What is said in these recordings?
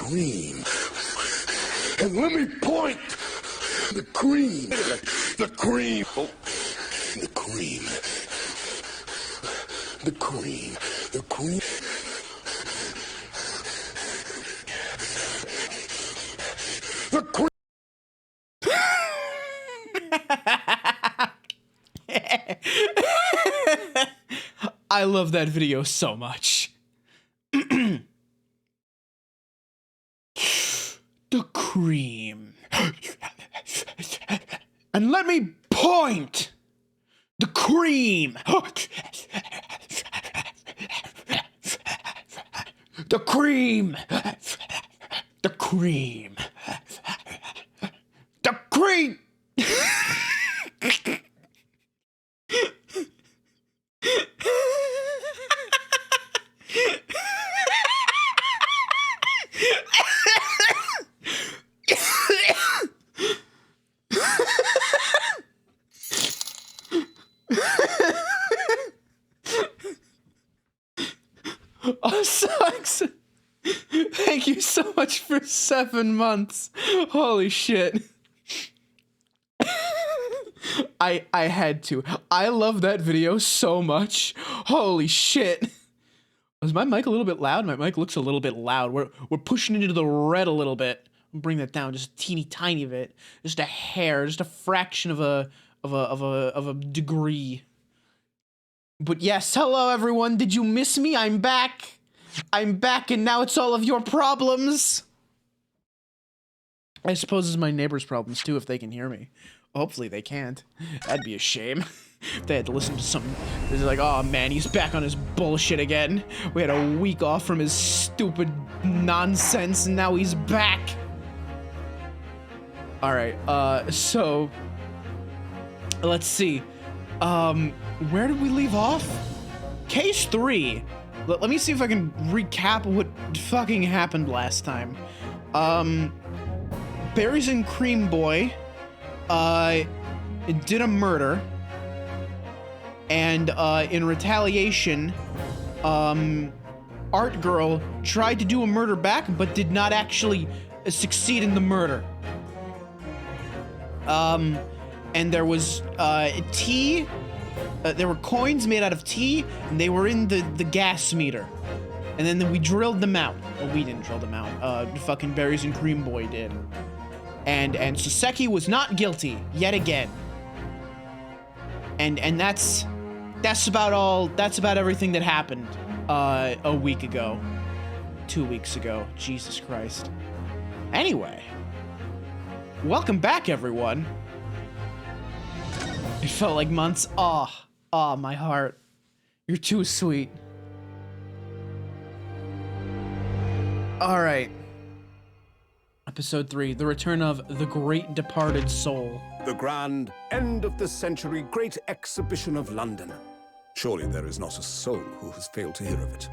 cream. And let me point. The cream. The cream. Oh. The cream. The cream. The cream. The cream. I love that video so much. The cream. And let me point. The cream. The cream. The cream. The cream. Oh, sucks. Thank you so much for 7 months. Holy shit. I had to. I love that video so much. Holy shit. Was my mic a little bit loud? My mic looks a little bit loud. We're pushing into the red a little bit. I'll bring that down just a teeny tiny bit. Just a hair, just a fraction of a degree. But yes, hello everyone. Did you miss me? I'm back. I'm back, and now it's all of your problems. I suppose it's my neighbor's problems too, if they can hear me. Hopefully they can't. That'd be a shame. If they had to listen to some... They're like, oh man, he's back on his bullshit again. We had a week off from his stupid nonsense, and now he's back. Alright, so... Let's see. Where did we leave off? Case 3. Let me see if I can recap what fucking happened last time. Berries and Cream Boy, did a murder. And, in retaliation, Art Girl tried to do a murder back, but did not actually succeed in the murder. And there was, tea. There were coins made out of tea, and they were in the gas meter. And then we drilled them out. Well, we didn't drill them out. Fucking Berries and Cream Boy did. And Soseki was not guilty, yet again. And that's about all, that's about everything that happened, a week ago. 2 weeks ago. Jesus Christ. Anyway. Welcome back, everyone. It felt like months. Oh, my heart. You're too sweet. Alright. Episode 3, The Return of the Great Departed Soul. The grand end of the century great exhibition of London. Surely there is not a soul who has failed to hear of it.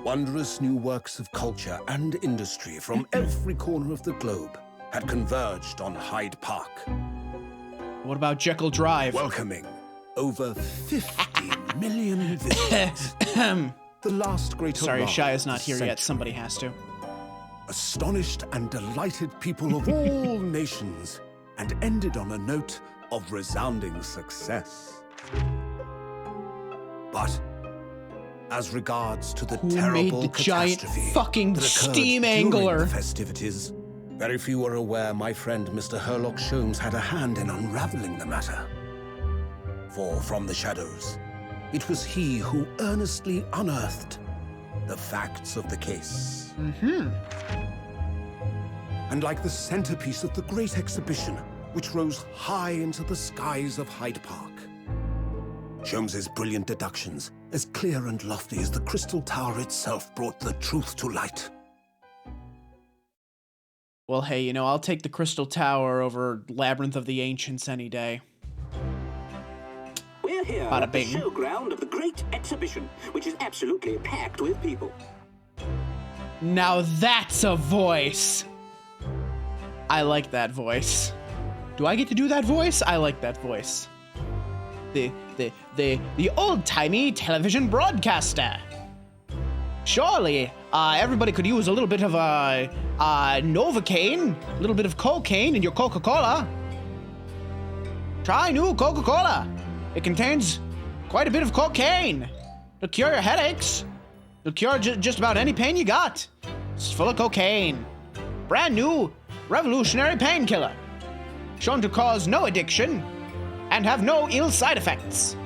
Wondrous new works of culture and industry from every corner of the globe had converged on Hyde Park. What about Jekyll Drive? Welcoming over 50 million visitors. The last great Sorry, hurrah Shia's of not the here yet. century. Somebody has to. Astonished and delighted people of all nations, and ended on a note of resounding success. But as regards to the Who terrible made the giant catastrophe fucking that occurred steam during angler? the festivities, very few are aware my friend Mr. Herlock Sholmes had a hand in unraveling the matter. For from the shadows, it was he who earnestly unearthed the facts of the case. And like the centerpiece of the great exhibition, which rose high into the skies of Hyde Park, Sholmes's brilliant deductions, as clear and lofty as the Crystal Tower itself, brought the truth to light. Well, hey, you know, I'll take the Crystal Tower over Labyrinth of the Ancients any day. We're here Bada at the bing. showground of the Great Exhibition, which is absolutely packed with people. Now that's a voice. I like that voice. Do I get to do that voice? I like that voice. The old-timey television broadcaster. Surely, Everybody could use a little bit of Novocaine, a little bit of cocaine in your Coca-Cola. Try new Coca-Cola. It contains quite a bit of cocaine. It'll cure your headaches. It'll cure just about any pain you got. It's full of cocaine. Brand new, revolutionary painkiller. Shown to cause no addiction and have no ill side effects.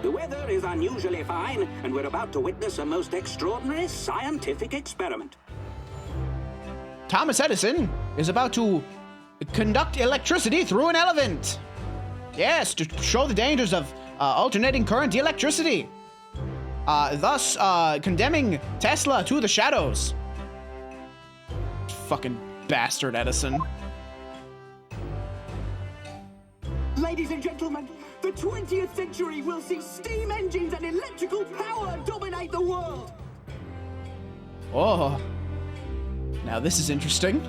The weather is unusually fine, and we're about to witness a most extraordinary scientific experiment. Thomas Edison is about to conduct electricity through an elephant. Yes, to show the dangers of alternating current electricity. Thus condemning Tesla to the shadows. Fucking bastard, Edison. Ladies and gentlemen, the 20th century will see steam engines and electrical power dominate the world. Oh, now this is interesting.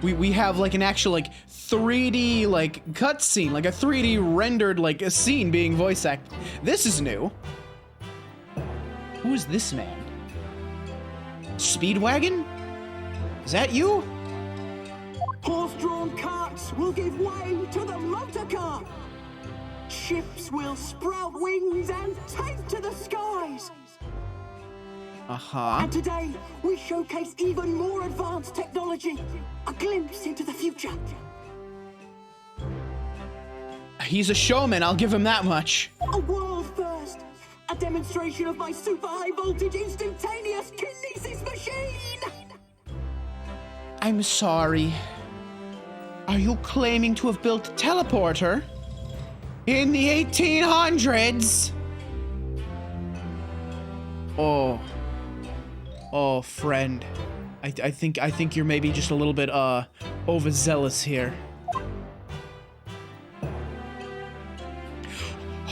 We have like an actual like 3D like cutscene, like a 3D rendered like a scene being voice acted. This is new. Who is this man? Speedwagon? Is that you? Horse-drawn carts will give way to the motor car. Ships will sprout wings and take to the skies. Uh-huh. And today, we showcase even more advanced technology. A glimpse into the future. He's a showman, I'll give him that much. A world first. A demonstration of my super high voltage instantaneous kinesis machine. I'm sorry. Are you claiming to have built a teleporter? In the 1800s? Oh, friend. I think you're maybe just a little bit overzealous here.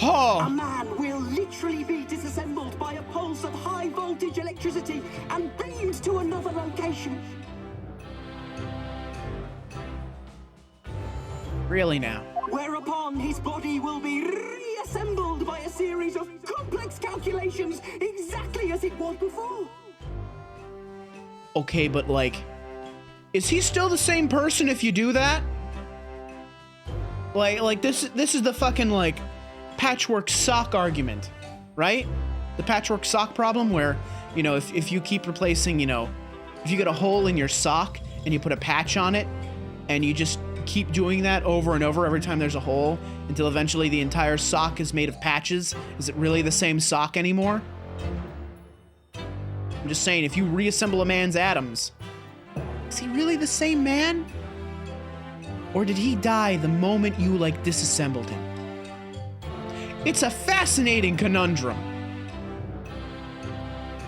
Oh! A man will literally be disassembled by a pulse of high voltage electricity and beamed to another location. Really now? Whereupon his body will be reassembled by a series of complex calculations exactly as it was before. Okay, but like, is he still the same person if you do that? Like this is the fucking like patchwork sock argument, right? The patchwork sock problem where, you know, if you keep replacing, you know, if you get a hole in your sock and you put a patch on it and you just keep doing that over and over every time there's a hole until eventually the entire sock is made of patches, is it really the same sock anymore? I'm just saying, if you reassemble a man's atoms, is he really the same man? Or did he die the moment you, like, disassembled him? It's a fascinating conundrum.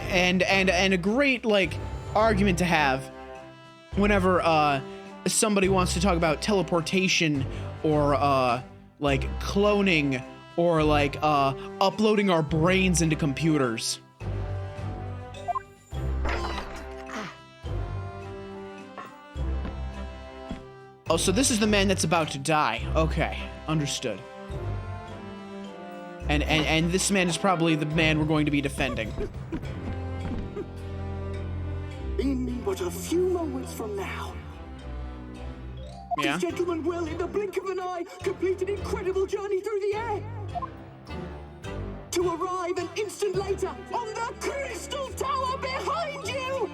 And a great, like, argument to have whenever, somebody wants to talk about teleportation or, like, cloning or, like, uploading our brains into computers. Oh, so this is the man that's about to die. Okay, understood. And this man is probably the man we're going to be defending. In but a few moments from now, Yeah? this gentleman will, in the blink of an eye, complete an incredible journey through the air. To arrive an instant later on the Crystal Tower behind you!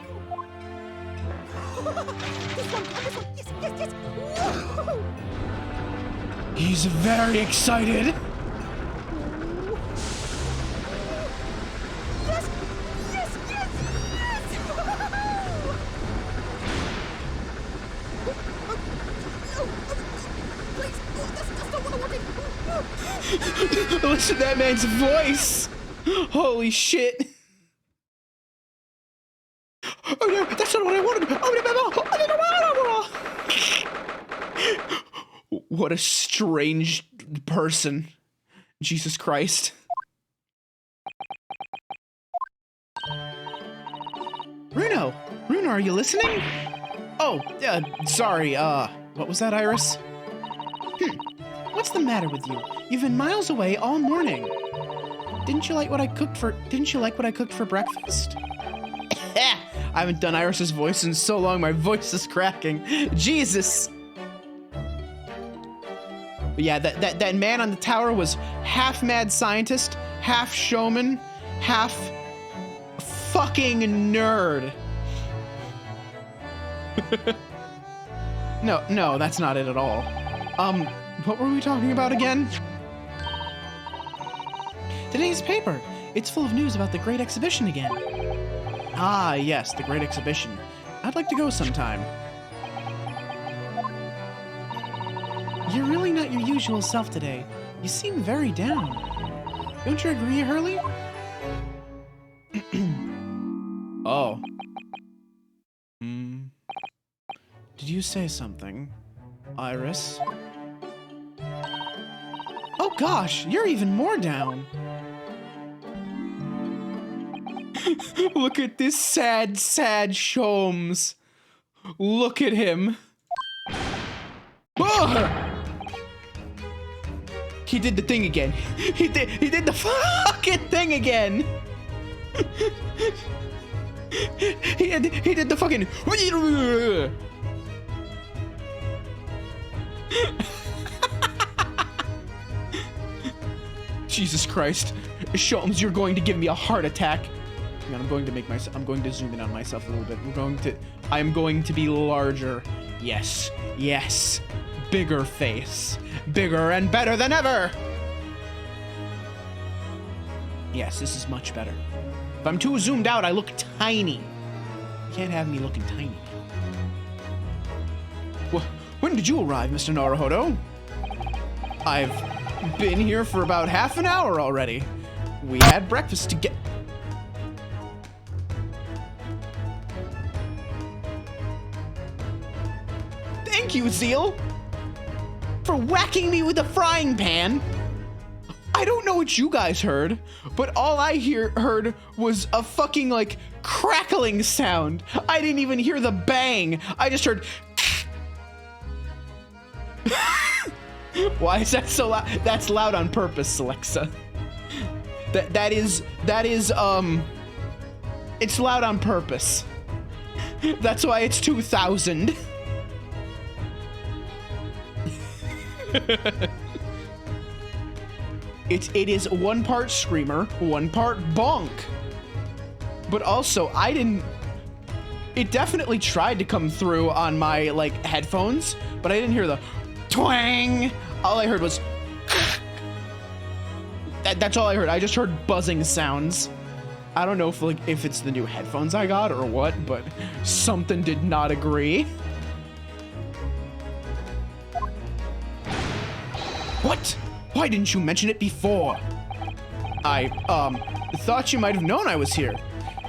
He's very excited. Yes! Yes! Yes! Yes! Please! That's not what I wanted! Listen to that man's voice. Holy shit. Oh no, that's not what I wanted. What a strange person. Jesus Christ. Bruno, are you listening? Oh, sorry, what was that, Iris? What's the matter with you? You've been miles away all morning. Didn't you like what I cooked for breakfast? I haven't done Iris's voice in so long, my voice is cracking. Jesus! But yeah, that man on the tower was half mad scientist, half showman, half fucking nerd. No, that's not it at all. What were we talking about again? Today's paper. It's full of news about the Great Exhibition again. Ah, yes, the Great Exhibition. I'd like to go sometime. You're really not your usual self today. You seem very down. Don't you agree, Hurley? Oh. Did you say something, Iris? Oh gosh, you're even more down. Look at this sad Sholmes. Look at him. Ugh! He did the thing again. He did the fucking thing again. He did the fucking. Jesus Christ, Sholmes, you're going to give me a heart attack. Hang on, I'm going to zoom in on myself a little bit. I'm going to be larger. Yes. Bigger face. Bigger and better than ever. Yes, this is much better. If I'm too zoomed out, I look tiny. You can't have me looking tiny. When did you arrive, Mr. Naruhodo? I've been here for about half an hour already. We had breakfast together. Thank you, Zeal, for whacking me with a frying pan. I don't know what you guys heard, but all I heard was a fucking, like, crackling sound. I didn't even hear the bang. I just heard... Why is that so loud? That's loud on purpose, Alexa. That is, it's loud on purpose. That's why it's 2000. It is one part screamer, one part bonk. But also, it definitely tried to come through on my, like, headphones, but I didn't hear the twang. All I heard was that's all I heard. I just heard buzzing sounds. I don't know if it's the new headphones I got or what, but something did not agree. What? Why didn't you mention it before? I thought you might have known I was here.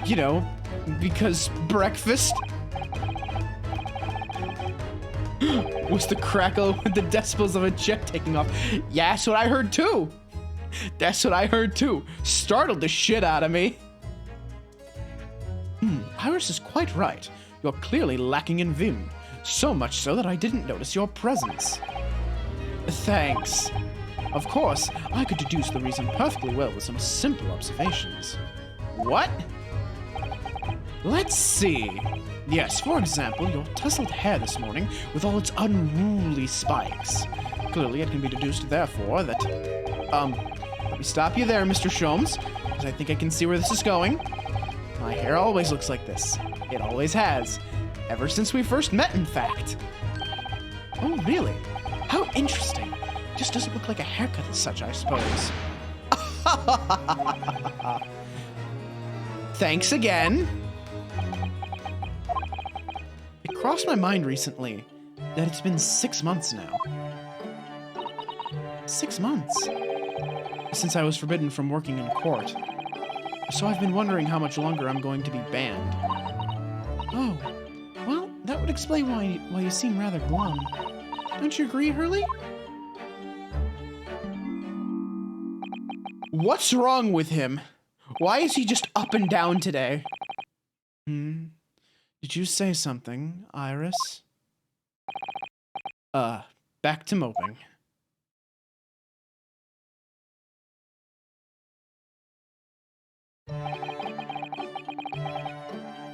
You know, because breakfast. Was the crackle with the decibels of a jet taking off. Yeah, that's what I heard too. Startled the shit out of me. Iris is quite right. You're clearly lacking in vim. So much so that I didn't notice your presence. Thanks. Of course, I could deduce the reason perfectly well with some simple observations. What? Let's see. Yes, for example, your tousled hair this morning with all its unruly spikes. Clearly, it can be deduced, therefore, that... Let me stop you there, Mr. Sholmes, because I think I can see where this is going. My hair always looks like this. It always has. Ever since we first met, in fact. Oh, really? How interesting. Just doesn't look like a haircut as such, I suppose. Thanks again. It crossed my mind recently that it's been 6 months now. 6 months? Since I was forbidden from working in court. So I've been wondering how much longer I'm going to be banned. Oh, well, that would explain why you seem rather glum. Don't you agree, Hurley? What's wrong with him? Why is he just up and down today? Did you say something, Iris? Back to moping.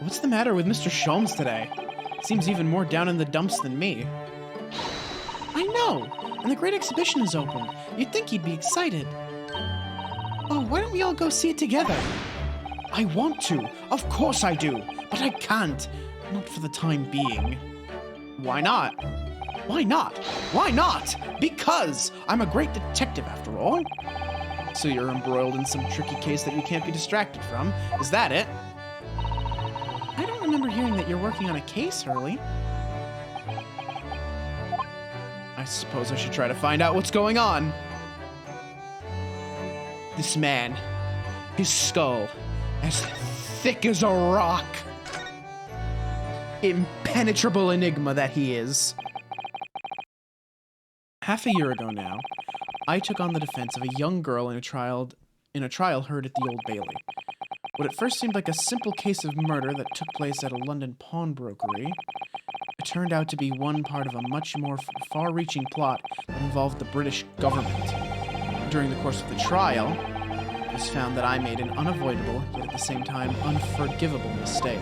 What's the matter with Mr. Sholmes today? Seems even more down in the dumps than me. I know, and the Great Exhibition is open. You'd think he'd be excited. Oh, why don't we all go see it together? I want to. Of course I do. But I can't. Not for the time being. Why not? Why not? Why not? Because I'm a great detective after all. So you're embroiled in some tricky case that you can't be distracted from. Is that it? I don't remember hearing that you're working on a case, Hurley. I suppose I should try to find out what's going on. This man, his skull, as thick as a rock. Impenetrable enigma that he is. Half a year ago now, I took on the defense of a young girl in a trial heard at the Old Bailey. What at first seemed like a simple case of murder that took place at a London pawnbrokery, it turned out to be one part of a much more far-reaching plot that involved the British government. During the course of the trial, it was found that I made an unavoidable, yet at the same time unforgivable mistake.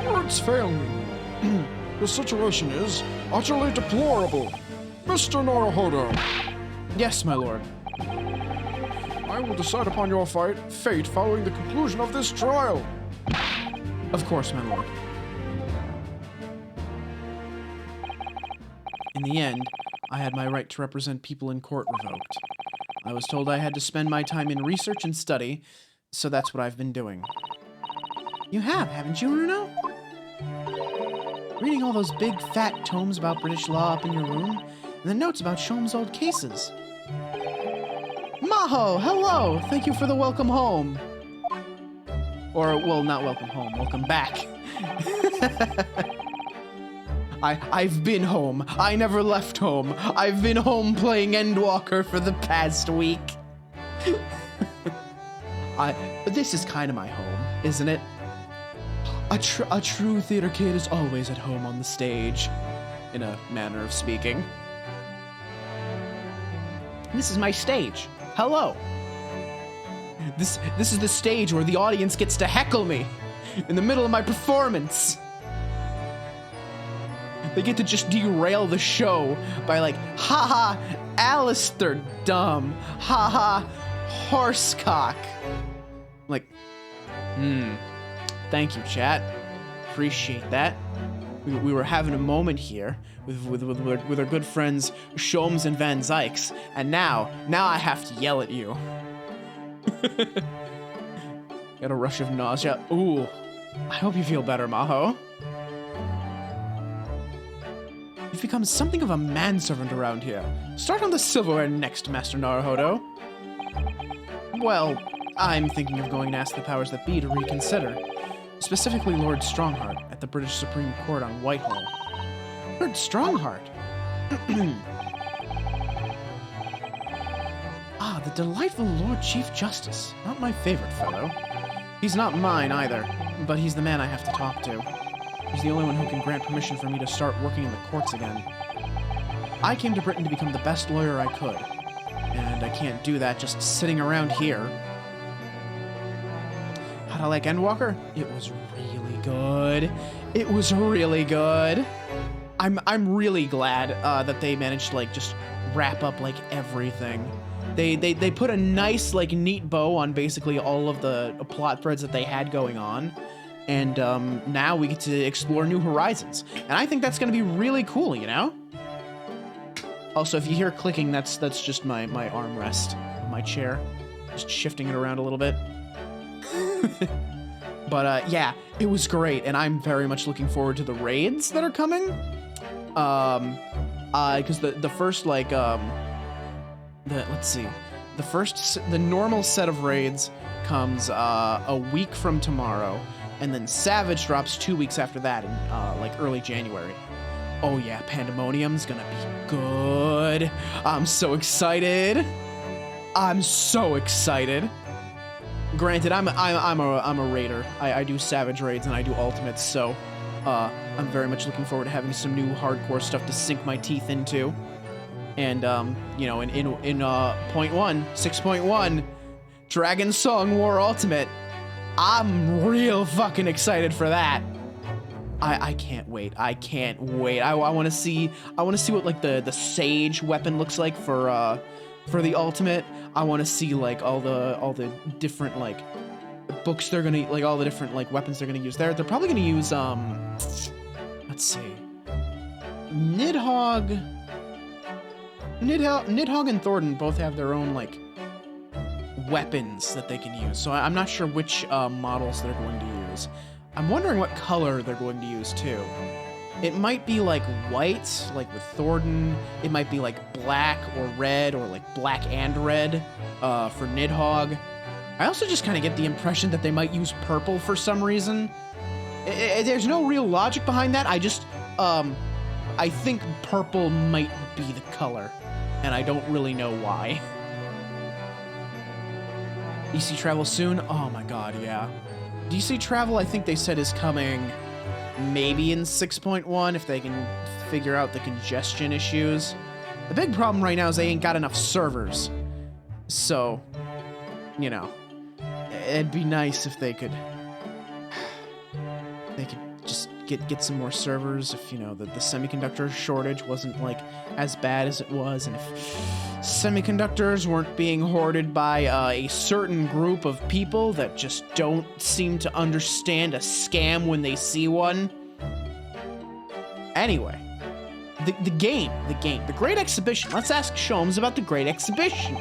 Words fail me. The situation is utterly deplorable. Mr. Naruhodo. Yes, my lord. I will decide upon your fate following the conclusion of this trial. Of course, my lord. In the end, I had my right to represent people in court revoked. I was told I had to spend my time in research and study, so that's what I've been doing. You have, haven't you, Bruno? Reading all those big, fat tomes about British law up in your room, and the notes about Sholmes' old cases. Maho, hello! Thank you for the welcome home. Or, well, not welcome home, welcome back. I've been home. I never left home. I've been home playing Endwalker for the past week. This is kind of my home, isn't it? A true theater kid is always at home on the stage, in a manner of speaking. This is my stage. Hello. This is the stage where the audience gets to heckle me in the middle of my performance. They get to just derail the show by like, haha, Alistair dumb, haha, horsecock. Like, thank you, chat. Appreciate that. We were having a moment here with our good friends Sholmes and Van Zykes, and now I have to yell at you. Got a rush of nausea. Ooh, I hope you feel better, Maho. You've become something of a manservant around here. Start on the silverware next, Master Naruhodo. Well, I'm thinking of going to ask the powers that be to reconsider. Specifically Lord Strongheart at the British Supreme Court on Whitehall. Lord Strongheart? Ah, the delightful Lord Chief Justice. Not my favorite fellow. He's not mine either, but he's the man I have to talk to. He's the only one who can grant permission for me to start working in the courts again. I came to Britain to become the best lawyer I could, and I can't do that just sitting around here. How'd I like Endwalker? It was really good. It was really good. I'm really glad that they managed to like just wrap up like everything. They put a nice like neat bow on basically all of the plot threads that they had going on. And now we get to explore new horizons. And I think that's going to be really cool, you know? Also, if you hear clicking, that's just my armrest of my chair. Just shifting it around a little bit. But yeah, it was great. And I'm very much looking forward to the raids that are coming. Because the first, like, let's see. The normal set of raids comes a week from tomorrow. And then Savage drops 2 weeks after that in like early January. Oh yeah, Pandemonium's gonna be good. I'm so excited. I'm so excited. Granted, I'm a raider. I do Savage raids and I do ultimates, so I'm very much looking forward to having some new hardcore stuff to sink my teeth into. And, you know, in point 6.1, Dragon Song War Ultimate, I'm real fucking excited for that. I can't wait. I can't wait. I want to see what like the Sage weapon looks like for the Ultimate. I want to see like all the different like books they're gonna, like all the different like weapons they're gonna use. They're probably gonna use let's see, Nidhogg and Thornton both have their own like weapons that they can use. So I'm not sure which models they're going to use. I'm wondering what color they're going to use too. It might be like white, like with Thornton. It might be like black or red, or like black and red for Nidhogg. I also just kind of get the impression that they might use purple for some reason. There's no real logic behind that. I just, I think purple might be the color, and I don't really know why. DC travel soon? Oh my god, yeah. DC travel, I think they said, is coming maybe in 6.1 if they can figure out the congestion issues. The big problem right now is they ain't got enough servers. So, you know, it'd be nice if they could just get some more servers, if, you know, the semiconductor shortage wasn't like as bad as it was, and if semiconductors weren't being hoarded by a certain group of people that just don't seem to understand a scam when they see one. Anyway, the game, the Great Exhibition. Let's ask Sholmes about the Great Exhibition.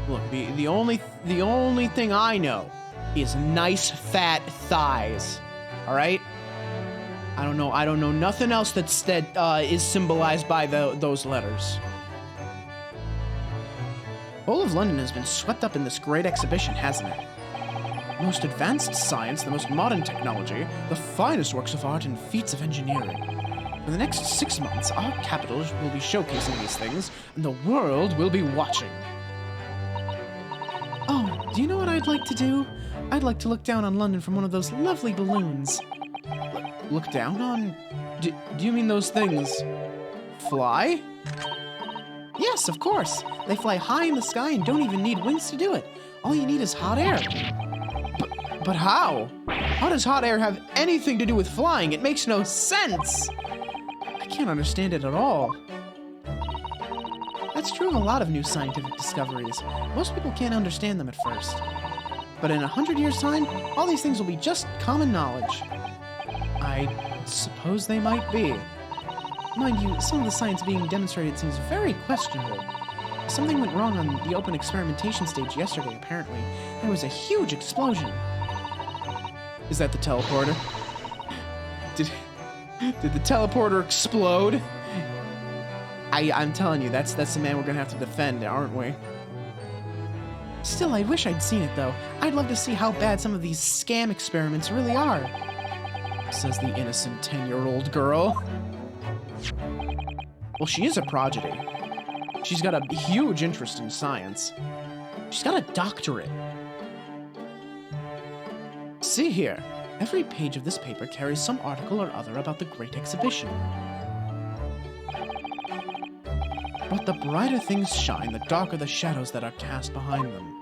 Look, the only thing I know is nice fat thighs. All right. I don't know nothing else that is symbolized by those letters. All of London has been swept up in this great exhibition, hasn't it? The most advanced science, the most modern technology, the finest works of art and feats of engineering. For the next 6 months, our capital will be showcasing these things, and the world will be watching. Oh, do you know what I'd like to do? I'd like to look down on London from one of those lovely balloons. Look down on? Do you mean those things fly? Yes, of course. They fly high in the sky and don't even need wings to do it. All you need is hot air. But how? How does hot air have anything to do with flying? It makes no sense. I can't understand it at all. That's true of a lot of new scientific discoveries. Most people can't understand them at first. But in 100 years' time, all these things will be just common knowledge. I suppose they might be. Mind you, some of the science being demonstrated seems very questionable. Something went wrong on the open experimentation stage yesterday, apparently. There was a huge explosion. Is that the teleporter? Did the teleporter explode? I'm telling you, that's the man we're gonna have to defend, aren't we? Still, I wish I'd seen it, though. I'd love to see how bad some of these scam experiments really are. Says the innocent 10-year-old girl. Well, she is a prodigy. She's got a huge interest in science. She's got a doctorate. See here. Every page of this paper carries some article or other about the Great Exhibition. But the brighter things shine, the darker the shadows that are cast behind them.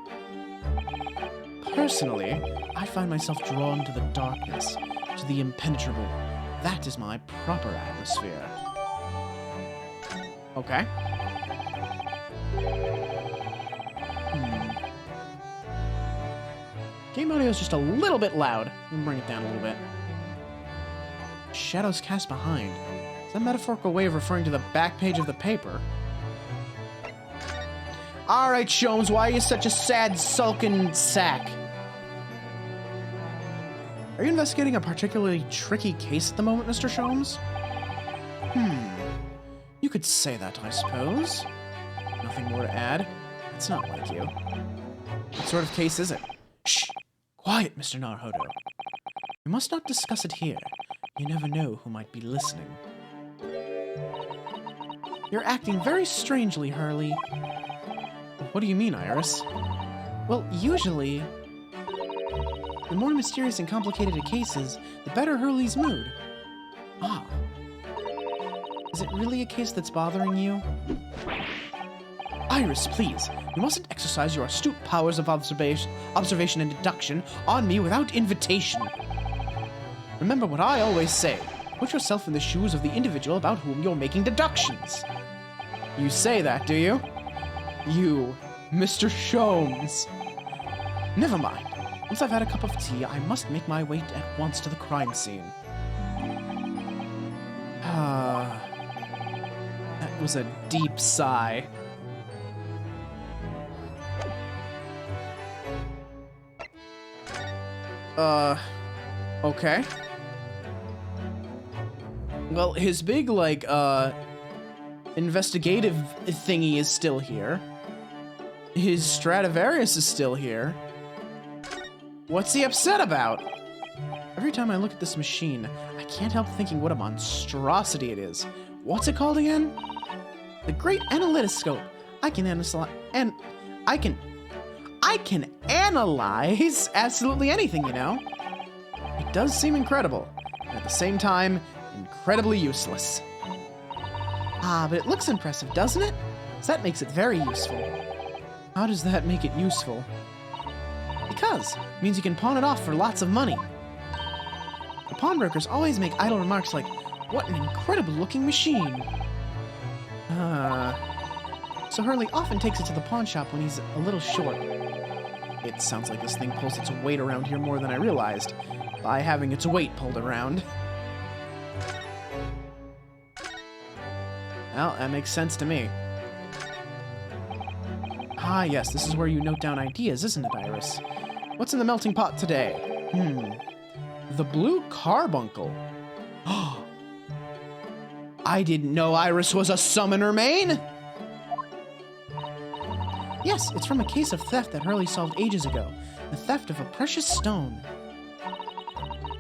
Personally, I find myself drawn to the darkness, to the impenetrable. That is my proper atmosphere. Okay. Game audio is just a little bit loud. Let me bring it down a little bit. Shadows cast behind. Is that a metaphorical way of referring to the back page of the paper? Alright, Sholmes, why are you such a sad, sulking sack? Are you investigating a particularly tricky case at the moment, Mr. Sholmes? You could say that, I suppose. Nothing more to add? It's not like you. What sort of case is it? Shh! Quiet, Mr. Naruhodo. We must not discuss it here. You never know who might be listening. You're acting very strangely, Hurley. What do you mean, Iris? Well, usually, the more mysterious and complicated a case is, the better Hurley's mood. Ah. Is it really a case that's bothering you? Iris, please. You mustn't exercise your astute powers of observation and deduction on me without invitation. Remember what I always say. Put yourself in the shoes of the individual about whom you're making deductions. You say that, do you? You, Mr. Sholmes. Never mind. Once I've had a cup of tea, I must make my way at once to the crime scene. That was a deep sigh. Okay. Well, his big, like, investigative thingy is still here. His Stradivarius is still here. What's he upset about? Every time I look at this machine, I can't help thinking what a monstrosity it is. What's it called again? The Great Analytoscope. I can analyze absolutely anything, you know? It does seem incredible, and at the same time, incredibly useless. Ah, but it looks impressive, doesn't it? So that makes it very useful. How does that make it useful? Because it means you can pawn it off for lots of money. The pawnbrokers always make idle remarks like, "What an incredible looking machine." So Hurley often takes it to the pawn shop when he's a little short. It sounds like this thing pulls its weight around here more than I realized, by having its weight pulled around. Well, that makes sense to me. Ah, yes, this is where you note down ideas, isn't it, Iris? What's in the melting pot today? The blue carbuncle. I didn't know Iris was a summoner main! Yes, it's from a case of theft that Hurley solved ages ago. The theft of a precious stone.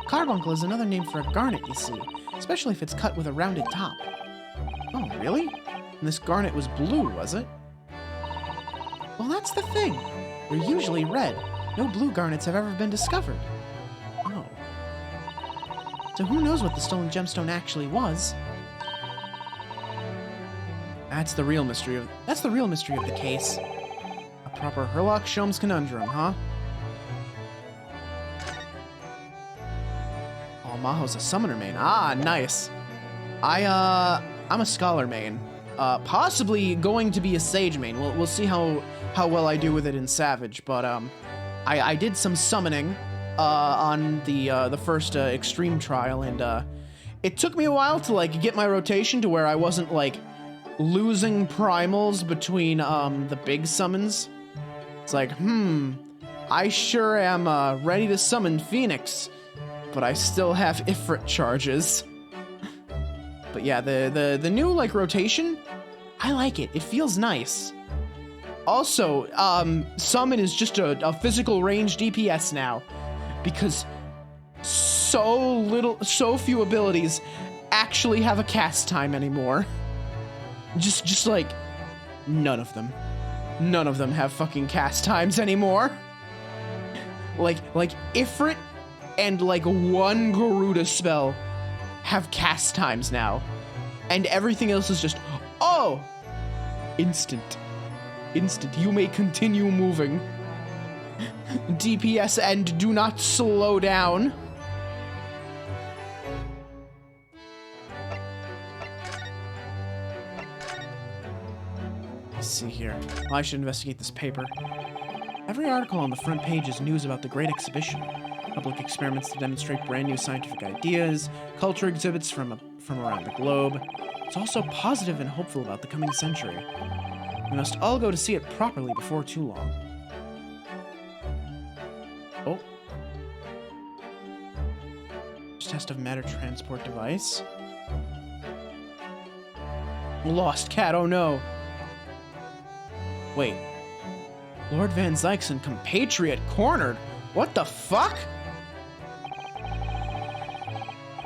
Carbuncle is another name for a garnet, you see, especially if it's cut with a rounded top. Oh, really? And this garnet was blue, was it? Well, that's the thing. They're usually red. No blue garnets have ever been discovered. Oh. So who knows what the stolen gemstone actually was? That's the real mystery of the case. A proper Herlock Sholmes conundrum, huh? Oh, Maho's a summoner main. Ah, nice. I'm a scholar main. Possibly going to be a sage main. We'll see how well I do with it in Savage, but I did some summoning on the first extreme trial, and it took me a while to like get my rotation to where I wasn't like losing primals between the big summons. It's like, I sure am ready to summon Phoenix, but I still have Ifrit charges. But yeah, the new like rotation, I like it. It feels nice. Also, summon is just a physical range DPS now, because so few abilities actually have a cast time anymore. Just like none of them. None of them have fucking cast times anymore. Like Ifrit and like one Garuda spell have cast times now. And everything else is just, oh, instant. You may continue moving. DPS and do not slow down. Let's see here. Well, I should investigate this paper. Every article on the front page is news about the Great Exhibition. Public experiments to demonstrate brand new scientific ideas, culture exhibits from around the globe. It's also positive and hopeful about the coming century. We must all go to see it properly before too long. Oh. Test of matter transport device. Lost cat, oh no. Wait. Lord Van Zyk's and compatriot cornered? What the fuck?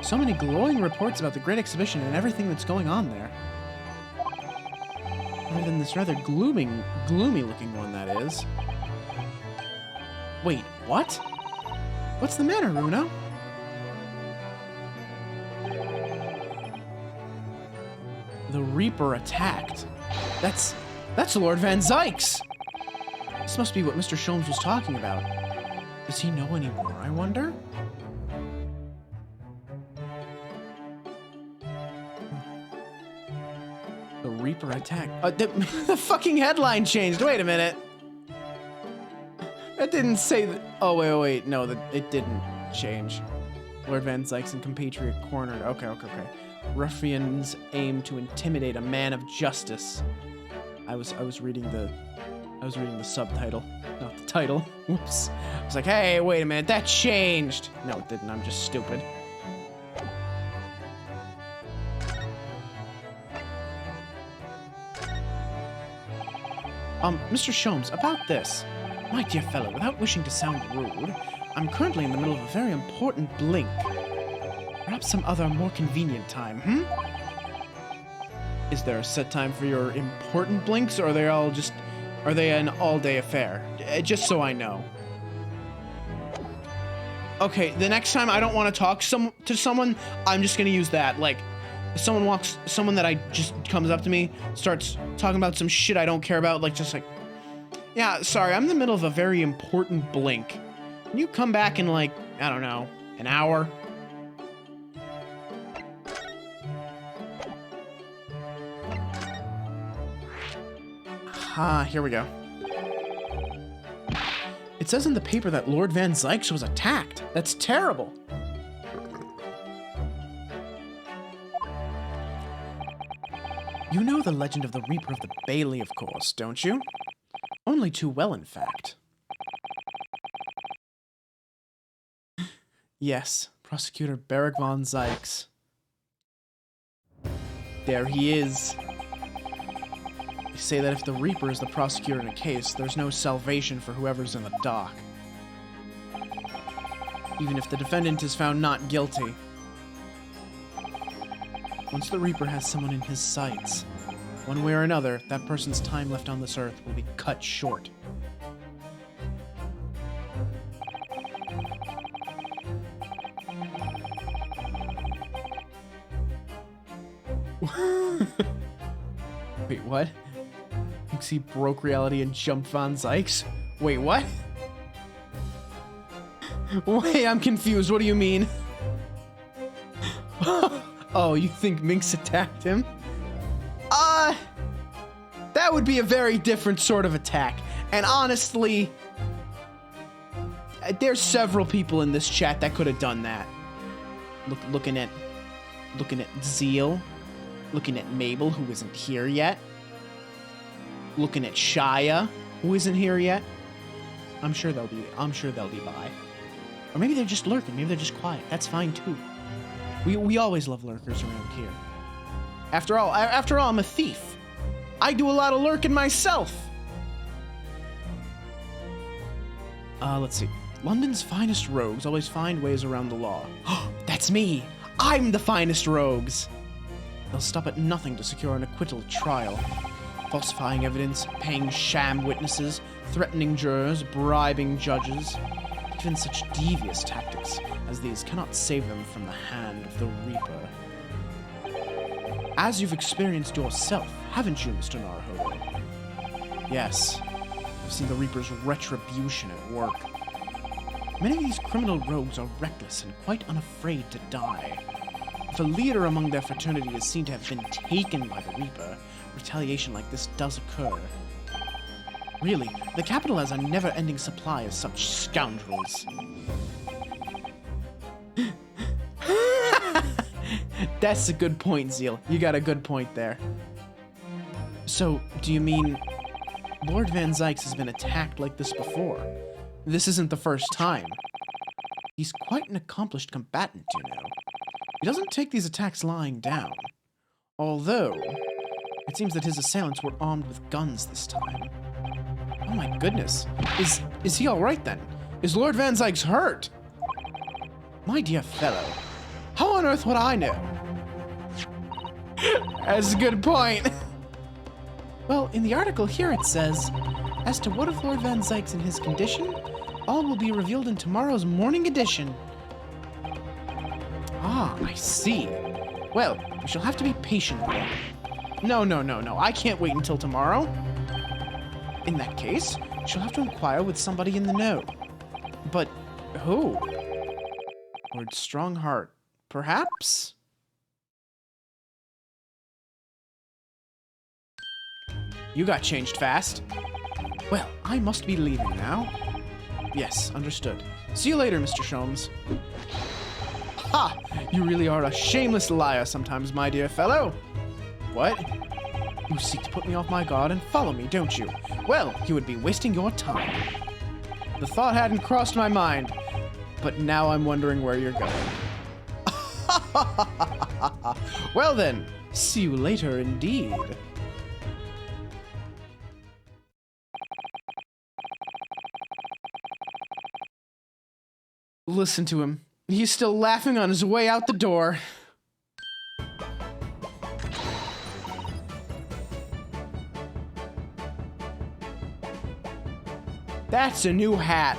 So many glowing reports about the Great Exhibition and everything that's going on there. Other than this rather gloomy looking one, that is. Wait, what? What's the matter, Runo? The Reaper attacked. That's Lord Van Zykes. This must be what Mr. Sholmes was talking about. Does he know any more, I wonder? The Reaper attacked. The fucking headline changed. Wait a minute. That didn't say that. Oh, wait. No, it didn't change. Lord Van Zykes and compatriot cornered. Okay. Ruffians aim to intimidate a man of justice. I was reading the subtitle, not the title. Whoops. I was like, hey, wait a minute, that changed. No, it didn't. I'm just stupid. Mr. Sholmes, about this. My dear fellow, without wishing to sound rude, I'm currently in the middle of a very important blink. Perhaps some other more convenient time, Is there a set time for your important blinks, or are they an all-day affair? Just so I know. Okay, the next time I don't want to talk to someone, I'm just gonna use that. Like, if someone that I just comes up to me, starts talking about some shit I don't care about, yeah, sorry, I'm in the middle of a very important blink. Can you come back in, I don't know, an hour? Here we go. It says in the paper that Lord Van Zykes was attacked. That's terrible. You know the legend of the Reaper of the Bailey, of course, don't you? Only too well, in fact. Yes, Prosecutor Barrick Von Zykes. There he is. They say that if the Reaper is the prosecutor in a case, there's no salvation for whoever's in the dock. Even if the defendant is found not guilty. Once the Reaper has someone in his sights, one way or another, that person's time left on this earth will be cut short. Wait, what? He broke reality and jumped Von Zykes? Wait, what? Wait, I'm confused. What do you mean? Oh, you think Minx attacked him? That would be a very different sort of attack. And honestly, there's several people in this chat that could have done that. Looking at Zeal, looking at Mabel, who isn't here yet. Looking at Shia, who isn't here yet. I'm sure they'll be by. Or maybe they're just lurking, maybe they're just quiet. That's fine too. We always love lurkers around here. After all, I'm a thief. I do a lot of lurking myself. Let's see. London's finest rogues always find ways around the law. That's me! I'm the finest rogues! They'll stop at nothing to secure an acquittal at trial. Falsifying evidence, paying sham witnesses, threatening jurors, bribing judges. Even such devious tactics as these cannot save them from the hand of the Reaper. As you've experienced yourself, haven't you, Mr. Naruhodo? Yes, I've seen the Reaper's retribution at work. Many of these criminal rogues are reckless and quite unafraid to die. If a leader among their fraternity is seen to have been taken by the Reaper, retaliation like this does occur. Really, the capital has a never-ending supply of such scoundrels. That's a good point, Zeal. You got a good point there. So, do you mean Lord Van Zykes has been attacked like this before? This isn't the first time. He's quite an accomplished combatant, you know. He doesn't take these attacks lying down. Although, it seems that his assailants were armed with guns this time. Oh my goodness. Is he alright then? Is Lord Van Zykes hurt? My dear fellow, how on earth would I know? That's a good point. Well, in the article here it says, as to what of Lord Van Zykes and his condition, all will be revealed in tomorrow's morning edition. Ah, I see. Well, we shall have to be patient then. No, no, no, no. I can't wait until tomorrow. In that case, she'll have to inquire with somebody in the know. But who? Lord Strongheart, perhaps? You got changed fast. Well, I must be leaving now. Yes, understood. See you later, Mr. Sholmes. Ha! You really are a shameless liar sometimes, my dear fellow. What? You seek to put me off my guard and follow me, don't you? Well, you would be wasting your time. The thought hadn't crossed my mind, but now I'm wondering where you're going. Well then, see you later indeed. Listen to him. He's still laughing on his way out the door. That's a new hat.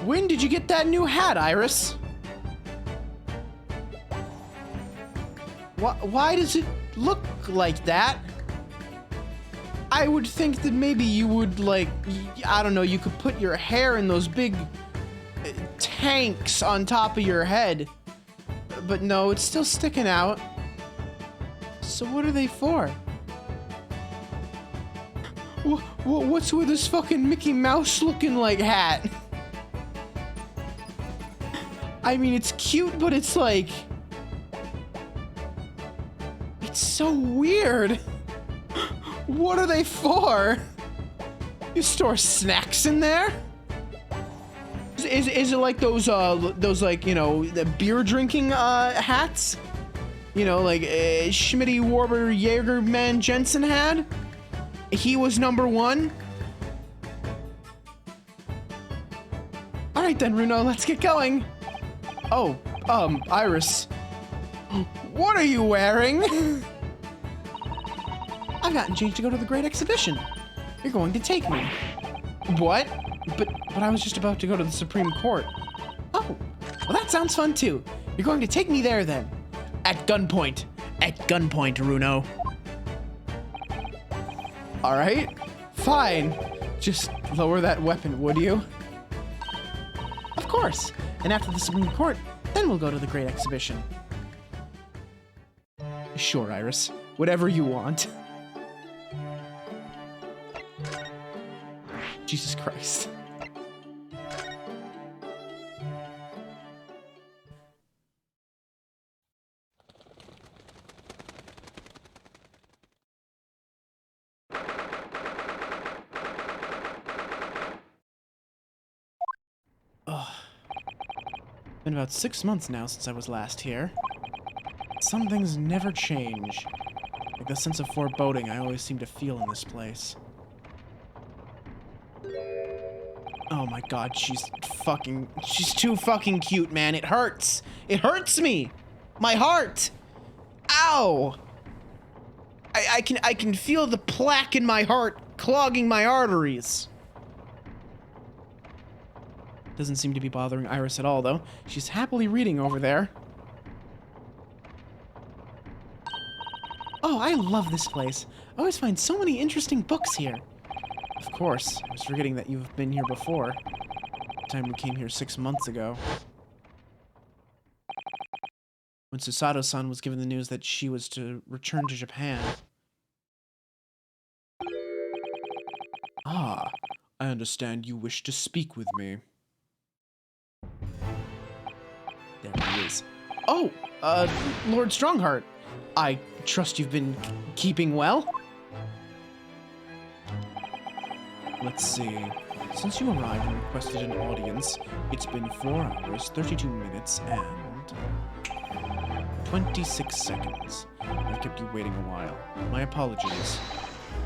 When did you get that new hat, Iris? Why does it look like that? I would think that maybe you would, like, I don't know, you could put your hair in those big tanks on top of your head. But no, it's still sticking out. So what are they for? What's with this fucking Mickey Mouse looking like hat? I mean, it's cute, but it's like... It's so weird. What are they for? You store snacks in there? Is it like those like, you know, the beer drinking hats? You know, like Schmitty Warber Jaegerman Jensen had? He was #1? Alright then, Runo, let's get going. Oh, Iris. What are you wearing? I've gotten changed to go to the Great Exhibition. You're going to take me. What? But I was just about to go to the Supreme Court. Oh, well that sounds fun too. You're going to take me there then. At gunpoint. At gunpoint, Runo. Alright, fine. Just lower that weapon, would you? Of course. And after the Supreme Court, then we'll go to the Great Exhibition. Sure, Iris. Whatever you want. Jesus Christ. Been about 6 months now since I was last here. Some things never change. Like the sense of foreboding I always seem to feel in this place. Oh my god, she's too fucking cute, man. It hurts. It hurts me. My heart. Ow. I can feel the plaque in my heart clogging my arteries. Doesn't seem to be bothering Iris at all, though. She's happily reading over there. Oh, I love this place. I always find so many interesting books here. Of course, I was forgetting that you've been here before. The time we came here 6 months ago. When Susato-san was given the news that she was to return to Japan. Ah, I understand you wish to speak with me. There he is. Oh, Lord Strongheart. I trust you've been keeping well? Let's see. Since you arrived and requested an audience, it's been 4 hours, 32 minutes, and 26 seconds. I kept you waiting a while. My apologies.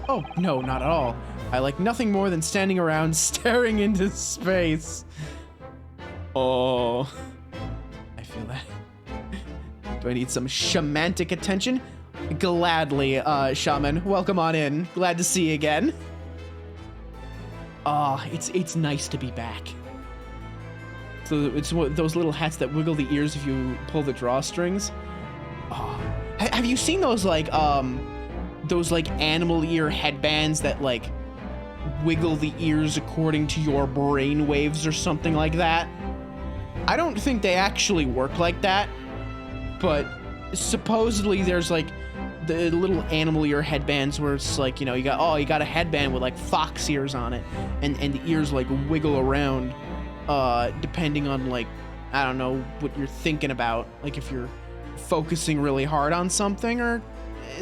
Oh, no, not at all. I like nothing more than standing around staring into space. Oh. I feel that. Do I need some shamantic attention? Gladly, shaman. Welcome on in. Glad to see you again. Ah, it's nice to be back. So it's those little hats that wiggle the ears if you pull the drawstrings. Oh. have you seen those like animal ear headbands that like wiggle the ears according to your brain waves or something like that? I don't think they actually work like that, but supposedly there's like the little animal ear headbands where it's like, you know, you got a headband with like fox ears on it, and the ears like wiggle around depending on like, I don't know what you're thinking about, like if you're focusing really hard on something or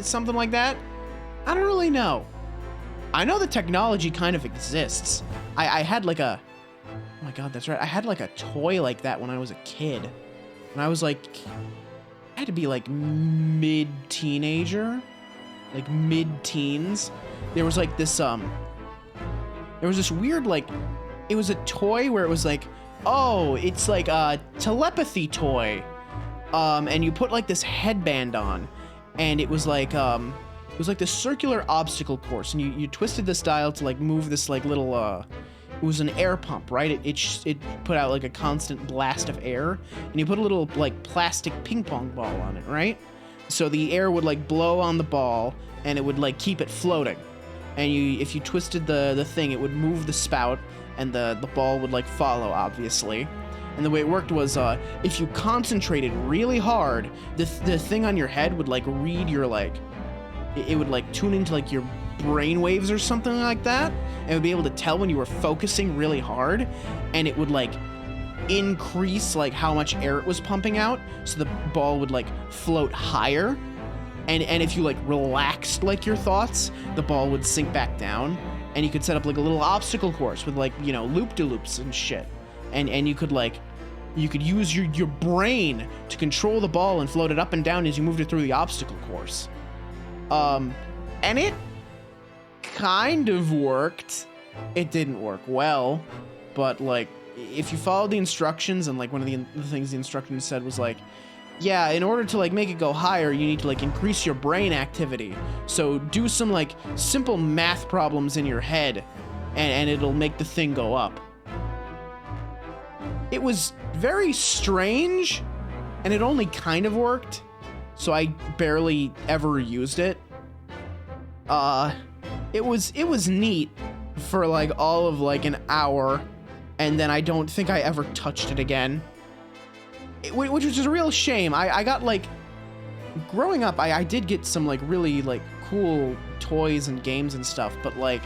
something like that. I don't really know. I know the technology kind of exists. I had like a, oh my god, that's right, I had like a toy like that when I was a kid. When I was like, I had to be like mid-teenager, like mid-teens. There was like this, there was this weird, like, it was a toy where it was like, oh, it's like a telepathy toy. And you put like this headband on, and it was like this circular obstacle course, and you twisted this dial to like move this like little, it was an air pump, right? It put out like a constant blast of air, and you put a little like plastic ping pong ball on it, right? So the air would like blow on the ball, and it would like keep it floating. And if you twisted the thing, it would move the spout, and the ball would like follow, obviously. And the way it worked was, if you concentrated really hard, the thing on your head would like read your like, it would like tune into like your brain waves or something like that, and it would be able to tell when you were focusing really hard, and it would like increase like how much air it was pumping out, so the ball would like float higher, and if you like relaxed like your thoughts, the ball would sink back down, and you could set up like a little obstacle course with like, you know, loop-de-loops and shit, and you could like, you could use your brain to control the ball and float it up and down as you moved it through the obstacle course. And it kind of worked. It didn't work well, but like, if you followed the instructions, and like one of the things the instructions said was like, yeah, in order to like make it go higher, you need to like increase your brain activity. So do some like simple math problems in your head, and it'll make the thing go up. It was very strange, and it only kind of worked, so I barely ever used it. It was neat for like all of like an hour, and then I don't think I ever touched it again. Which was a real shame. I got like, growing up, I did get some like really like cool toys and games and stuff, but like,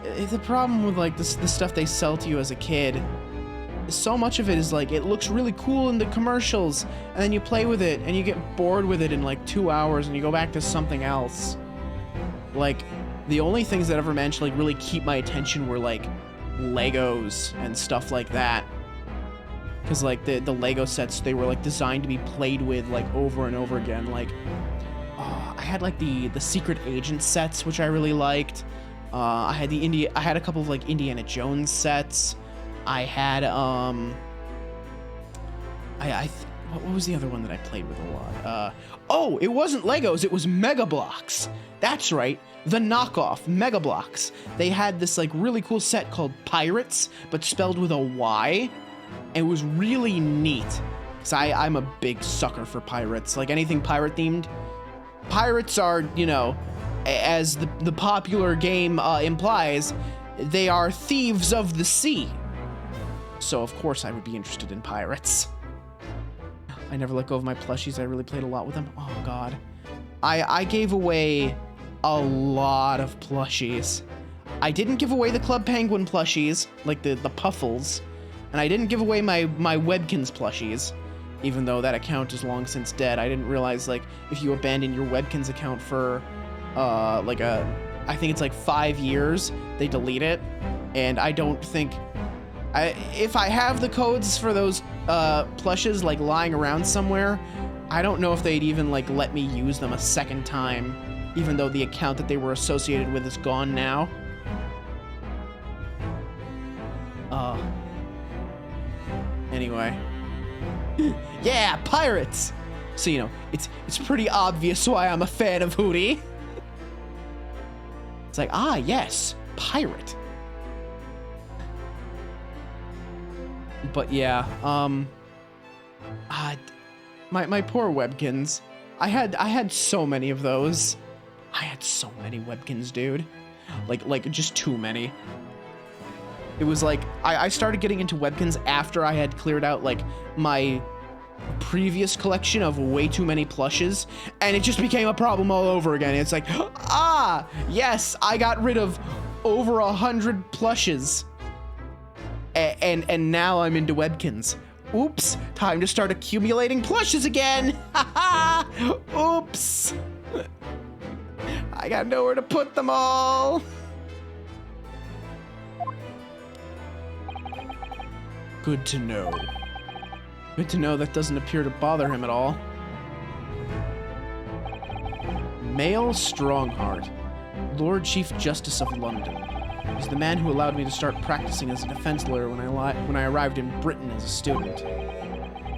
the problem with like the stuff they sell to you as a kid, so much of it is like, it looks really cool in the commercials, and then you play with it and you get bored with it in like 2 hours, and you go back to something else. Like, the only things that ever managed to like really keep my attention were like Legos and stuff like that, because like the Lego sets, they were like designed to be played with like over and over again. Like, I had like the Secret Agent sets, which I really liked. I had a couple of like Indiana Jones sets. I had what was the other one that I played with a lot? Oh, it wasn't Legos, it was Mega Bloks. That's right, the knockoff Mega Bloks. They had this like really cool set called Pirates, but spelled with a Y. It was really neat, because I'm a big sucker for pirates. Like anything pirate themed. Pirates are, you know, as the popular game implies, they are thieves of the sea. So of course I would be interested in pirates. I never let go of my plushies. I really played a lot with them. Oh god. I gave away a lot of plushies. I didn't give away the Club Penguin plushies, like the Puffles, and I didn't give away my Webkins plushies, even though that account is long since dead. I didn't realize, like, if you abandon your Webkins account for, I think it's like 5 years, they delete it, and I don't think... if I have the codes for those plushes like lying around somewhere, I don't know if they'd even like let me use them a second time, even though the account that they were associated with is gone now. Anyway. Yeah, pirates! So, you know, it's pretty obvious why I'm a fan of Hootie. It's like, ah, yes, pirate. But yeah, my poor Webkins. I had so many of those. I had so many Webkins, dude. Like just too many. It was like, I started getting into Webkins after I had cleared out, like, my previous collection of way too many plushes, and it just became a problem all over again. It's like, ah, yes, I got rid of over 100 plushes. And now I'm into Webkins. Oops, time to start accumulating plushes again. Oops. I got nowhere to put them all. Good to know. Good to know that doesn't appear to bother him at all. Male Strongheart, Lord Chief Justice of London, is the man who allowed me to start practicing as a defense lawyer when I arrived in Britain as a student.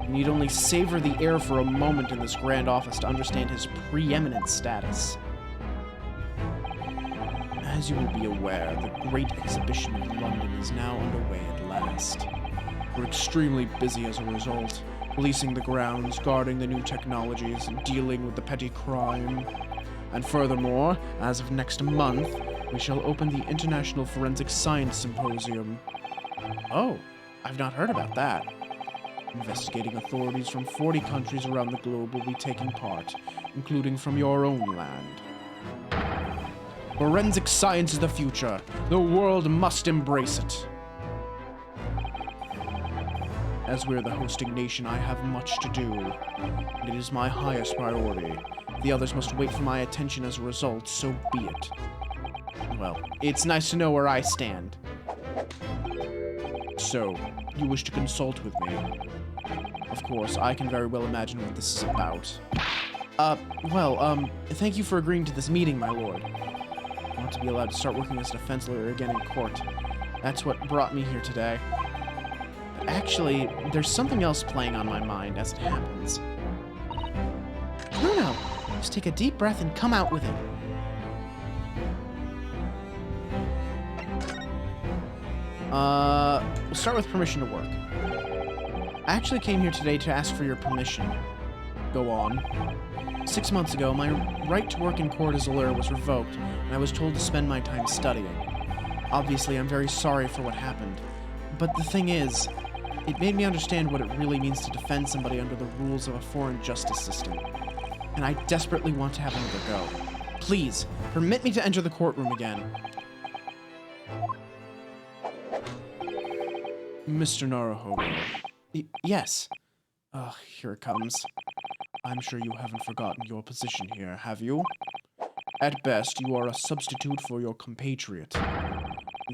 You need only savor the air for a moment in this grand office to understand his preeminent status. As you will be aware, the Great Exhibition of London is now underway at last. We're extremely busy as a result, policing the grounds, guarding the new technologies, and dealing with the petty crime. And furthermore, as of next month, we shall open the International Forensic Science Symposium. Oh, I've not heard about that. Investigating authorities from 40 countries around the globe will be taking part, including from your own land. Forensic science is the future. The world must embrace it. As we're the hosting nation, I have much to do, and it is my highest priority. The others must wait for my attention as a result, so be it. Well, it's nice to know where I stand. So, you wish to consult with me? Of course, I can very well imagine what this is about. Thank you for agreeing to this meeting, my lord. I want to be allowed to start working as a defense lawyer again in court. That's what brought me here today. But actually, there's something else playing on my mind as it happens. No, just take a deep breath and come out with it. We'll start with permission to work. I actually came here today to ask for your permission. Go on. 6 months ago, my right to work in court as a lawyer was revoked, and I was told to spend my time studying. Obviously, I'm very sorry for what happened. But the thing is, it made me understand what it really means to defend somebody under the rules of a foreign justice system. And I desperately want to have another go. Please, permit me to enter the courtroom again. Mr. Naruhodo. Yes. Here it comes. I'm sure you haven't forgotten your position here, have you? At best, you are a substitute for your compatriot.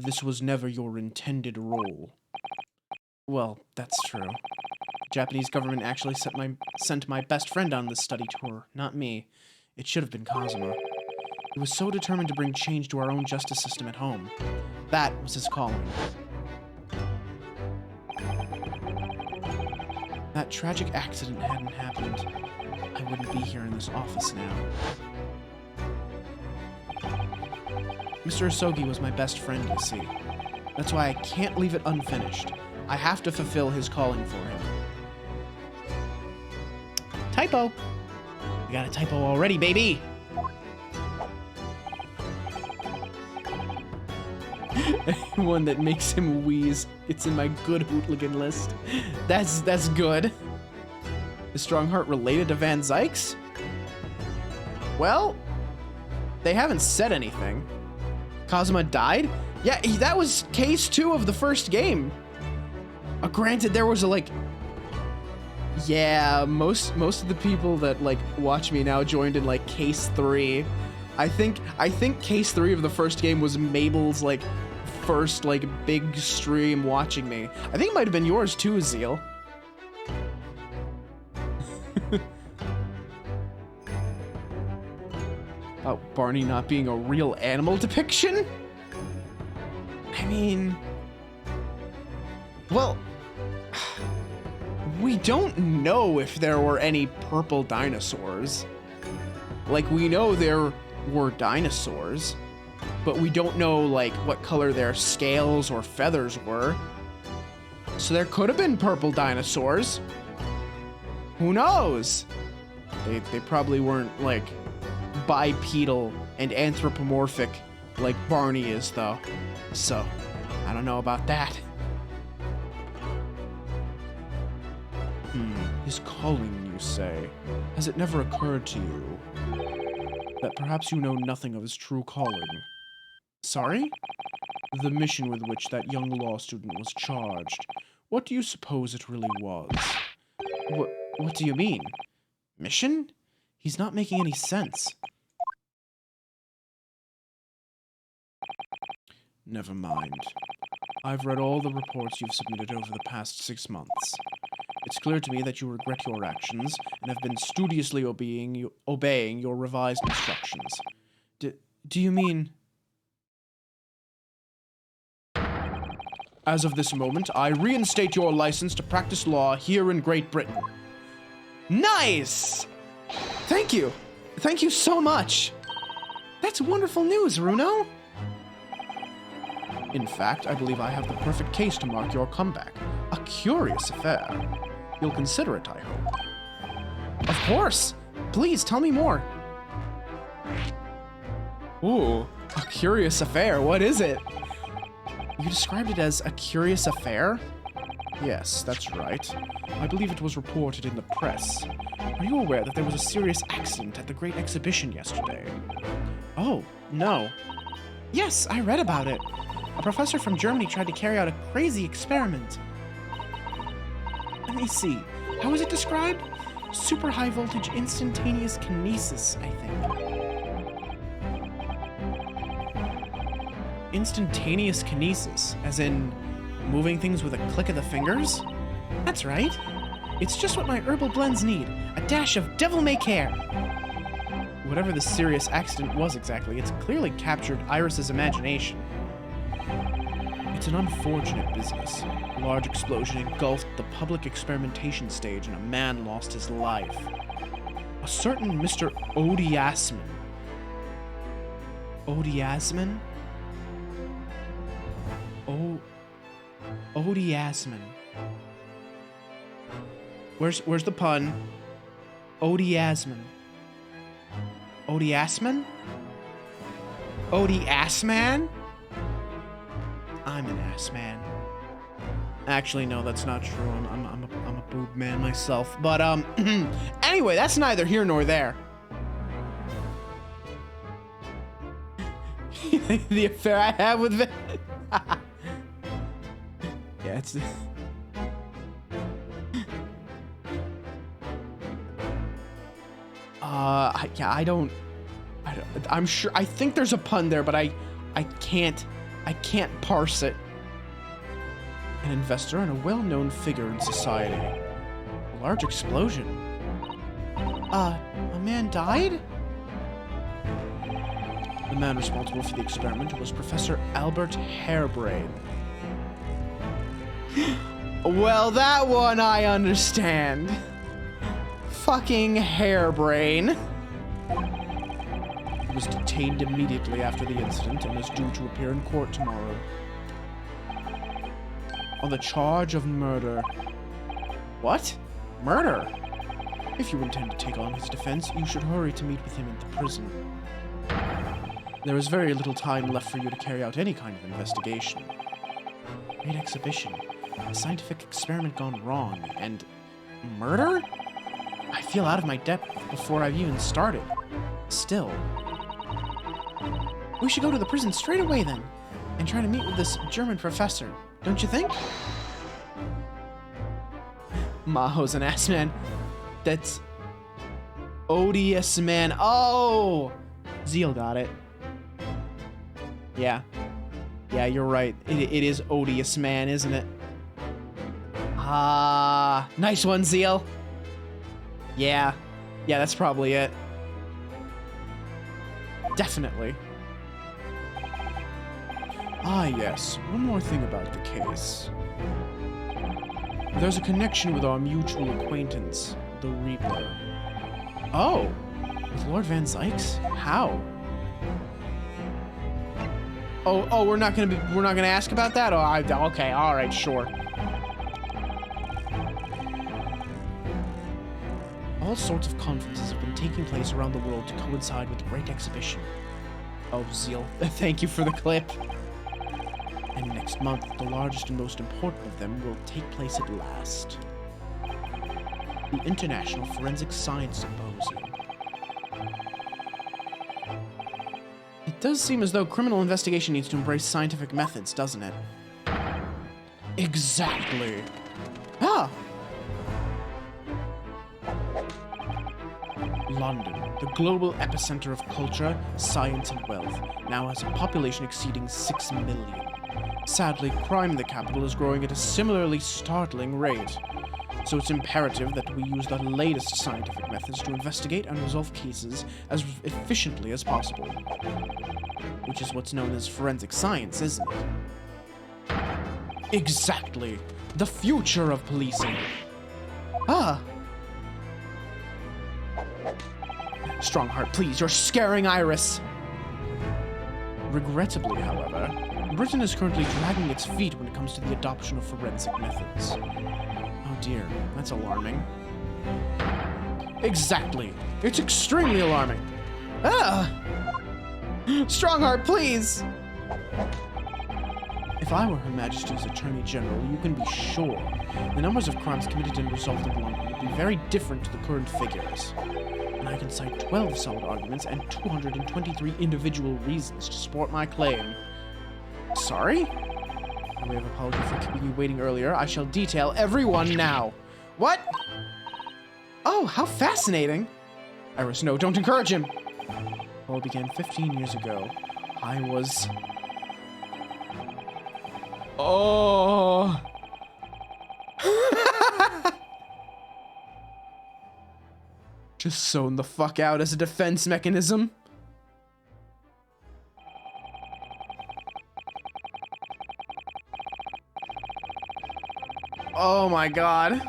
This was never your intended role. Well, that's true. The Japanese government actually sent my best friend on this study tour, not me. It should have been Kazuma. He was so determined to bring change to our own justice system at home. That was his calling. That tragic accident hadn't happened, I wouldn't be here in this office now. Mr. Asogi was my best friend, you see. That's why I can't leave it unfinished. I have to fulfill his calling for him. Typo! We got a typo already, baby! One that makes him wheeze. It's in my good hooligan list. That's good. Is Strongheart related to Van Zykes? Well, they haven't said anything. Kazuma died? Yeah, that was case 2 of the first game. Granted, there was a yeah, most of the people that watch me now joined in case 3. I think case 3 of the first game was Mabel's first big stream watching me. I think it might have been yours too, Zeal. About Barney not being a real animal depiction? I mean, well, we don't know if there were any purple dinosaurs. We know there were dinosaurs, but we don't know what color their scales or feathers were. So there could have been purple dinosaurs. Who knows? They probably weren't, like, bipedal and anthropomorphic like Barney is, though. So, I don't know about that. His calling, you say. Has it never occurred to you that perhaps you know nothing of his true calling? Sorry? The mission with which that young law student was charged. What do you suppose it really was? What do you mean? Mission? He's not making any sense. Never mind. I've read all the reports you've submitted over the past 6 months. It's clear to me that you regret your actions and have been studiously obeying your revised instructions. Do you mean... As of this moment, I reinstate your license to practice law here in Great Britain. Nice! Thank you. Thank you so much. That's wonderful news, Runo. In fact, I believe I have the perfect case to mark your comeback. A curious affair. You'll consider it, I hope. Of course! Please, tell me more. Ooh, a curious affair. What is it? You described it as a curious affair? Yes, that's right. I believe it was reported in the press. Are you aware that there was a serious accident at the Great Exhibition yesterday? Oh, no. Yes, I read about it. A professor from Germany tried to carry out a crazy experiment. Let me see. How was it described? Super high voltage instantaneous kinesis, I think. Instantaneous kinesis, as in moving things with a click of the fingers? That's right. It's just what my herbal blends need. A dash of devil-may-care. Whatever the serious accident was exactly, it's clearly captured Iris's imagination. It's an unfortunate business. A large explosion engulfed the public experimentation stage and a man lost his life. A certain Mr. Odiasman. Odiasman? Odiasman. Where's the pun? Odiasman. Odiasman? Odiasman? I'm an ass man. Actually, no, that's not true. I'm a boob man myself. But anyway, that's neither here nor there. The affair I have with Vin. Yeah, it's. I don't. I'm sure. I think there's a pun there, but I can't parse it. An investor and a well-known figure in society. A large explosion. A man died? The man responsible for the experiment was Professor Albert Harebrain. Well, that one I understand. Fucking Harebrain. He was detained immediately after the incident and is due to appear in court tomorrow. On the charge of murder. What? Murder? If you intend to take on his defense, you should hurry to meet with him at the prison. There is very little time left for you to carry out any kind of investigation. Great exhibition. A scientific experiment gone wrong, and murder? I feel out of my depth before I've even started. Still. We should go to the prison straight away then, and try to meet with this German professor, don't you think? Maho's an ass man. That's odious man. Oh! Zeal got it. Yeah. Yeah, you're right. It is odious man, isn't it? Ah, nice one, Zeal. Yeah. Yeah, that's probably it. Definitely. Ah, yes. One more thing about the case. There's a connection with our mutual acquaintance, the Reaper. Oh, with Lord Van Zykes? How? Oh, we're not gonna ask about that? Oh, okay, all right, sure. all sorts of conferences have been taking place around the world to coincide with the Great Exhibition. Oh, Zeal, thank you for the clip. And next month, the largest and most important of them will take place at last. The International Forensic Science Symposium. It does seem as though criminal investigation needs to embrace scientific methods, doesn't it? Exactly. Ah! London, the global epicenter of culture, science, and wealth, now has a population exceeding 6 million. Sadly, crime in the capital is growing at a similarly startling rate. So it's imperative that we use the latest scientific methods to investigate and resolve cases as efficiently as possible. Which is what's known as forensic science, isn't it? Exactly. The future of policing. Ah. Strongheart, please, you're scaring Iris. Regrettably, however, Britain is currently dragging its feet when it comes to the adoption of forensic methods. Oh dear, that's alarming. Exactly. It's extremely alarming. Ah! Strongheart, please! If I were Her Majesty's Attorney General, you can be sure the numbers of crimes committed and resolved in London would be very different to the current figures. And I can cite 12 solid arguments and 223 individual reasons to support my claim. Sorry? By way of apology for keeping you waiting earlier, I shall detail every one now. What? Oh, how fascinating! Iris, no, don't encourage him! All began 15 years ago. I was... Oh... Just sewn the fuck out as a defense mechanism. Oh my god.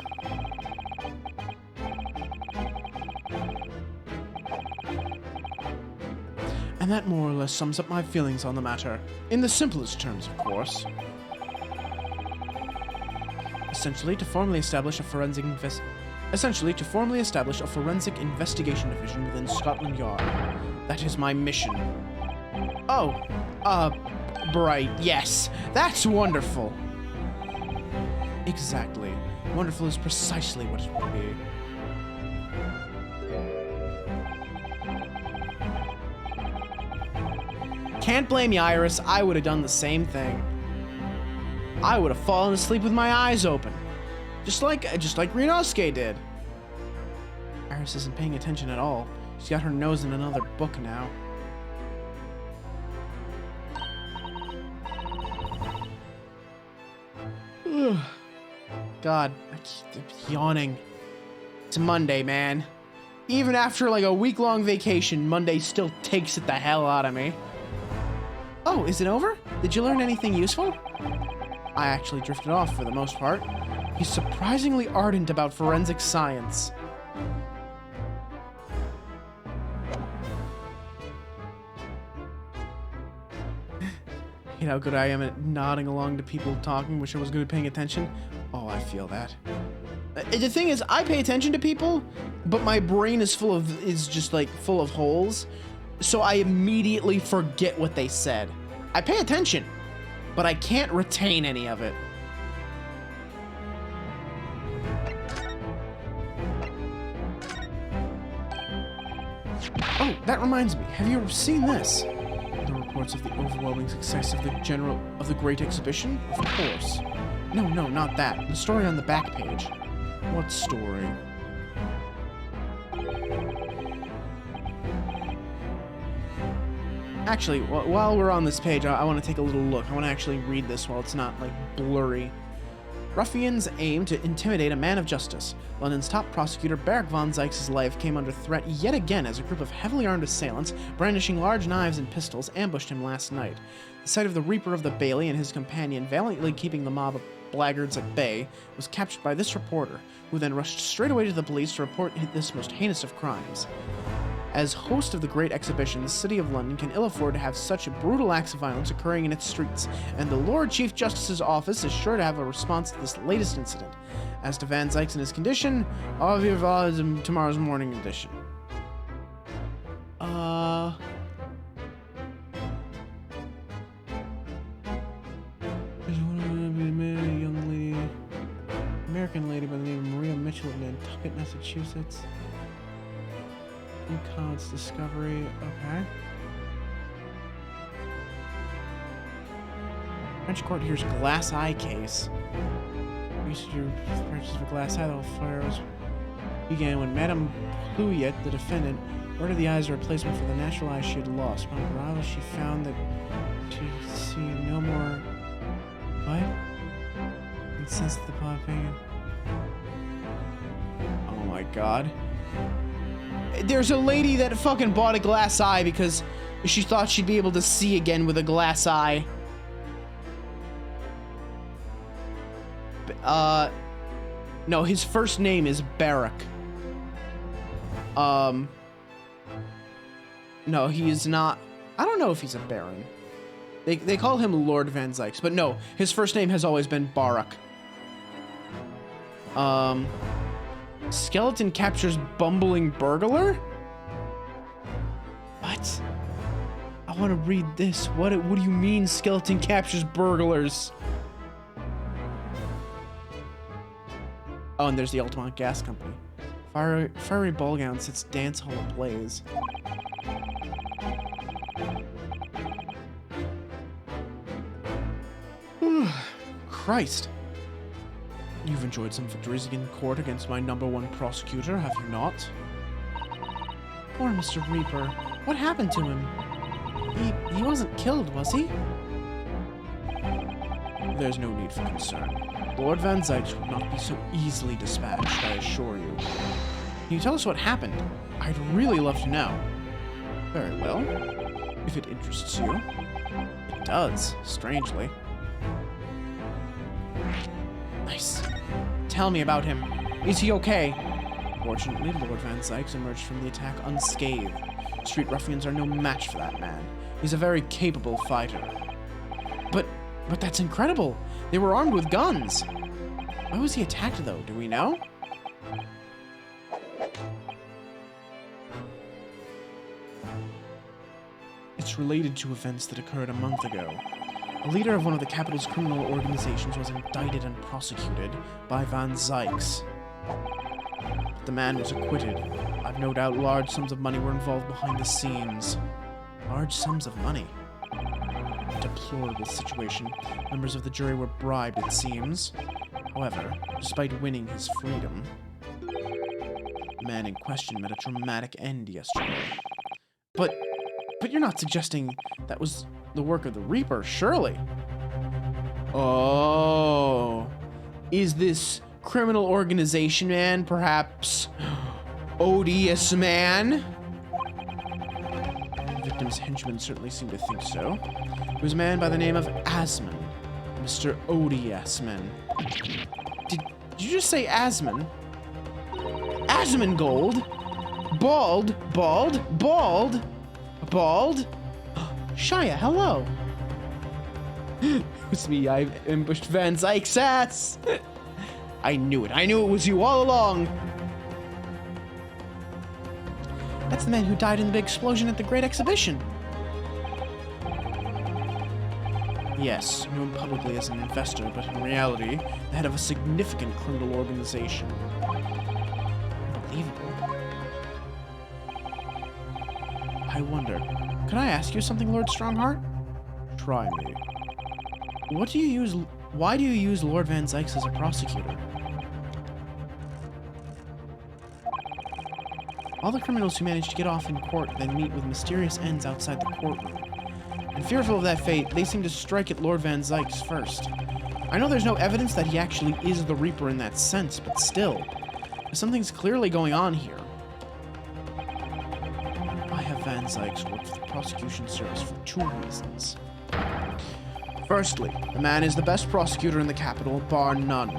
And that more or less sums up my feelings on the matter. In the simplest terms, of course. Essentially, to formally establish a forensic investigation division within Scotland Yard. That is my mission. Oh, bright, yes. That's wonderful. Exactly. Wonderful is precisely what it would be. Can't blame you, Iris. I would have done the same thing. I would have fallen asleep with my eyes open. Just like Rinosuke did. Iris isn't paying attention at all. She's got her nose in another book now. Ugh. God, I'm yawning. It's Monday, man. Even after like a week-long vacation, Monday still takes it the hell out of me. Oh, is it over? Did you learn anything useful? I actually drifted off for the most part. He's surprisingly ardent about forensic science. You know how good I am at nodding along to people talking, wish I was good at paying attention. Oh, I feel that. The thing is, I pay attention to people, but my brain is full of holes, so I immediately forget what they said. I pay attention, but I can't retain any of it. Oh, that reminds me. Have you ever seen this? The reports of the overwhelming success of the Great Exhibition? Of course. No, not that. The story on the back page. What story? Actually, while we're on this page, I want to take a little look. I want to actually read this while it's not, like, blurry. Ruffians aim to intimidate a man of justice. London's top prosecutor, Beric von Zeix's life came under threat yet again as a group of heavily armed assailants, brandishing large knives and pistols, ambushed him last night. The sight of the Reaper of the Bailey and his companion valiantly keeping the mob of blackguards at bay was captured by this reporter, who then rushed straight away to the police to report this most heinous of crimes. As host of the Great Exhibition, the City of London can ill afford to have such brutal acts of violence occurring in its streets, and the Lord Chief Justice's office is sure to have a response to this latest incident. As to Van Zykes and his condition, all of your VODs in tomorrow's morning edition. American lady by the name of Maria Mitchell in Nantucket, Massachusetts. Comet's discovery. Okay. French court hears glass eye case. Research purchase of a glass eye. The fire began when Madame Pluyet, the defendant, ordered the eyes a replacement for the natural eye she had lost. Upon arrival, she found that she could see no more. What? And since the popping. Oh my god. There's a lady that fucking bought a glass eye because she thought she'd be able to see again with a glass eye. No, his first name is Barak. No, he is not. I don't know if he's a baron. They call him Lord Van Zykes, but no, his first name has always been Barak. Skeleton captures bumbling burglar? What? I want to read this. What do you mean skeleton captures burglars? Oh, and there's the Altamont Gas Company. Fiery ball gown sets dance hall ablaze. Christ. You've enjoyed some victories in court against my #1 prosecutor, have you not? Poor Mr. Reaper. What happened to him? He wasn't killed, was he? There's no need for concern. Lord Van Zykes would not be so easily dispatched, I assure you. Can you tell us what happened? I'd really love to know. Very well. If it interests you. It does, strangely. Nice. Tell me about him. Is he okay? Fortunately, Lord Van Zykes emerged from the attack unscathed. Street ruffians are no match for that man. He's a very capable fighter. But that's incredible. They were armed with guns. Why was he attacked, though? Do we know? It's related to events that occurred a month ago. A leader of one of the capital's criminal organizations was indicted and prosecuted by Van Zykes. But the man was acquitted. I've no doubt large sums of money were involved behind the scenes. Large sums of money. A deplorable situation. Members of the jury were bribed, it seems. However, despite winning his freedom, the man in question met a dramatic end yesterday. But you're not suggesting that was the work of the Reaper, surely? Oh. Is this criminal organization man perhaps odious man? The victim's henchmen certainly seem to think so. It was a man by the name of Asman, Mr. Odiasman. Did you just say Asman? Asmongold? Bald? Shia, hello. It was me, I ambushed Van Zykes' ass. I knew it was you all along. That's the man who died in the big explosion at the Great Exhibition. Yes, known publicly as an investor, but in reality, the head of a significant criminal organization. Unbelievable. I wonder, could I ask you something, Lord Strongheart? Try me. Why do you use Lord Van Zykes as a prosecutor? All the criminals who manage to get off in court then meet with mysterious ends outside the courtroom. And fearful of that fate, they seem to strike at Lord Van Zykes first. I know there's no evidence that he actually is the Reaper in that sense, but still, something's clearly going on here. I have Van Zykes work for the prosecution service for 2 reasons. Firstly, the man is the best prosecutor in the capital, bar none.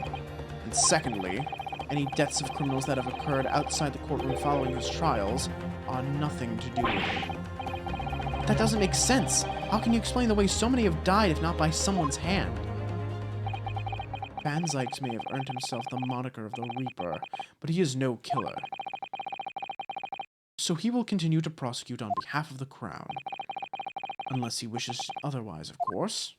And secondly, any deaths of criminals that have occurred outside the courtroom following his trials are nothing to do with it. That doesn't make sense. How can you explain the way so many have died if not by someone's hand? Van Zykes may have earned himself the moniker of the Reaper, but he is no killer. So he will continue to prosecute on behalf of the Crown. Unless he wishes otherwise, of course.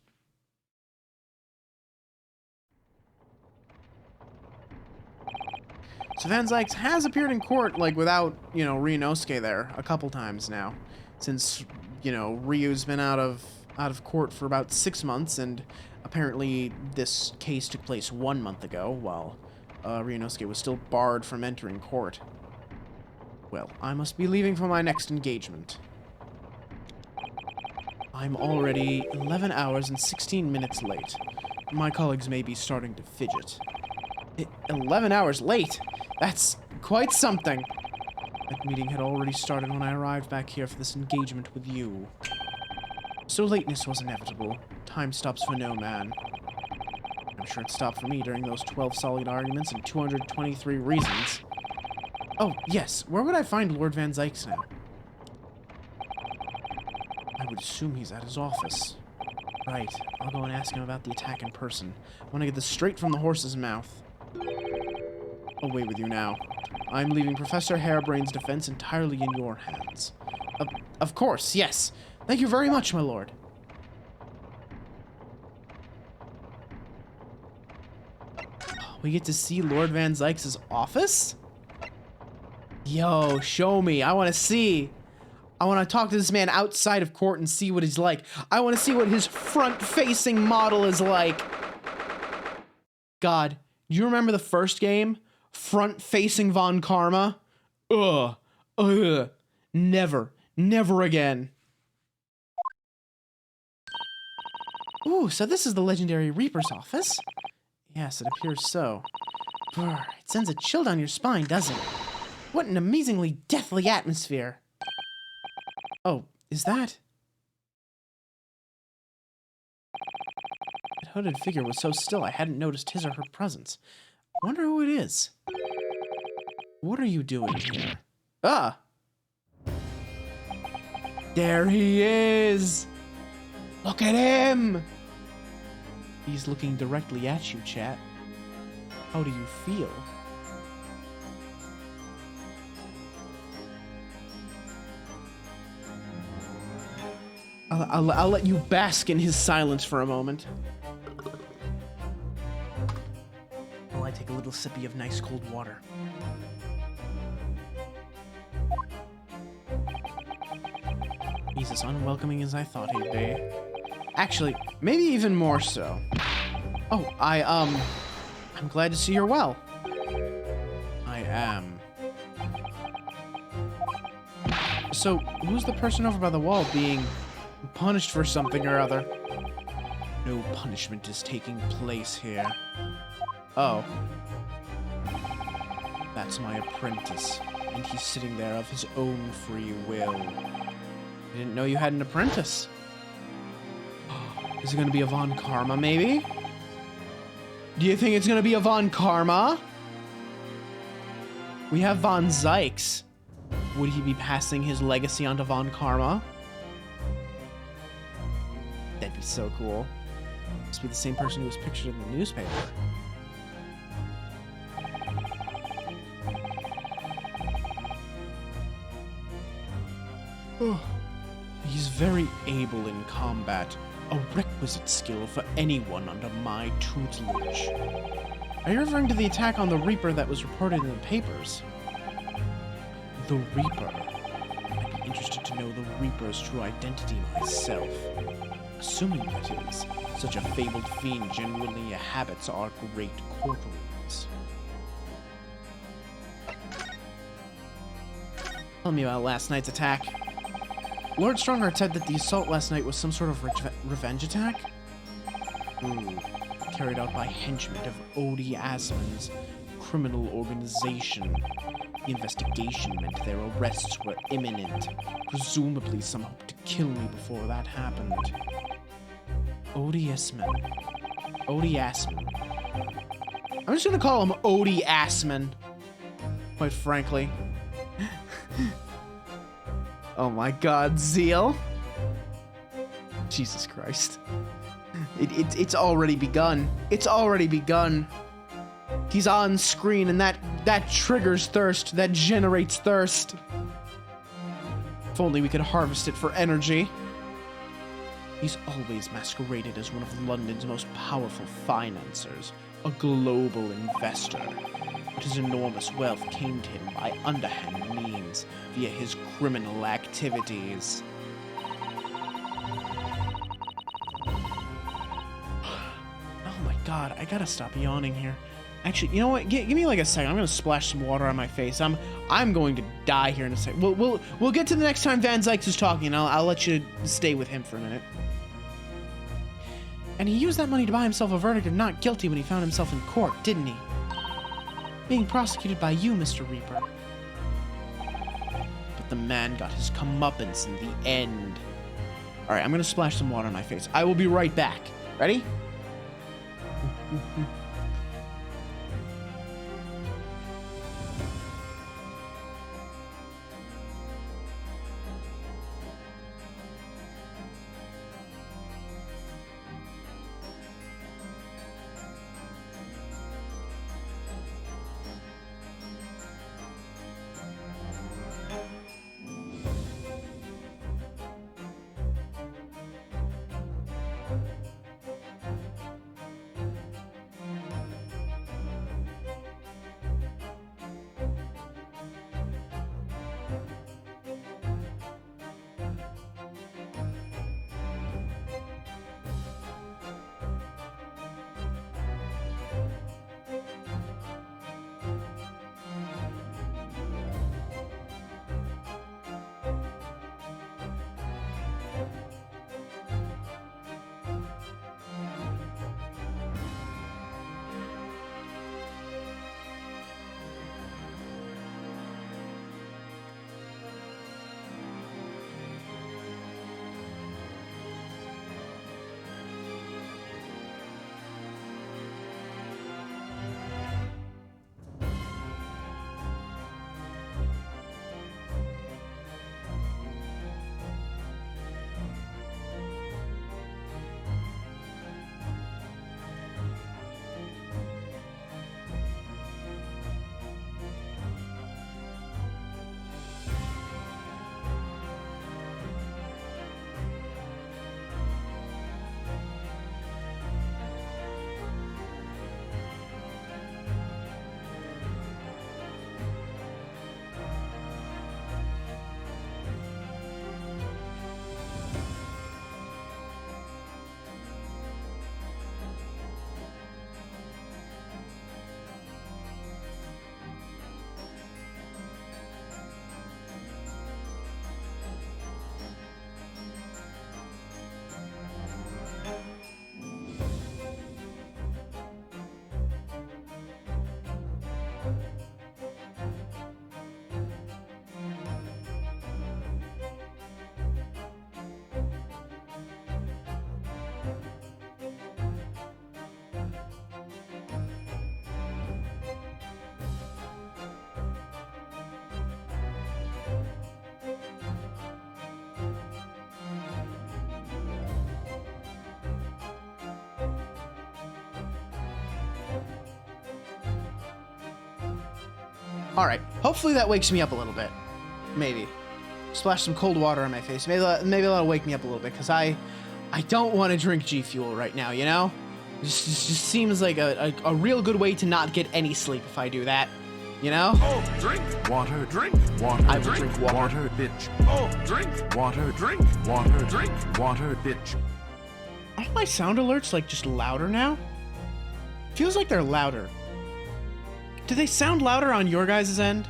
So Van Zykes has appeared in court, like, without, you know, Ryunosuke there a couple times now. Since, you know, Ryu's been out of court for about 6 months, and apparently this case took place 1 month ago, while Ryunosuke was still barred from entering court. Well, I must be leaving for my next engagement. I'm already 11 hours and 16 minutes late. My colleagues may be starting to fidget. 11 hours late? That's quite something. That meeting had already started when I arrived back here for this engagement with you. So lateness was inevitable. Time stops for no man. I'm sure it stopped for me during those 12 solid arguments and 223 reasons. Oh, yes. Where would I find Lord Van Zykes now? I would assume he's at his office. Right. I'll go and ask him about the attack in person. I want to get this straight from the horse's mouth. Away with you now. I'm leaving Professor Harebrain's defense entirely in your hands. Of course, yes. Thank you very much, my lord. We get to see Lord Van Zykes' office? Yo, show me. I want to see. I want to talk to this man outside of court and see what he's like. I want to see what his front-facing model is like. God, do you remember the first game? Front-facing Von Karma? Ugh. Never. Never again. Ooh, so this is the legendary Reaper's office? Yes, it appears so. Brr, it sends a chill down your spine, doesn't it? What an amazingly deathly atmosphere. Oh, is that? That hooded figure was so still I hadn't noticed his or her presence. I wonder who it is. What are you doing here? Ah! There he is! Look at him! He's looking directly at you, chat. How do you feel? I'll let you bask in his silence for a moment. While I take a little sippy of nice cold water. He's as unwelcoming as I thought he'd be. Actually, maybe even more so. Oh, I'm glad to see you're well. I am. So, who's the person over by the wall being punished for something or other? No punishment is taking place here. Oh. That's my apprentice, and he's sitting there of his own free will. I didn't know you had an apprentice. Is it gonna be a Von Karma, maybe? Do you think it's gonna be a Von Karma? We have Von Zykes. Would he be passing his legacy onto Von Karma? That'd be so cool. Must be the same person who was pictured in the newspaper. Oh, he's very able in combat. A requisite skill for anyone under my tutelage. Are you referring to the attack on the Reaper that was reported in the papers? The Reaper? I'd be interested to know the Reaper's true identity myself. Assuming that is, such a fabled fiend genuinely inhabits our great courtrooms. Tell me about last night's attack. Lord Strongheart said that the assault last night was some sort of revenge attack? Ooh, carried out by henchmen of Odie Asman's criminal organization. The investigation meant their arrests were imminent. Presumably some hoped to kill me before that happened. Odie Asman. Odie Asman. I'm just gonna call him Odie Asman. Quite frankly. Oh my god, Zeal. Jesus Christ. It's already begun. It's already begun. He's on screen, and that triggers thirst. That generates thirst. If only we could harvest it for energy. He's always masqueraded as one of London's most powerful financiers, a global investor. But his enormous wealth came to him by underhand means, via his criminal activities. Oh my god, I gotta stop yawning here. Actually, you know what? Give me like a second. I'm gonna splash some water on my face. I'm going to die here in a second. We'll get to the next time Van Zykes is talking, and I'll let you stay with him for a minute. And he used that money to buy himself a verdict of not guilty when he found himself in court, didn't he? Being prosecuted by you, Mr. Reaper. But the man got his comeuppance in the end. Alright, I'm gonna splash some water on my face. I will be right back. Ready? Alright, hopefully that wakes me up a little bit. Maybe. Splash some cold water on my face. Maybe that'll wake me up a little bit, because I don't want to drink G Fuel right now, you know? It just seems like a real good way to not get any sleep if I do that. You know? Oh, drink water, drink water. I will drink water. Bitch. Oh, drink water, drink water, drink water, bitch. Are my sound alerts like just louder now? Feels like they're louder. Do they sound louder on your guys' end?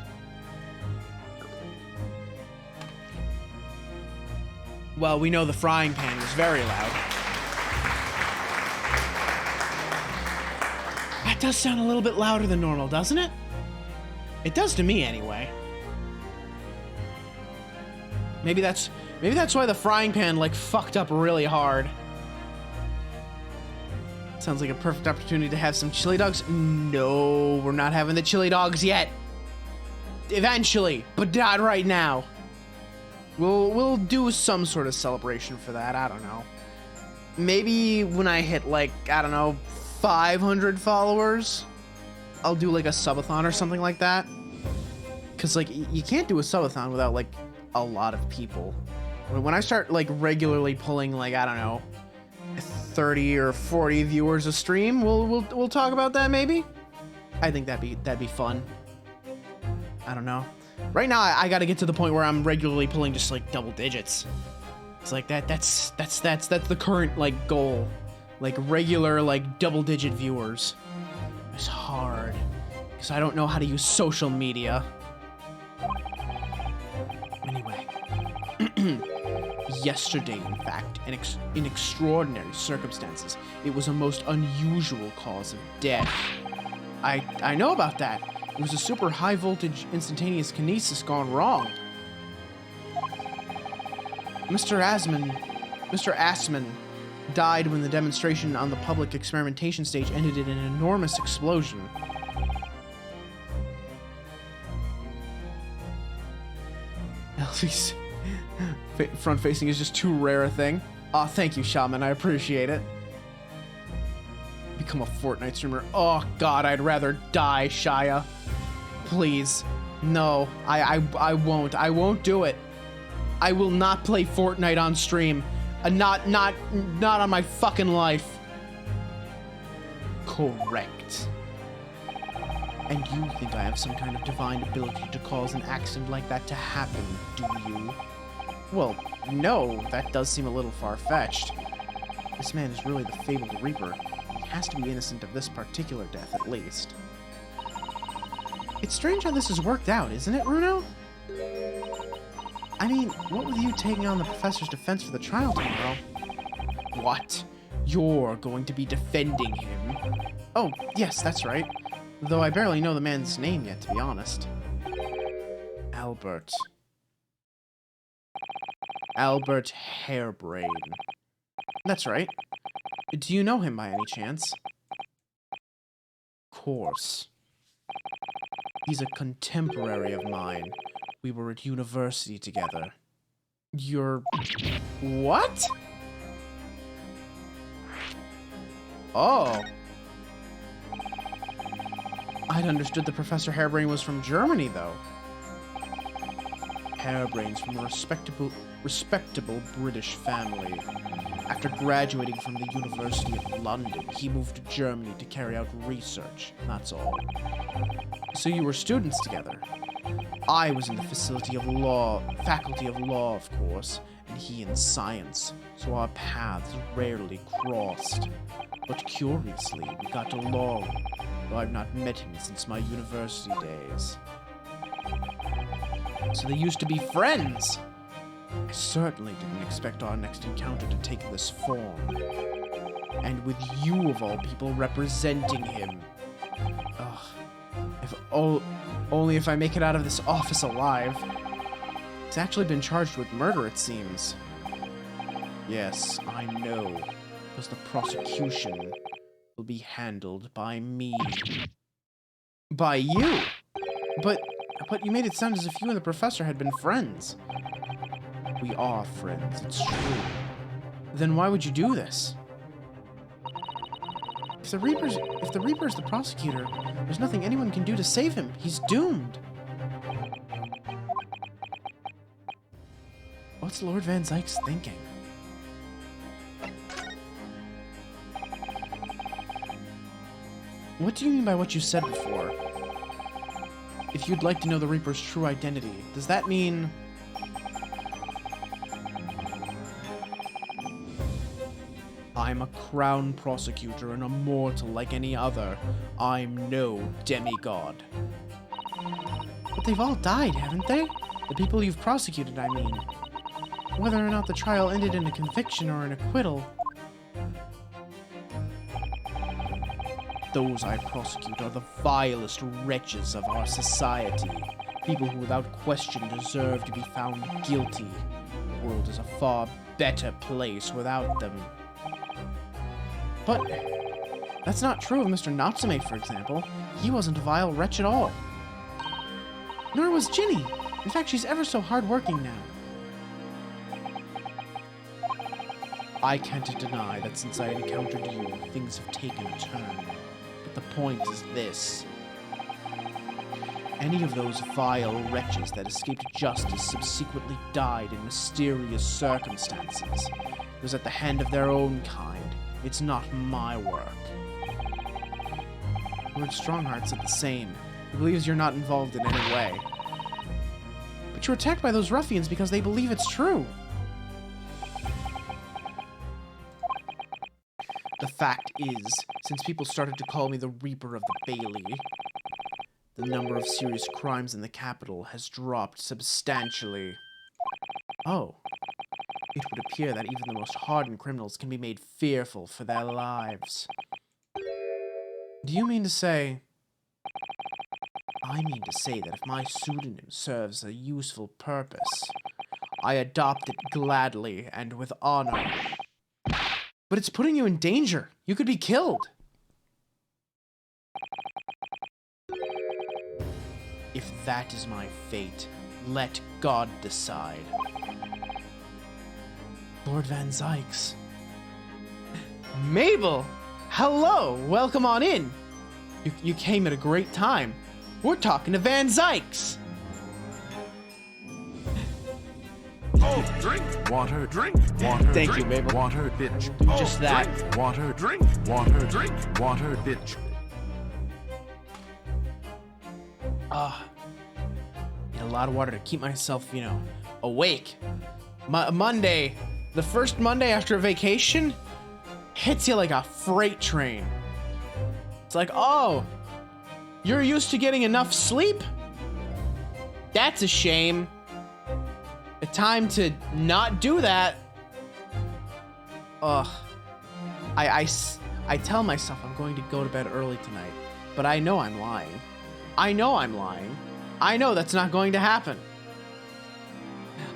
Well, we know the frying pan was very loud. That does sound a little bit louder than normal, doesn't it? It does to me, anyway. Maybe that's why the frying pan, like, fucked up really hard. Sounds like a perfect opportunity to have some chili dogs. No, we're not having the chili dogs yet. Eventually, but not right now. We'll do some sort of celebration for that. I don't know. Maybe when I hit like, I don't know, 500 followers, I'll do like a subathon or something like that. Cause like you can't do a subathon without like a lot of people. When I start like regularly pulling like, I don't know, 30 or 40 viewers a stream, we'll talk about that maybe. I think that'd be fun. I don't know. Right now I got to get to the point where I'm regularly pulling just like double digits. It's like that's the current like goal. Like regular like double digit viewers. It's hard cuz I don't know how to use social media. Anyway. Yesterday, in fact, in extraordinary circumstances, it was a most unusual cause of death. I know about that. It was a super high voltage instantaneous kinesis gone wrong. Mr. Assman died when the demonstration on the public experimentation stage ended in an enormous explosion. Elsie's front facing is just too rare a thing. Aw, thank you, Shaman. I appreciate it. Become a Fortnite streamer. Oh god, I'd rather die, Shia. Please. No, I won't. I won't do it. I will not play Fortnite on stream. Not on my fucking life. Correct. And you think I have some kind of divine ability to cause an accident like that to happen, do you? Well, no, that does seem a little far-fetched. This man is really the fabled Reaper. He has to be innocent of this particular death, at least. It's strange how this has worked out, isn't it, Runo? I mean, what with you taking on the professor's defense for the trial tomorrow? What? You're going to be defending him? Oh, yes, that's right. Though I barely know the man's name yet, to be honest. Albert Hairbrain. That's right. Do you know him by any chance? Of course. He's a contemporary of mine. We were at university together. You're... What? Oh. I'd understood that Professor Hairbrain was from Germany, though. Hairbrain's from a respectable British family. After graduating from the University of London, he moved to Germany to carry out research, that's all. So you were students together? I was in the faculty of law, of course, and he in science, so our paths rarely crossed. But curiously, we got along, though I've not met him since my university days. So they used to be friends! I certainly didn't expect our next encounter to take this form. And with you, of all people, representing him. Ugh. Only if I make it out of this office alive. He's actually been charged with murder, it seems. Yes, I know. Because the prosecution will be handled by me. By you? But you made it sound as if you and the professor had been friends. We are friends, it's true. Then why would you do this? If the Reaper's the prosecutor, there's nothing anyone can do to save him. He's doomed. What's Lord Van Zykes thinking? What do you mean by what you said before? If you'd like to know the Reaper's true identity, does that mean... I'm a crown prosecutor and a mortal like any other. I'm no demigod. But they've all died, haven't they? The people you've prosecuted, I mean. Whether or not the trial ended in a conviction or an acquittal. Those I prosecute are the vilest wretches of our society. People who without question deserve to be found guilty. The world is a far better place without them. But that's not true of Mr. Natsume, for example. He wasn't a vile wretch at all. Nor was Ginny. In fact, she's ever so hardworking now. I can't deny that since I encountered you, things have taken a turn. But the point is this. Any of those vile wretches that escaped justice subsequently died in mysterious circumstances. It was at the hand of their own kind. It's not my work. Lord Strongheart said the same. He believes you're not involved in any way. But you're attacked by those ruffians because they believe it's true. The fact is, since people started to call me the Reaper of the Bailey, the number of serious crimes in the capital has dropped substantially. Oh. It would appear that even the most hardened criminals can be made fearful for their lives. Do you mean to say... I mean to say that if my pseudonym serves a useful purpose, I adopt it gladly and with honor. But it's putting you in danger. You could be killed. If that is my fate, let God decide. Lord Van Zykes. Mabel! Hello! Welcome on in! You came at a great time. We're talking to Van Zykes! Oh, drink water, drink water. Thank you, drink Mabel. Water, bitch. Do just that. Drink water, drink water, drink water, bitch. Need a lot of water to keep myself, awake. Monday, the first Monday after a vacation, hits you like a freight train. It's like, oh, you're used to getting enough sleep? That's a shame. A time to not do that. Ugh. I tell myself I'm going to go to bed early tonight, but I know I'm lying. I know I'm lying. I know that's not going to happen.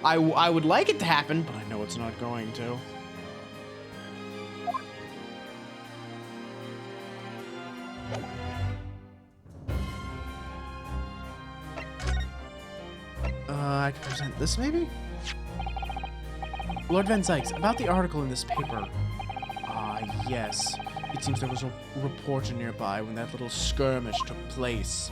I would like it to happen, but I know it's not going to. I can present this, maybe? Lord Van Zykes, about the article in this paper. Yes. It seems there was a reporter nearby when that little skirmish took place.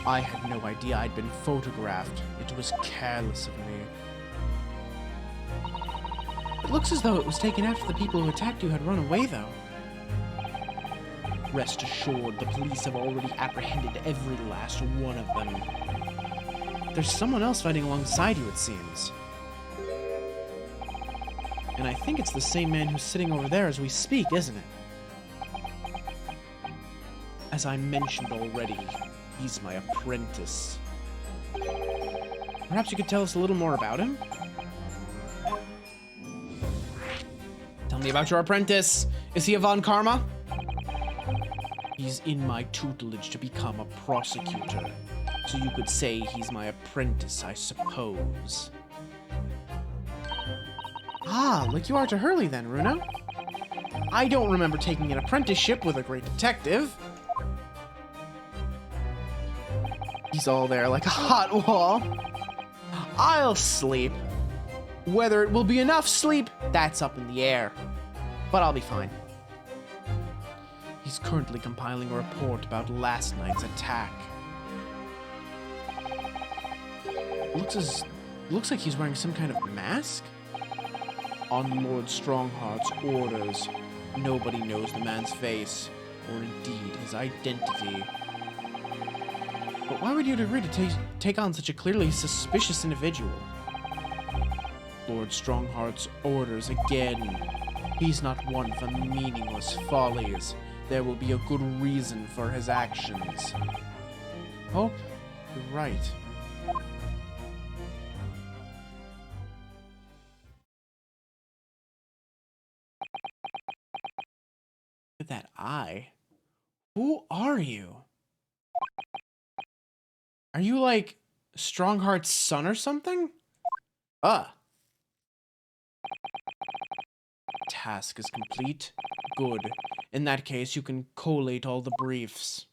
I had no idea I'd been photographed. It was careless of me. It looks as though it was taken after the people who attacked you had run away, though. Rest assured, the police have already apprehended every last one of them. There's someone else fighting alongside you, it seems. And I think it's the same man who's sitting over there as we speak, isn't it? As I mentioned already, he's my apprentice. Perhaps you could tell us a little more about him? Tell me about your apprentice. Is he a Von Karma? He's in my tutelage to become a prosecutor. So you could say he's my apprentice, I suppose. Ah, like you are to Hurley then, Runa. I don't remember taking an apprenticeship with a great detective. He's all there like a hot wall. I'll sleep. Whether it will be enough sleep, that's up in the air. But I'll be fine. He's currently compiling a report about last night's attack. Looks like he's wearing some kind of mask? On Lord Strongheart's orders, nobody knows the man's face, or indeed his identity. But why would you agree to take on such a clearly suspicious individual? Lord Strongheart's orders again. He's not one for meaningless follies. There will be a good reason for his actions. Hope you're right. Look at that eye. Who are you? Are you like Strongheart's son or something? Task is complete. Good. In that case, you can collate all the briefs.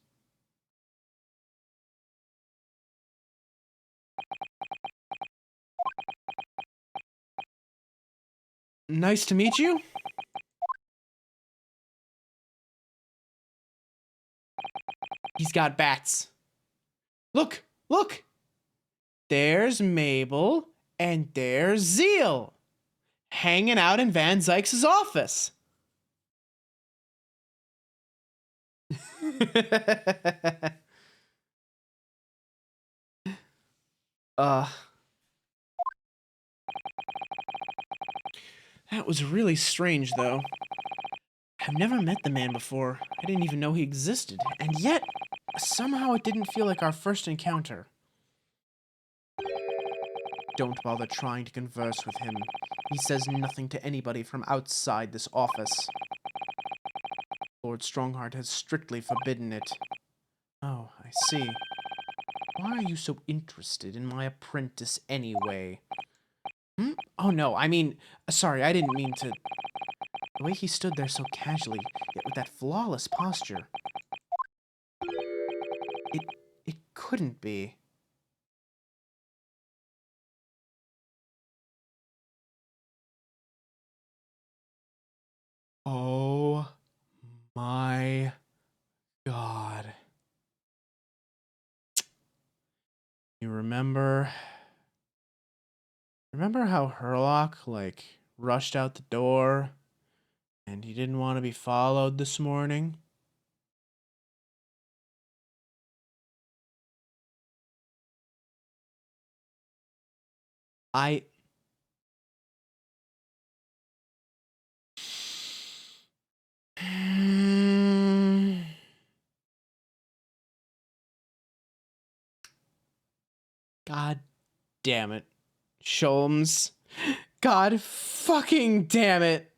Nice to meet you. He's got bats. Look, look. There's Mabel and there's Zeal hanging out in Van Zykes' office. That was really strange, though. I've never met the man before. I didn't even know he existed. And yet, somehow it didn't feel like our first encounter. Don't bother trying to converse with him. He says nothing to anybody from outside this office. Lord Strongheart has strictly forbidden it. Oh, I see. Why are you so interested in my apprentice anyway? Hmm? Oh no, I mean, sorry, I didn't mean to... The way he stood there so casually, yet with that flawless posture. It couldn't be. Oh my God. You remember how Herlock, like, rushed out the door and he didn't want to be followed this morning? God damn it. Sholmes. God fucking damn it.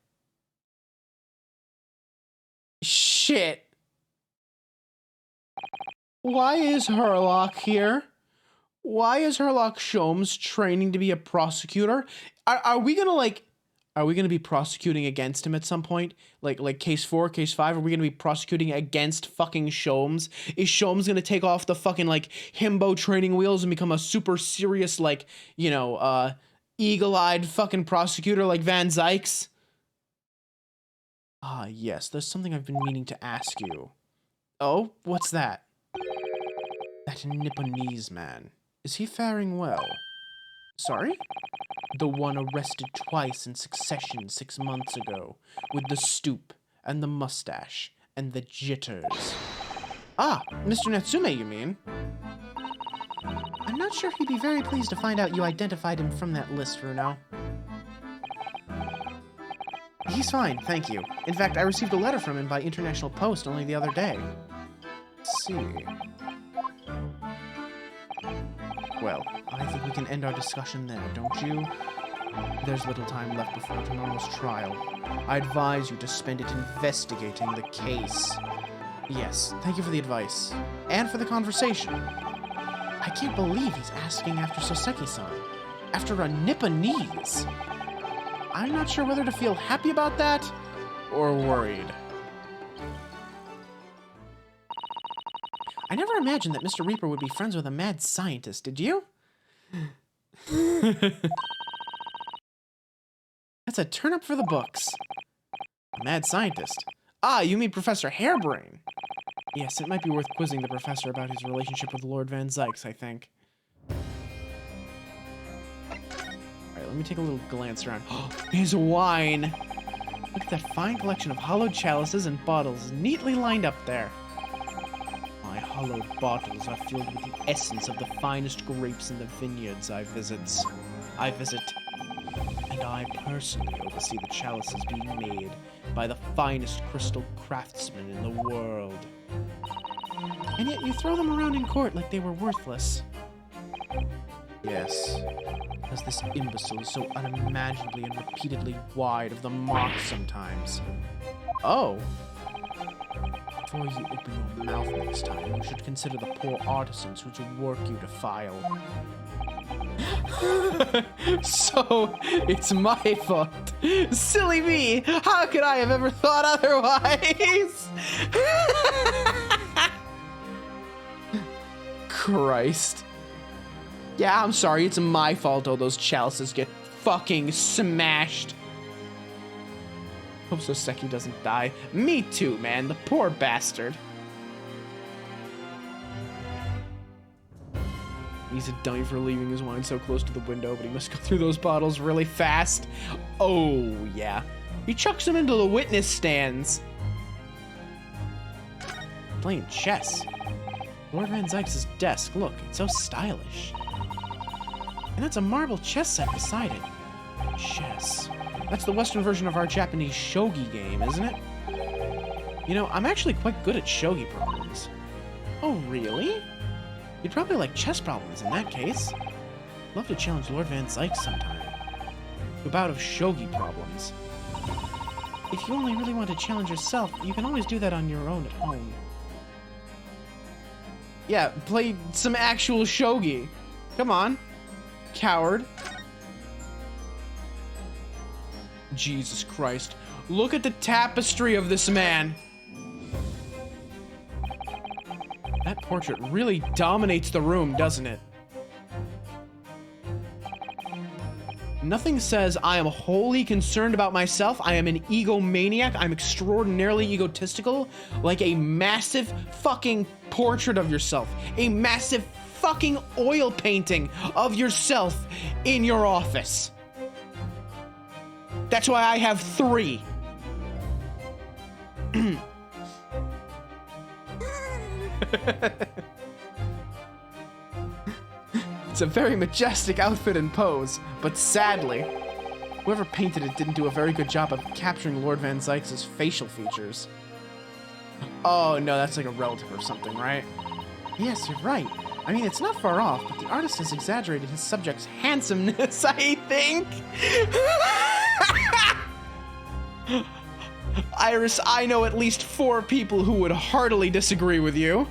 Shit. Why is Herlock here? Why is Herlock Sholmes training to be a prosecutor? Are we gonna be prosecuting against him at some point? Like case 4, case 5, are we gonna be prosecuting against fucking Sholmes? Is Sholmes gonna take off the fucking, like, himbo training wheels and become a super serious, like, you know, eagle-eyed fucking prosecutor like Van Zykes? Ah, yes, there's something I've been meaning to ask you. Oh, what's that? That Nipponese man. Is he faring well? Sorry? The one arrested twice in succession 6 months ago, with the stoop, and the mustache, and the jitters. Ah, Mr. Natsume, you mean? I'm not sure he'd be very pleased to find out you identified him from that list, Runo. He's fine, thank you. In fact, I received a letter from him by international post only the other day. Let's see. Well, I think we can end our discussion there, don't you? There's little time left before tomorrow's trial. I advise you to spend it investigating the case. Yes, thank you for the advice. And for the conversation. I can't believe he's asking after Soseki-san. After a Nipponese. I'm not sure whether to feel happy about that or worried. I never imagined that Mr. Reaper would be friends with a mad scientist, did you? That's a turn-up for the books. A mad scientist. Ah, you mean Professor Hairbrain. Yes, it might be worth quizzing the professor about his relationship with Lord Van Zykes, I think. Alright, let me take a little glance around. His wine! Look at that fine collection of hollowed chalices and bottles neatly lined up there. My hollowed bottles are filled with the essence of the finest grapes in the vineyards I visit. And I personally oversee the chalices being made by the finest crystal craftsmen in the world. And yet you throw them around in court like they were worthless. Yes, because this imbecile is so unimaginably and repeatedly wide of the mark sometimes. Oh. Before you open your mouth next time, you should consider the poor artisans whose work you defile. So, it's my fault. Silly me! How could I have ever thought otherwise? Christ. Yeah, I'm sorry, it's my fault all those chalices get fucking smashed. Hope Soseki doesn't die. Me too, man. The poor bastard. He's a dummy for leaving his wine so close to the window, but he must go through those bottles really fast. Oh, yeah. He chucks them into the witness stands. Playing chess. Lord Van Zykes' desk. Look, it's so stylish. And that's a marble chess set beside it. Chess. That's the Western version of our Japanese shogi game, isn't it? You know, I'm actually quite good at shogi problems. Oh, really? You'd probably like chess problems in that case. Love to challenge Lord Van Zykes sometime. To a bout of shogi problems. If you only really want to challenge yourself, you can always do that on your own at home. Yeah, play some actual shogi. Come on. Coward. Jesus Christ. Look at the tapestry of this man. That portrait really dominates the room, doesn't it? Nothing says I am wholly concerned about myself, I am an egomaniac, I'm extraordinarily egotistical, like a massive fucking portrait of yourself. A massive fucking oil painting of yourself in your office. That's why I have 3. It's a very majestic outfit and pose, but sadly, whoever painted it didn't do a very good job of capturing Lord Van Zykes' facial features. Oh no, that's like a relative or something, right? Yes, you're right. I mean, it's not far off, but the artist has exaggerated his subject's handsomeness, I think. Iris, I know at least 4 people who would heartily disagree with you.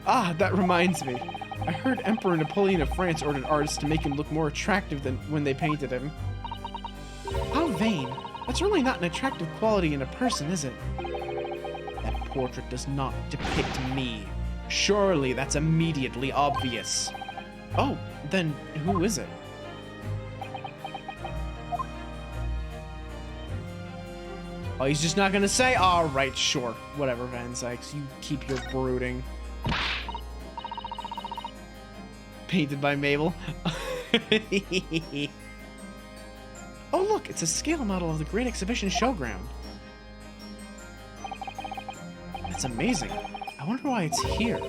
Ah, that reminds me. I heard Emperor Napoleon of France ordered artists to make him look more attractive than when they painted him. How vain. That's really not an attractive quality in a person, is it? That portrait does not depict me. Surely that's immediately obvious. Oh, then who is it? Oh, he's just not gonna say? All right, sure. Whatever, Van Zykes. You keep your brooding. Painted by Mabel. Oh, look, it's a scale model of the Great Exhibition Showground. That's amazing. I wonder why it's here.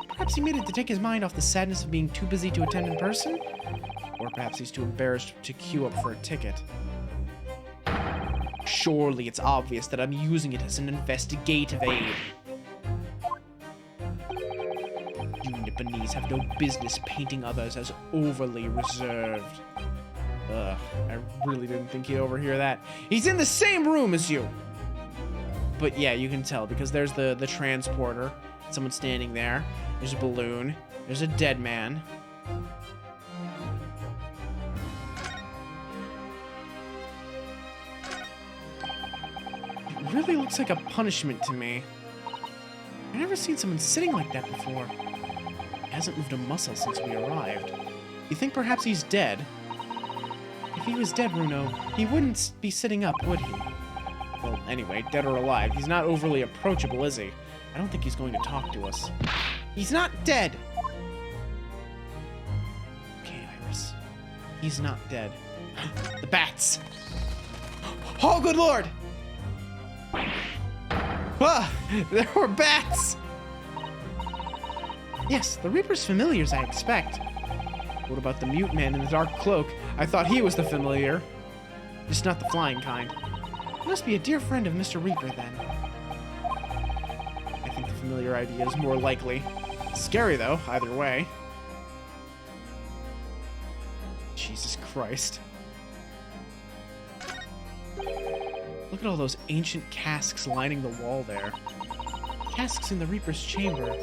Perhaps he made it to take his mind off the sadness of being too busy to attend in person? Or perhaps he's too embarrassed to queue up for a ticket. Surely it's obvious that I'm using it as an investigative aid. You Nipponese have no business painting others as overly reserved. Ugh, I really didn't think he'd overhear that. He's in the same room as you! But yeah, you can tell, because there's the transporter. Someone standing there. There's a balloon. There's a dead man. It really looks like a punishment to me. I've never seen someone sitting like that before. He hasn't moved a muscle since we arrived. You think perhaps he's dead? If he was dead, Bruno, he wouldn't be sitting up, would he? Well, anyway, dead or alive, he's not overly approachable, is he? I don't think he's going to talk to us. He's not dead! Okay, Iris. He's not dead. The bats! Oh, good lord! Ah, there were bats! Yes, the Reaper's familiars, I expect. What about the mute man in the dark cloak? I thought he was the familiar. Just not the flying kind. He must be a dear friend of Mr. Reaper, then. I think the familiar idea is more likely. Scary, though, either way. Jesus Christ. Look at all those ancient casks lining the wall there. Casks in the Reaper's chamber.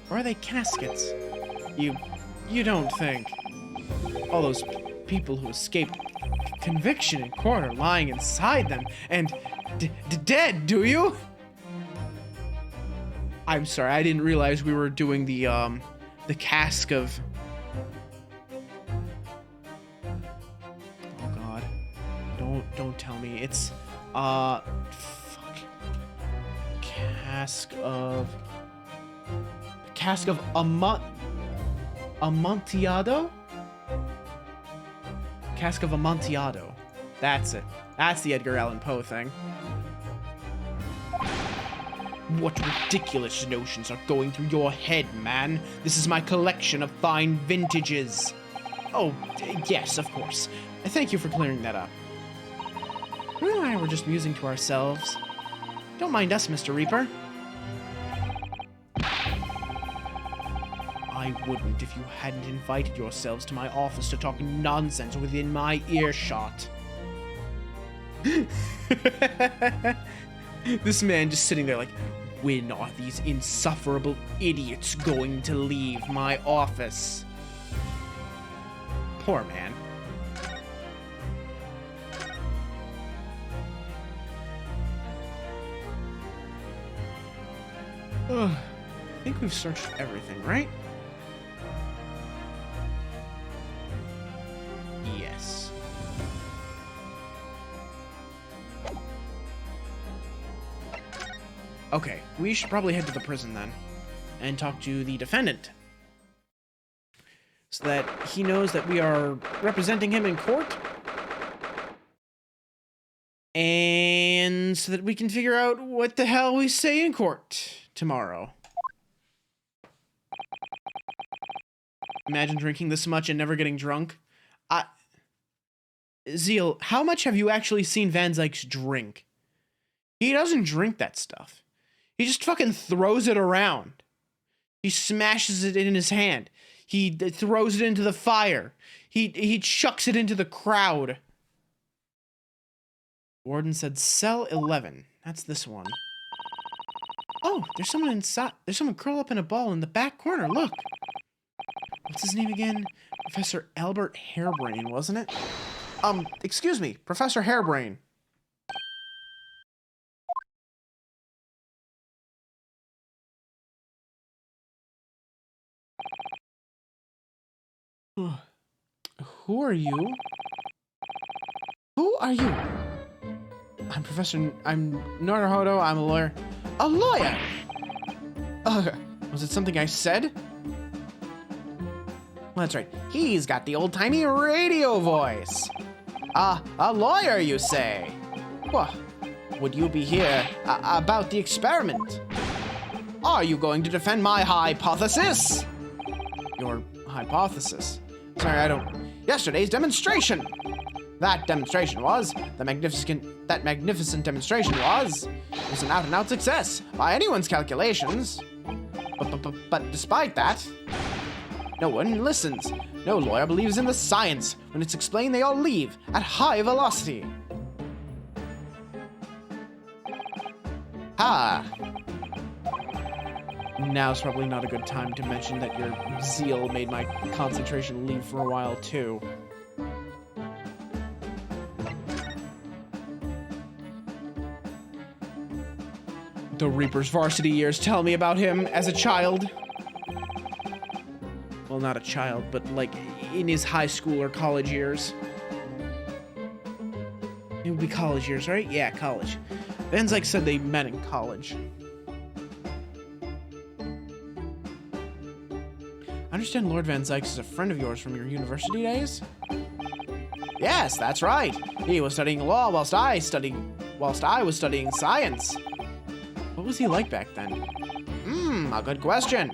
Or are they caskets? You don't think. All those people who escaped conviction in court are lying inside them and dead, do you? I'm sorry, I didn't realize we were doing the cask of... Don't tell me. It's, fuck. Cask of Amontillado? Cask of Amontillado. That's it. That's the Edgar Allan Poe thing. What ridiculous notions are going through your head, man? This is my collection of fine vintages. Oh, yes, of course. Thank you for clearing that up. Rue and I were just musing to ourselves. Don't mind us, Mr. Reaper. I wouldn't if you hadn't invited yourselves to my office to talk nonsense within my earshot. This man just sitting there like, when are these insufferable idiots going to leave my office? Poor man. Ugh. I think we've searched everything, right? Yes. Okay, we should probably head to the prison then and talk to the defendant so that he knows that we are representing him in court and so that we can figure out what the hell we say in court tomorrow. Imagine drinking this much and never getting drunk. Zeal, how much have you actually seen Van Zykes drink? He doesn't drink that stuff. He just fucking throws it around. He smashes it in his hand. He throws it into the fire. He chucks it into the crowd. Warden said cell 11. That's this one. Oh, there's someone inside. There's someone curled up in a ball in the back corner. Look. What's his name again? Professor Albert Hairbrain, wasn't it? Excuse me, Professor Hairbrain. Who are you? Who are you? I'm Naruhodo, I'm a lawyer. A lawyer? Was it something I said? Well, that's right. He's got the old-timey radio voice. A lawyer, you say? Well, would you be here about the experiment? Are you going to defend my hypothesis? Your hypothesis? Sorry, I don't... Yesterday's demonstration! That demonstration was... That magnificent demonstration was... It was an out-and-out success, by anyone's calculations. But despite that... No one listens. No lawyer believes in the science. When it's explained, they all leave at high velocity. Now's probably not a good time to mention that your zeal made my concentration leave for a while, too. The Reaper's varsity years tell me about him as a child. Well, not a child, but like in his high school or college years. It would be college years, right? Yeah, college. Van Zyke said they met in college. I understand Lord Van Zyke is a friend of yours from your university days? Yes, that's right. He was studying law whilst I was studying science. What was he like back then? A good question.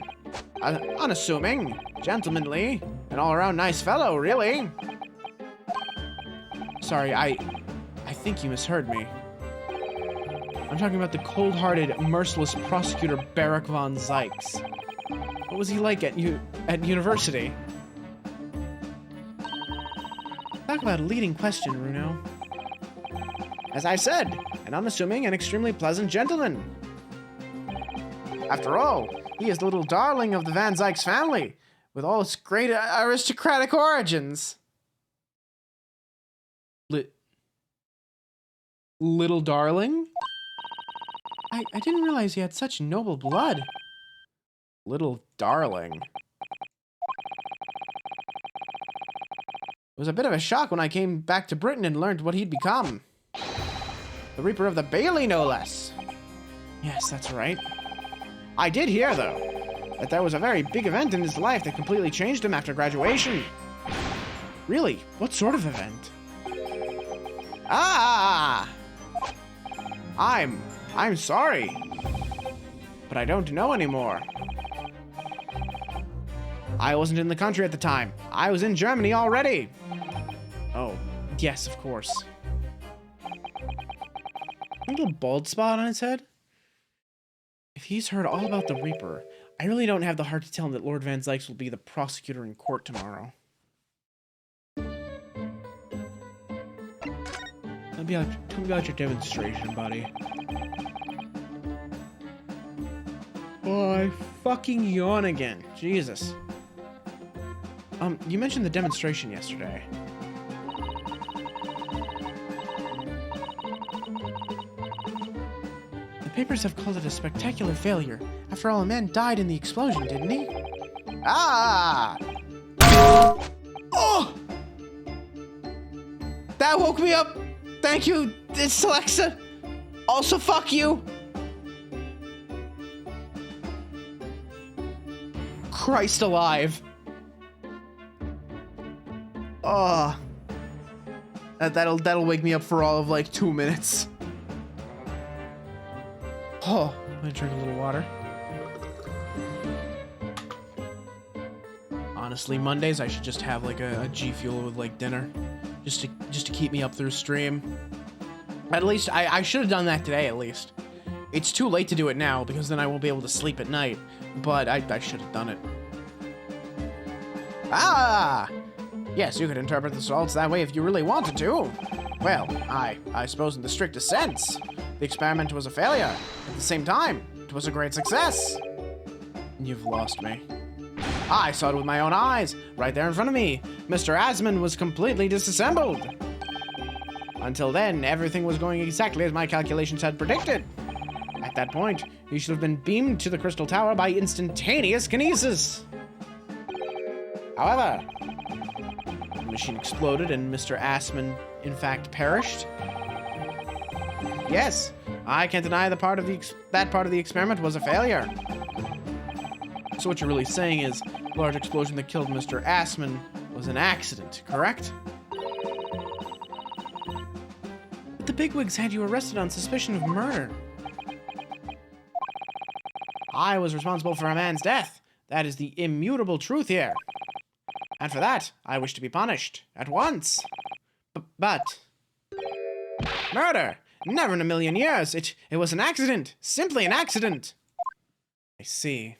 Unassuming, gentlemanly, an all-around nice fellow, really. Sorry, I think you misheard me. I'm talking about the cold-hearted, merciless prosecutor Barak von Zykes. What was he like at university? Talk about a leading question, Runo. As I said, an unassuming and extremely pleasant gentleman. After all, he is the little darling of the Van Zykes family, with all its great aristocratic origins. Little darling? I didn't realize he had such noble blood. Little darling. It was a bit of a shock when I came back to Britain and learned what he'd become. The Reaper of the Bailey, no less. Yes, that's right. I did hear, though, that there was a very big event in his life that completely changed him after graduation. Really? What sort of event? Ah! I'm sorry. But I don't know anymore. I wasn't in the country at the time. I was in Germany already. Oh, yes, of course. A little bald spot on his head? If he's heard all about the Reaper, I really don't have the heart to tell him that Lord Van Zykes will be the prosecutor in court tomorrow. Tell me about your demonstration, buddy. Oh, I fucking yawn again. Jesus. You mentioned the demonstration yesterday. The papers have called it a spectacular failure. After all, a man died in the explosion, didn't he? Ah! Oh! That woke me up! Thank you, it's Alexa! Also, fuck you! Christ alive. Oh. That'll wake me up for all of like 2 minutes. Oh, I'm gonna drink a little water. Honestly, Mondays I should just have like a G Fuel with like dinner. Just to keep me up through stream. At least I should have done that today at least. It's too late to do it now because then I won't be able to sleep at night. But I should have done it. Ah! Yes, you could interpret the results that way if you really wanted to. Well, I suppose in the strictest sense, the experiment was a failure. At the same time, it was a great success. You've lost me. I saw it with my own eyes, right there in front of me. Mr. Asman was completely disassembled. Until then, everything was going exactly as my calculations had predicted. At that point, he should have been beamed to the Crystal Tower by instantaneous kinesis. However, the machine exploded and Mr. Asman, in fact, perished. Yes, I can't deny that part of the experiment was a failure. So what you're really saying is, the large explosion that killed Mr. Asman was an accident, correct? But the bigwigs had you arrested on suspicion of murder. I was responsible for a man's death. That is the immutable truth here. And for that, I wish to be punished. At once. But... Murder! Never in a million years. It was an accident. Simply an accident. I see.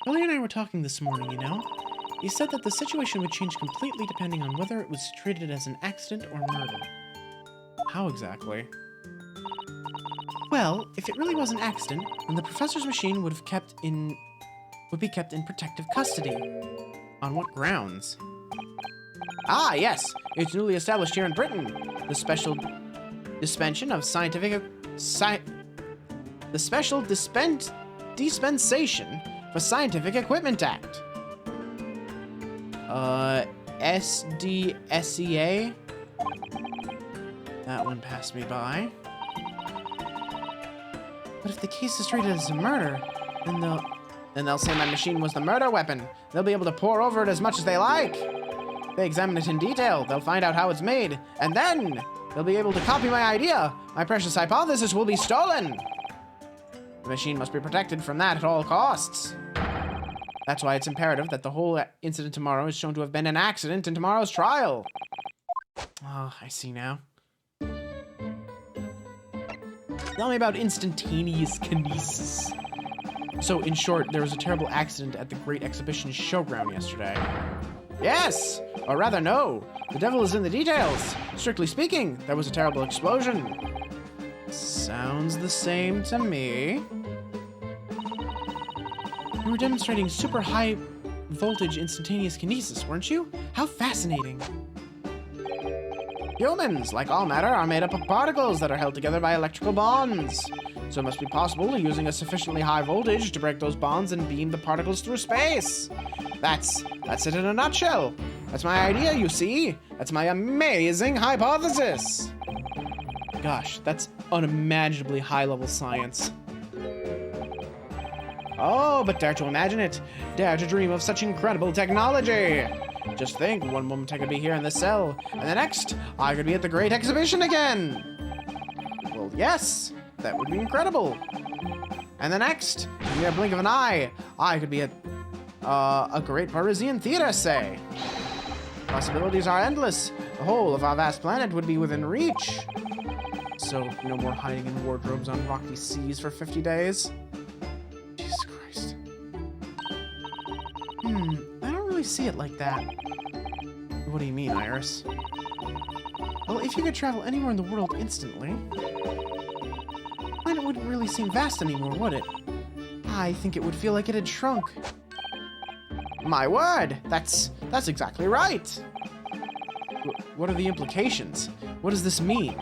Billy and I were talking this morning, you know. He said that the situation would change completely depending on whether it was treated as an accident or murder. How exactly? Well, if it really was an accident, then the professor's machine would be kept in protective custody. On what grounds? Ah, yes! It's newly established here in Britain. The special dispensation of the special dispensation for Scientific Equipment Act. SDSEA? That one passed me by. But if the case is treated as a murder, then they'll say my machine was the murder weapon. They'll be able to pour over it as much as they like. If they examine it in detail, they'll find out how it's made, and then they'll be able to copy my idea. My precious hypothesis will be stolen. The machine must be protected from that at all costs. That's why it's imperative that the whole incident tomorrow is shown to have been an accident in tomorrow's trial. Oh, I see now. Tell me about Instantaneous Kinesis. So, in short, there was a terrible accident at the Great Exhibition Showground yesterday. Yes! Or rather, no. The devil is in the details. Strictly speaking, there was a terrible explosion. Sounds the same to me. You were demonstrating super high voltage instantaneous kinesis, weren't you? How fascinating. Humans, like all matter, are made up of particles that are held together by electrical bonds. So it must be possible, using a sufficiently high voltage, to break those bonds and beam the particles through space. That's it in a nutshell. That's my idea, you see? That's my amazing hypothesis. Gosh, that's unimaginably high-level science. Oh, but dare to imagine it. Dare to dream of such incredible technology. Just think, one moment I could be here in this cell, and the next, I could be at the Great Exhibition again. Well, yes, that would be incredible. And the next, in the blink of an eye, I could be at a great Parisian theater, say. Possibilities are endless. The whole of our vast planet would be within reach. So, no more hiding in wardrobes on rocky seas for 50 days. Jesus Christ. I don't really see it like that. What do you mean, Iris? Well, if you could travel anywhere in the world instantly, the planet wouldn't really seem vast anymore, would it? I think it would feel like it had shrunk. My word! That's exactly right! What are the implications? What does this mean?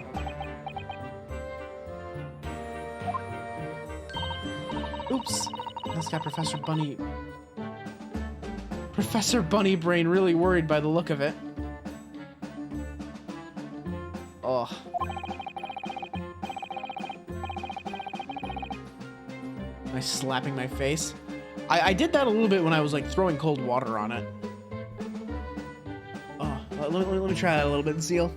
Oops. This got Professor Bunny Brain really worried by the look of it. Oh. Am I slapping my face? I did that a little bit when I was like throwing cold water on it. Oh, let me try that a little bit, Zeal.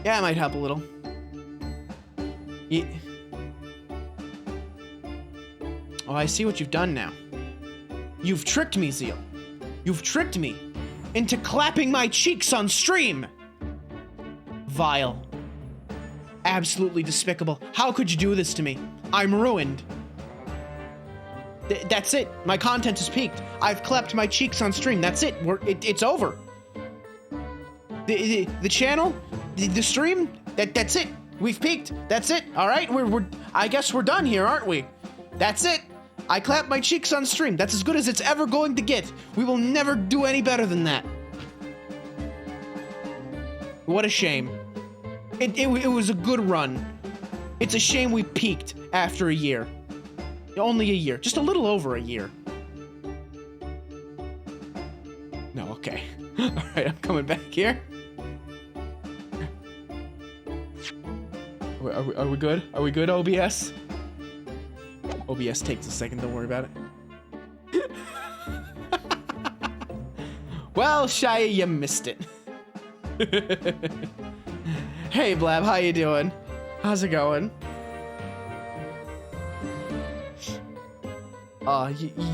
Yeah, it might help a little. Yeah. Oh, I see what you've done now. You've tricked me, Zeal. You've tricked me into clapping my cheeks on stream. Vile. Absolutely despicable. How could you do this to me? I'm ruined. That's it. My content is peaked. I've clapped my cheeks on stream. That's it. It's over. The channel, the stream, that's it. We've peaked. That's it. All right. I guess we're done here, aren't we? That's it. I clapped my cheeks on stream. That's as good as it's ever going to get. We will never do any better than that. What a shame. It was a good run. It's a shame we peaked after a year. Only a year. Just a little over a year. No, okay. Alright, I'm coming back here. Are we good? Are we good, OBS? OBS takes a second, don't worry about it. Well, Shia, you missed it. Hey, Blab, how you doing? How's it going?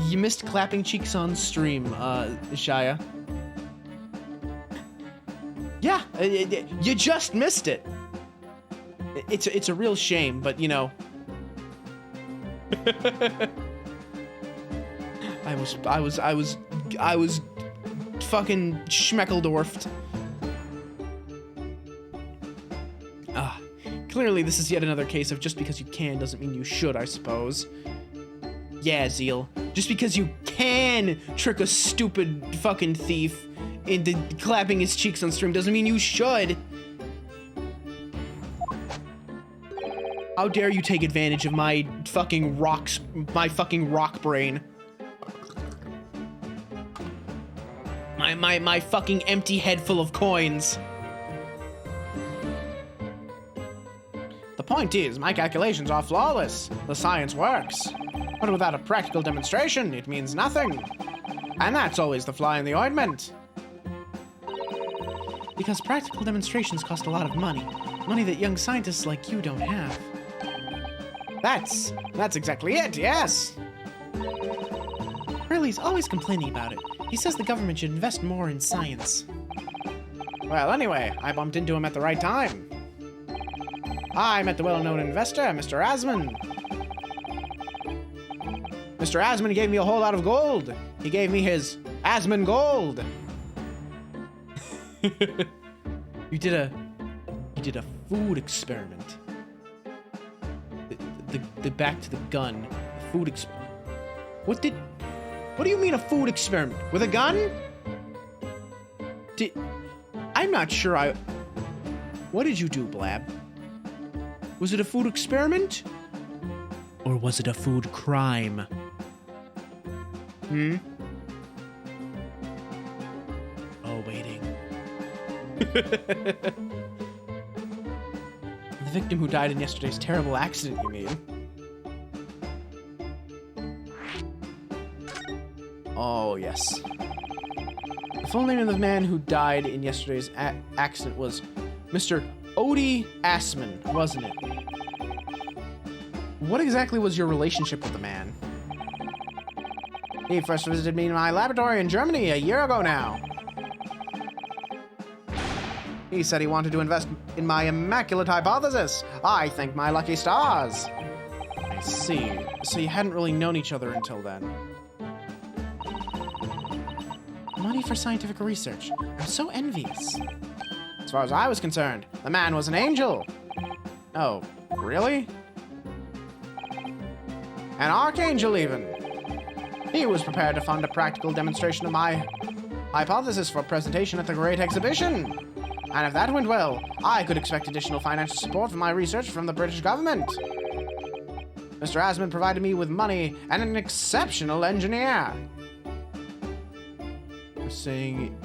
You missed clapping cheeks on stream, Shia. Yeah, you just missed it. It's a real shame, but you know. I was fucking schmeckeldorfed. Clearly this is yet another case of just because you can doesn't mean you should, I suppose. Yeah, Zeal. Just because you can trick a stupid fucking thief into clapping his cheeks on stream doesn't mean you should. How dare you take advantage of my fucking rock brain. My fucking empty head full of coins. The point is, my calculations are flawless. The science works. But without a practical demonstration, it means nothing. And that's always the fly in the ointment. Because practical demonstrations cost a lot of money. Money that young scientists like you don't have. That's exactly it, yes! Hurley's always complaining about it. He says the government should invest more in science. Well, anyway, I bumped into him at the right time. I met the well-known investor, Mr. Asman. Mr. Asman gave me a whole lot of gold. He gave me his Asman gold. You did a food experiment. The back to the gun. The food experiment. What do you mean a food experiment? With a gun? I'm not sure what did you do, Blab? Was it a food experiment? Or was it a food crime? Hmm? Oh, waiting. The victim who died in yesterday's terrible accident, you mean? Oh, yes. The full name of the man who died in yesterday's accident was Mr. Odie Assman, wasn't it? What exactly was your relationship with the man? He first visited me in my laboratory in Germany a year ago now. He said he wanted to invest in my immaculate hypothesis. I thank my lucky stars. I see. So you hadn't really known each other until then. Money for scientific research. I'm so envious. As far as I was concerned, the man was an angel. Oh, really? An archangel, even. He was prepared to fund a practical demonstration of my hypothesis for presentation at the Great Exhibition. And if that went well, I could expect additional financial support for my research from the British government. Mr. Asman provided me with money and an exceptional engineer. We're saying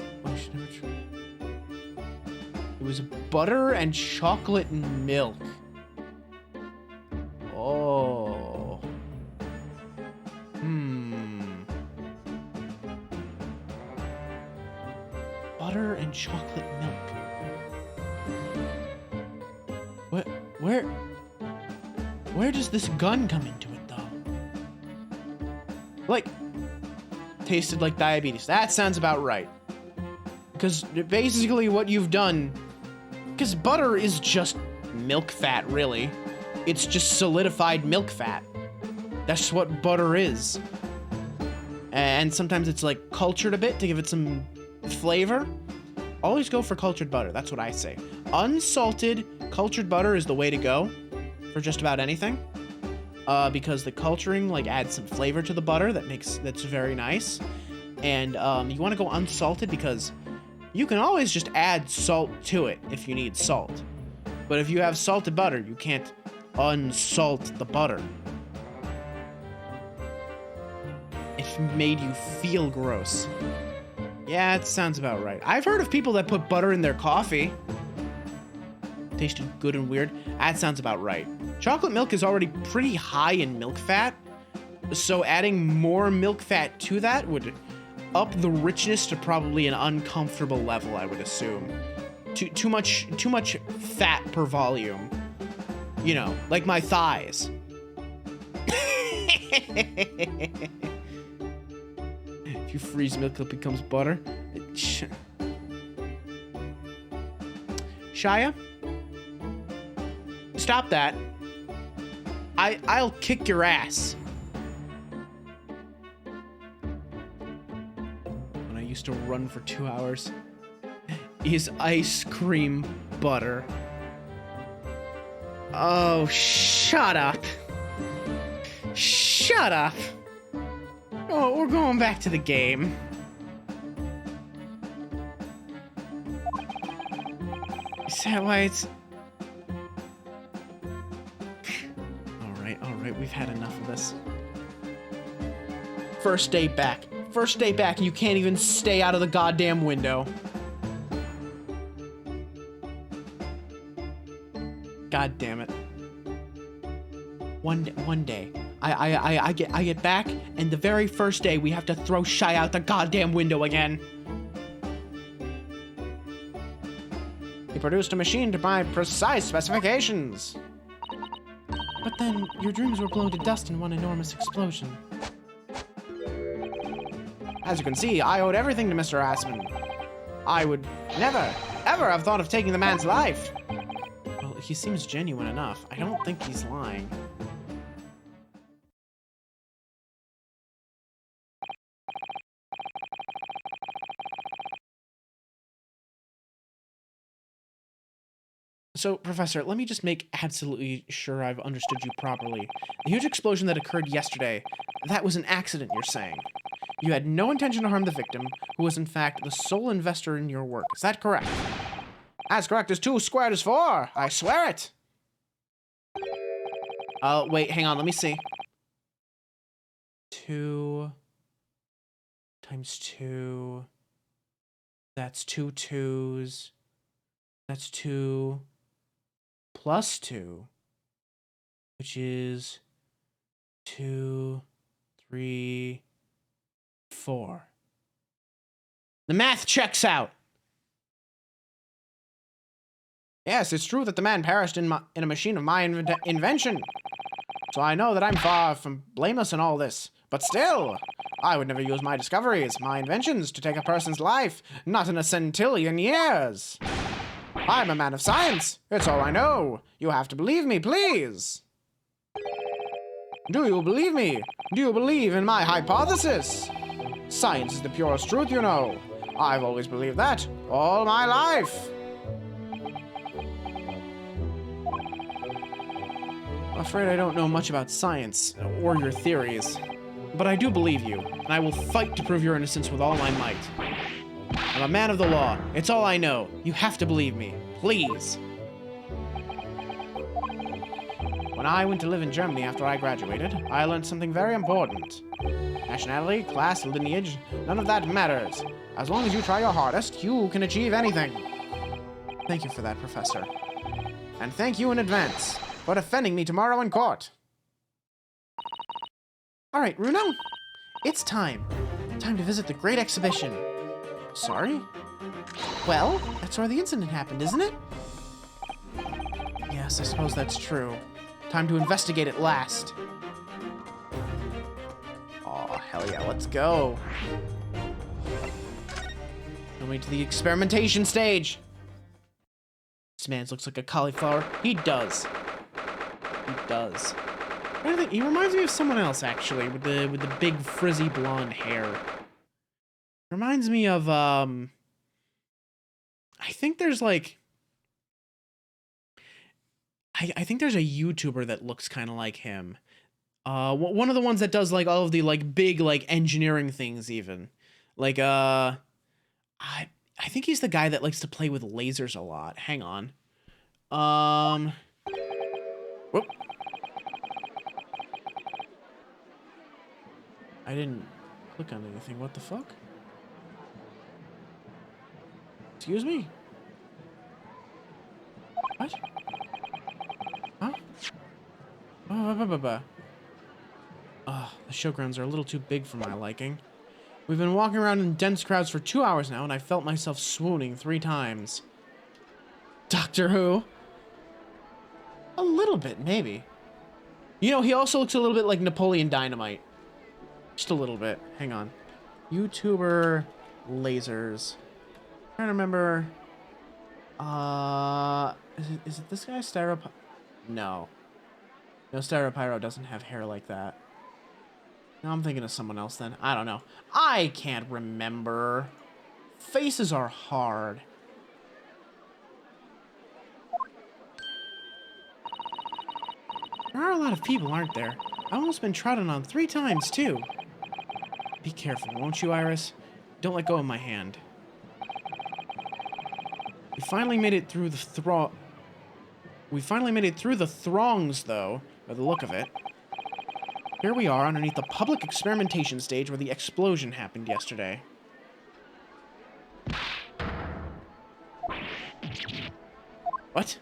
it was butter and chocolate and milk. Oh. Butter and chocolate milk. Where does this gun come into it, though? Like, tasted like diabetes. That sounds about right. Because basically what you've done... Because butter is just milk fat, really. It's just solidified milk fat. That's what butter is. And sometimes it's, like, cultured a bit to give it some flavor. Always go for cultured butter. That's what I say. Unsalted cultured butter is the way to go for just about anything. Because the culturing, like, adds some flavor to the butter that's very nice. And you want to go unsalted because you can always just add salt to it if you need salt. But if you have salted butter, you can't unsalt the butter. It made you feel gross. Yeah, it sounds about right. I've heard of people that put butter in their coffee. Tasted good and weird. That sounds about right. Chocolate milk is already pretty high in milk fat, so adding more milk fat to that would up the richness to probably an uncomfortable level, I would assume. Too much fat per volume. You know, like my thighs. If you freeze milk, it becomes butter. Shia? Stop that. I'll kick your ass. When I used to run for 2 hours, is ice cream butter? Oh, shut up. Shut up. Oh, we're going back to the game. Is that why it's... Alright, we've had enough of this. First day back. First day back, and you can't even stay out of the goddamn window. God damn it. One day. I get back, and the very first day we have to throw Shy out the goddamn window again. He produced a machine to my precise specifications. But then, your dreams were blown to dust in one enormous explosion. As you can see, I owed everything to Mr. Assman. I would never, ever have thought of taking the man's life. Well, he seems genuine enough. I don't think he's lying. So, Professor, let me just make absolutely sure I've understood you properly. The huge explosion that occurred yesterday, that was an accident, you're saying. You had no intention to harm the victim, who was in fact the sole investor in your work. Is that correct? As correct as 2 squared is 4. I swear it. Wait, hang on, let me see. 2 times 2. That's 2 2s. That's 2 plus 2, which is 2, 3, 4. The math checks out. Yes, it's true that the man perished in a machine of my invention. So I know that I'm far from blameless in all this. But still, I would never use my discoveries, my inventions, to take a person's life, not in a centillion years. I'm a man of science. It's all I know. You have to believe me, please. Do you believe me? Do you believe in my hypothesis? Science is the purest truth, you know. I've always believed that, all my life. I'm afraid I don't know much about science, or your theories. But I do believe you, and I will fight to prove your innocence with all my might. I'm a man of the law. It's all I know. You have to believe me. Please. When I went to live in Germany after I graduated, I learned something very important. Nationality, class, lineage, none of that matters. As long as you try your hardest, you can achieve anything. Thank you for that, Professor. And thank you in advance for defending me tomorrow in court. All right, Runo, it's time. Time to visit the Great Exhibition. Sorry? Well, that's where the incident happened, isn't it? Yes, I suppose that's true. Time to investigate it last. Oh, hell yeah, let's go. Show me to the experimentation stage. This man looks like a cauliflower. He does. He does. He reminds me of someone else, actually, with the big frizzy blonde hair. Reminds me of I think there's like I think there's a YouTuber that looks kind of like him. One of the ones that does like all of the like big like engineering things even. Like I think he's the guy that likes to play with lasers a lot. Hang on. Whoop. I didn't click on anything. What the fuck? Excuse me? What? Huh? The showgrounds are a little too big for my liking. We've been walking around in dense crowds for 2 hours now, and I felt myself swooning 3 times. Doctor Who? A little bit, maybe. You know, he also looks a little bit like Napoleon Dynamite. Just a little bit. Hang on. YouTuber lasers. I'm trying to remember. Is it this guy? No. No, Styropyro doesn't have hair like that. No, I'm thinking of someone else then. I don't know. I can't remember. Faces are hard. There are a lot of people, aren't there? I've almost been trodden on 3 times, too. Be careful, won't you, Iris? Don't let go of my hand. We finally made it through the throngs, though, by the look of it. Here we are underneath the public experimentation stage where the explosion happened yesterday. What?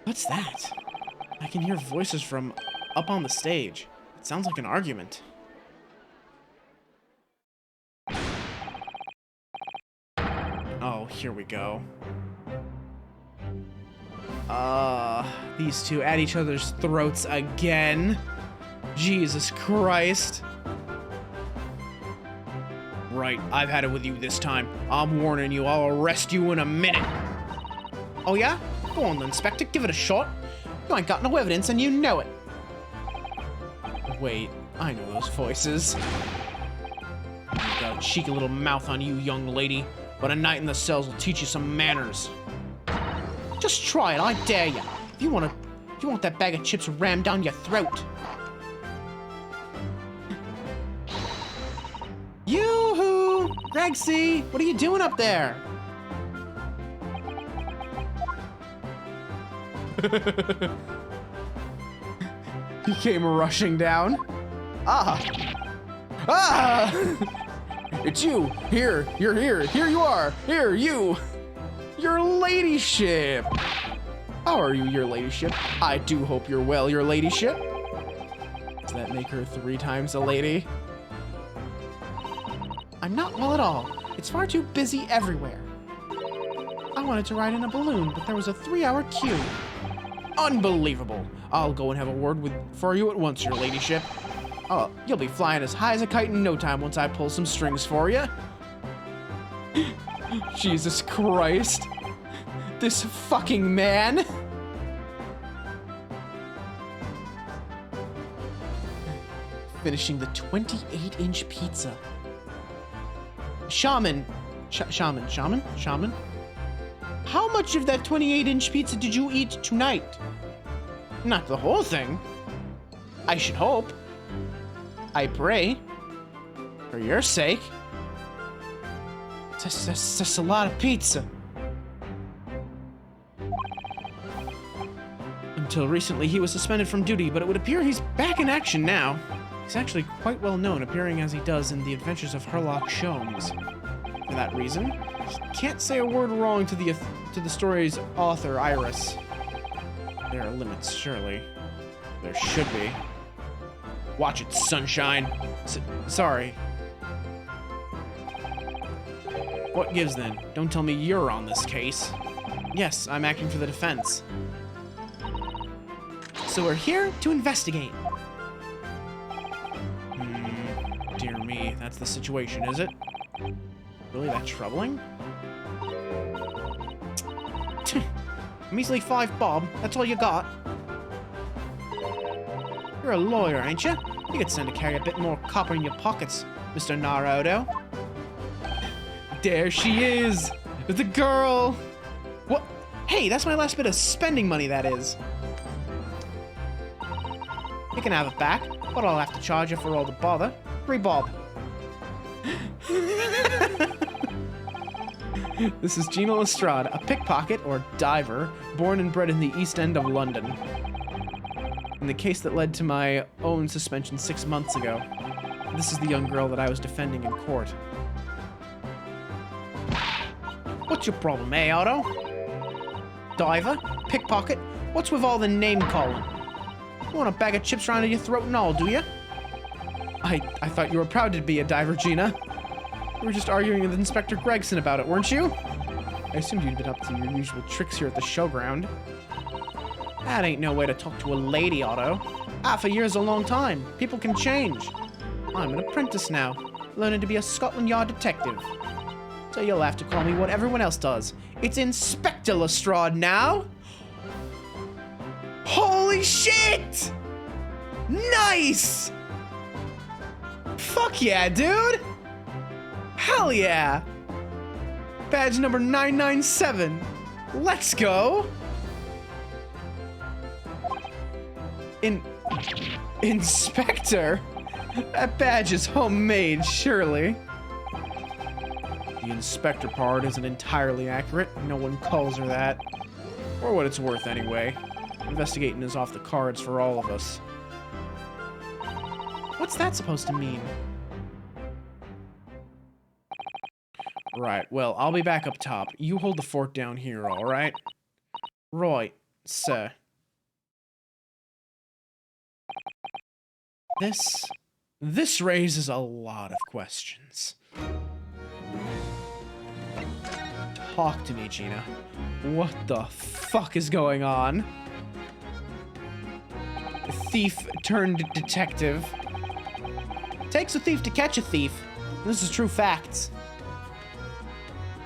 What's that? I can hear voices from up on the stage. It sounds like an argument. Oh, here we go. These two at each other's throats again. Jesus Christ. Right, I've had it with you this time. I'm warning you, I'll arrest you in a minute. Oh yeah? Go on then, Inspector, give it a shot. You ain't got no evidence and you know it. Wait, I know those voices. I've got a cheeky little mouth on you, young lady, but a night in the cells will teach you some manners. Just try it, I dare you. If you want that bag of chips rammed down your throat. Yoo-hoo! Gregsy, what are you doing up there? He came rushing down. Ah! Ah! It's you! Here! You're here! Here you are! Here, you! Your ladyship! How are you, your ladyship? I do hope you're well, your ladyship. Does that make her 3 times a lady? I'm not well at all. It's far too busy everywhere. I wanted to ride in a balloon, but there was a 3-hour queue. Unbelievable. I'll go and have a word for you at once, your ladyship. Oh, you'll be flying as high as a kite in no time once I pull some strings for you. Jesus Christ. This fucking man. Finishing the 28-inch pizza. Shaman. Shaman? How much of that 28-inch pizza did you eat tonight? Not the whole thing. I should hope. I pray. For your sake. That's a lot of pizza. Until recently, he was suspended from duty, but it would appear he's back in action now. He's actually quite well known, appearing as he does in The Adventures of Sherlock Holmes. For that reason, he can't say a word wrong to the story's author, Iris. There are limits, surely. There should be. Watch it, sunshine. Sorry. What gives then? Don't tell me you're on this case. Yes, I'm acting for the defense. So we're here to investigate. Dear me, that's the situation, is it? Really that troubling? Measly 5 bob, that's all you got? You're a lawyer, ain't you? You could stand to carry a bit more copper in your pockets, Mr. Naruto. There she is! The girl! What? Hey, that's my last bit of spending money, that is. You can have it back, but I'll have to charge you for all the bother. 3 bob. This is Gina Lestrade, a pickpocket, or diver, born and bred in the East End of London. In the case that led to my own suspension 6 months ago, this is the young girl that I was defending in court. What's your problem, eh, Otto? Diver? Pickpocket? What's with all the name-calling? You want a bag of chips around your throat and all, do you? I thought you were proud to be a diver, Gina. We were just arguing with Inspector Gregson about it, weren't you? I assumed you'd been up to your usual tricks here at the showground. That ain't no way to talk to a lady, Otto. Half a year's a long time. People can change. I'm an apprentice now, learning to be a Scotland Yard detective. So you'll have to call me what everyone else does. It's Inspector Lestrade now! Holy shit! Nice! Fuck yeah, dude! Hell yeah! Badge number 997. Let's go! Inspector? That badge is homemade, surely. The inspector part isn't entirely accurate. No one calls her that. Or what it's worth, anyway. Investigating is off the cards for all of us. What's that supposed to mean? Right, well, I'll be back up top. You hold the fort down here, alright? Right, sir. This raises a lot of questions. Talk to me, Gina. What the fuck is going on? Thief turned detective. Takes a thief to catch a thief. This is true facts.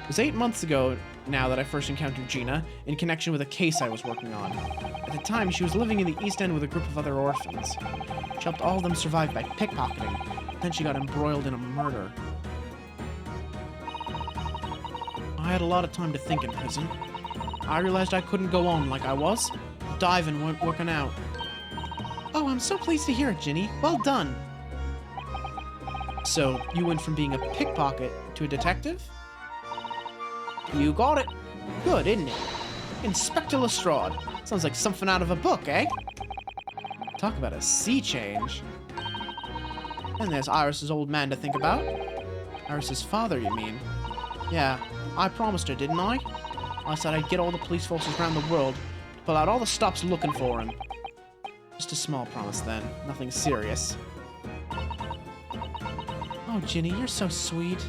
It was 8 months ago now that I first encountered Gina in connection with a case I was working on. At the time, she was living in the East End with a group of other orphans. She helped all of them survive by pickpocketing. Then she got embroiled in a murder. I had a lot of time to think in prison. I realized I couldn't go on like I was. Diving weren't working out. Oh, I'm so pleased to hear it, Ginny. Well done. So, you went from being a pickpocket to a detective? You got it. Good, isn't it? Inspector Lestrade. Sounds like something out of a book, eh? Talk about a sea change. And there's Iris's old man to think about. Iris's father, you mean? Yeah, I promised her, didn't I? I said I'd get all the police forces around the world to pull out all the stops looking for him. Just a small promise then, nothing serious. Oh, Ginny, you're so sweet.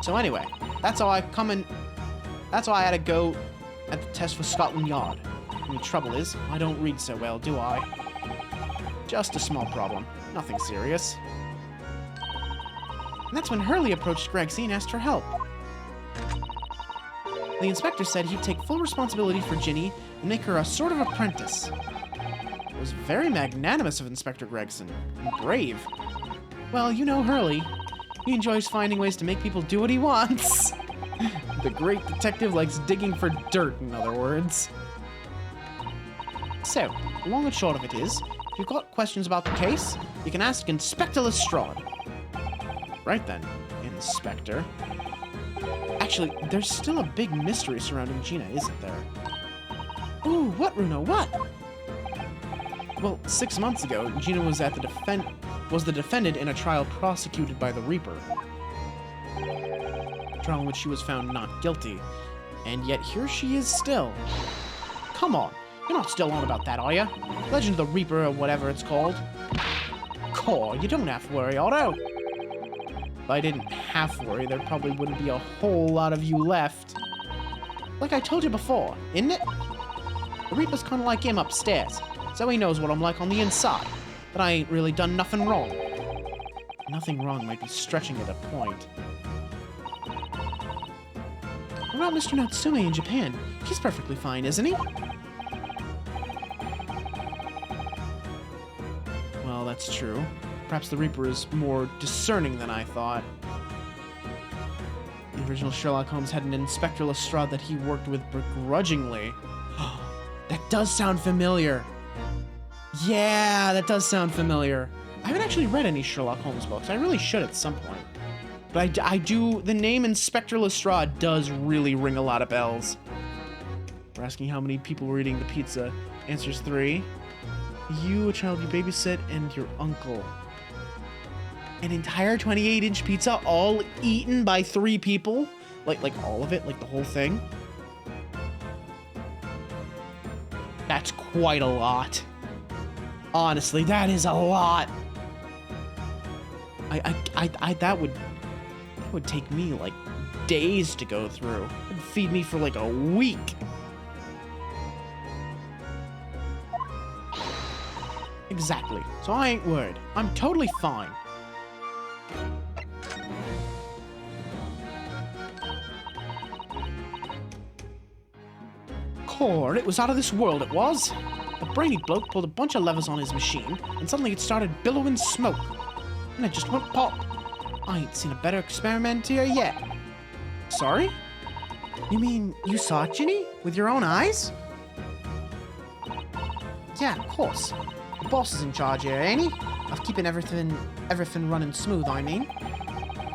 So anyway, that's how I had to go at the test for Scotland Yard. And the trouble is, I don't read so well, do I? Just a small problem, nothing serious. And that's when Hurley approached Gregsy and asked for help. The inspector said he'd take full responsibility for Ginny and make her a sort of apprentice. It was very magnanimous of Inspector Gregson, and brave. Well, you know Hurley. He enjoys finding ways to make people do what he wants. The great detective likes digging for dirt, in other words. So, the long and short of it is, if you've got questions about the case, you can ask Inspector Lestrade. Right then, Inspector. Actually, there's still a big mystery surrounding Gina, isn't there? Ooh, what, Runo, what? Well, 6 months ago, Gina was the defendant in a trial prosecuted by the Reaper. A trial in which she was found not guilty. And yet here she is still. Come on, you're not still on about that, are you? Legend of the Reaper or whatever it's called. Core, you don't have to worry, Otto. If I didn't have to worry, there probably wouldn't be a whole lot of you left. Like I told you before, isn't it? The Reaper's kinda like him upstairs, so he knows what I'm like on the inside, but I ain't really done nothing wrong. Nothing wrong might be stretching it a point. What about Mr. Natsume in Japan? He's perfectly fine, isn't he? Well, that's true. Perhaps the Reaper is more discerning than I thought. The original Sherlock Holmes had an Inspector Lestrade that he worked with begrudgingly. That does sound familiar. Yeah, that does sound familiar. I haven't actually read any Sherlock Holmes books. I really should at some point. But I do, the name Inspector Lestrade does really ring a lot of bells. We're asking how many people were eating the pizza. Answers 3. You, a child you babysit, and your uncle. An entire 28-inch pizza all eaten by 3 people? Like all of it? Like the whole thing? That's quite a lot. Honestly, that is a lot. That would take me like days to go through. It'd feed me for like a week. Exactly. So I ain't worried. I'm totally fine. Core, it was out of this world, it was. The brainy bloke pulled a bunch of levers on his machine, and suddenly it started billowing smoke. And it just went pop. I ain't seen a better experimenter yet. Sorry? You mean you saw it, Ginny? With your own eyes? Yeah, of course. The boss is in charge here, ain't he? Of keeping everything running smooth, I mean.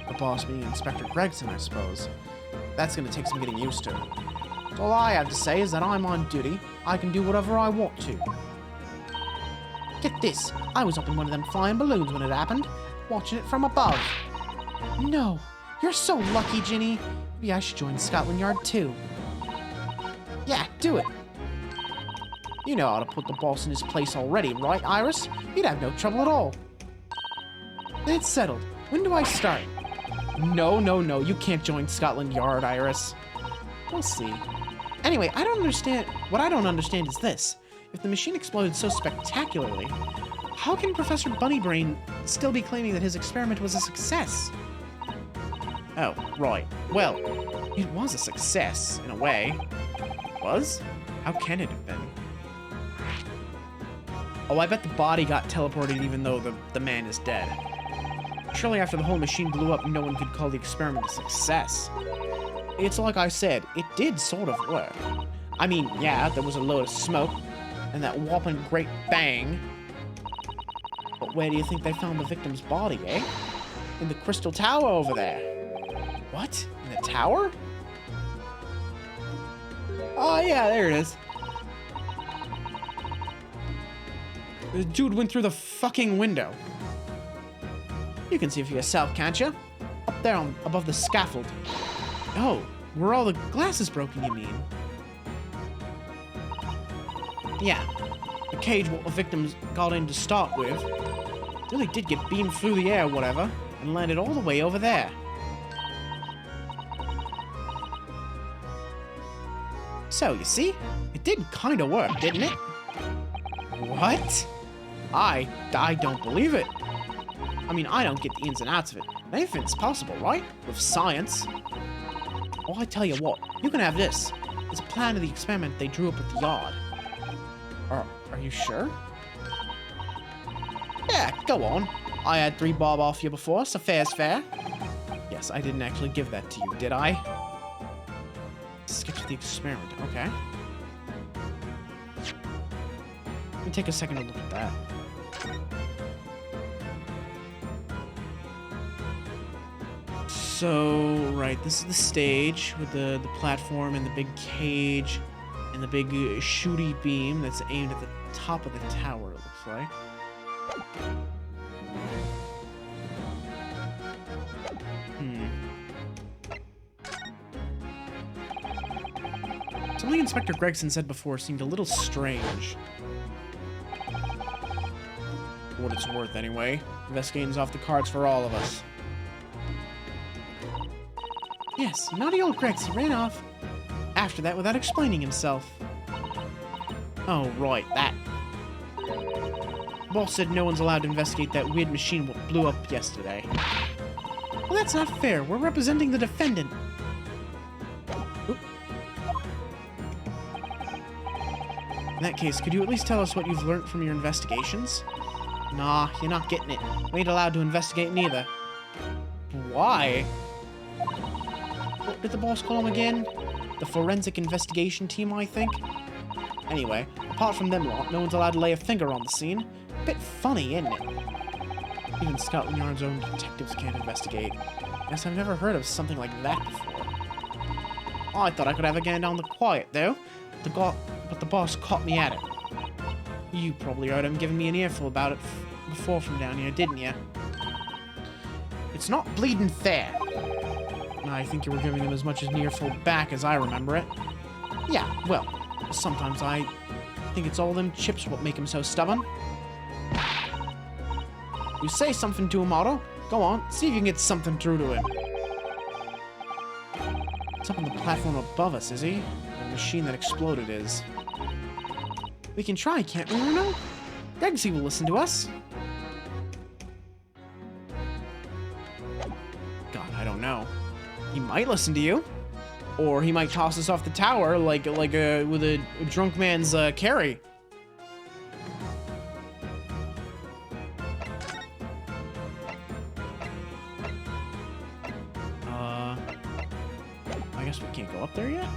The boss being Inspector Gregson, I suppose. That's gonna take some getting used to. All I have to say is that I'm on duty. I can do whatever I want to. Get this, I was up in one of them flying balloons when it happened, watching it from above. No, you're so lucky, Ginny. Maybe I should join Scotland Yard too. Yeah, do it. You know how to put the boss in his place already, right, Iris? You'd have no trouble at all. It's settled. When do I start? No, you can't join Scotland Yard, Iris. We'll see. Anyway, I don't understand. What I don't understand is this. If the machine exploded so spectacularly, how can Professor Bunnybrain still be claiming that his experiment was a success? Oh, right. Well, it was a success, in a way. Was? How can it have been? Oh, I bet the body got teleported even though the man is dead. Surely after the whole machine blew up, no one could call the experiment a success. It's like I said, it did sort of work. I mean, yeah, there was a load of smoke, and that whopping great bang. But where do you think they found the victim's body, eh? In the Crystal Tower over there. What? In the tower? Oh, yeah, there it is. The dude went through the fucking window. You can see for yourself, can't you? Up there above the scaffold. Oh, were all the glasses broken, you mean? Yeah. The cage what the victims got in to start with really did get beamed through the air or whatever and landed all the way over there. So, you see? It did kind of work, didn't it? What? I don't believe it. I mean, I don't get the ins and outs of it. Anything's possible, right? With science. Oh, I tell you what. You can have this. It's a plan of the experiment they drew up at the yard. Are you sure? Yeah, go on. I had 3 bob off you before, so fair's fair. Yes, I didn't actually give that to you, did I? Sketch of the experiment, okay. Let me take a second to look at that. So, right, this is the stage with the platform and the big cage and the big shooty beam that's aimed at the top of the tower, it looks like. Something Inspector Gregson said before seemed a little strange. For what it's worth, anyway. Investigating's off the cards for all of us. Yes, naughty old Gregs, he ran off after that without explaining himself. Oh, right, that. Boss said no one's allowed to investigate that weird machine what blew up yesterday. Well, that's not fair. We're representing the defendant. Oop. In that case, could you at least tell us what you've learned from your investigations? Nah, you're not getting it. We ain't allowed to investigate neither. Why? What did the boss call him again? The forensic investigation team, I think? Anyway, apart from them lot, no one's allowed to lay a finger on the scene. Bit funny, isn't it? Even Scotland Yard's own detectives can't investigate. Guess I've never heard of something like that before. I thought I could have a game down the quiet, though. But the boss caught me at it. You probably heard him giving me an earful about it before from down here, didn't you? It's not bleeding fair. I think you were giving him as much as an earful back as I remember it. Yeah, well, sometimes I think it's all them chips what make him so stubborn. You say something to him, Otto. Go on, see if you can get something through to him. It's up on the platform above us, is he? The machine that exploded is. We can try, can't we, Bruno? Gregsy will listen to us. God, I don't know. He might listen to you. Or he might toss us off the tower with a drunk man's carry. I guess we can't go up there yet?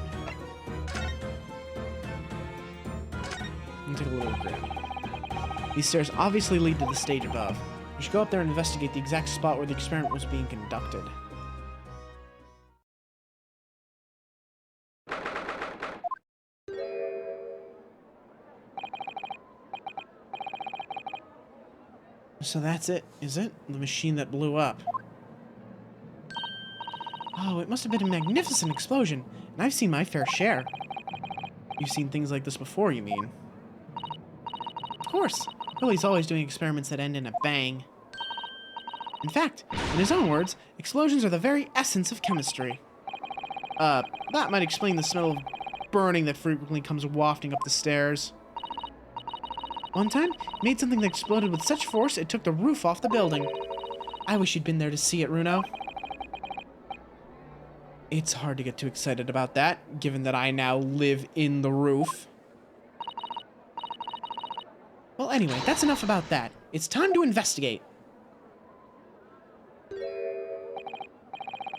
Let me take a little grab. These stairs obviously lead to the stage above. We should go up there and investigate the exact spot where the experiment was being conducted. So that's it, is it? The machine that blew up. Oh, it must have been a magnificent explosion, and I've seen my fair share. You've seen things like this before, you mean? Of course. Billy's always doing experiments that end in a bang. In fact, in his own words, explosions are the very essence of chemistry. That might explain the smell of burning that frequently comes wafting up the stairs. One time, he made something that exploded with such force it took the roof off the building. I wish you'd been there to see it, Runo. It's hard to get too excited about that, given that I now live in the roof. Well, anyway, that's enough about that. It's time to investigate.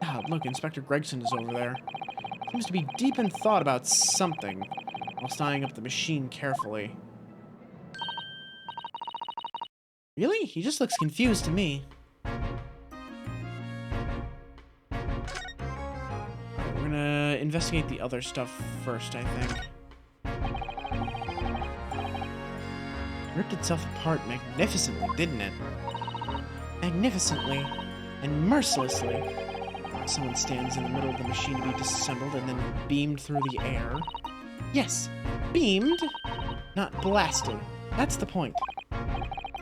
Ah, look, Inspector Gregson is over there. Seems to be deep in thought about something, while eyeing up the machine carefully. Really? He just looks confused to me. We're gonna investigate the other stuff first, I think. ripped itself apart magnificently, didn't it? Magnificently and mercilessly. Someone stands in the middle of the machine to be disassembled and then beamed through the air. Yes, beamed, not blasted. That's the point.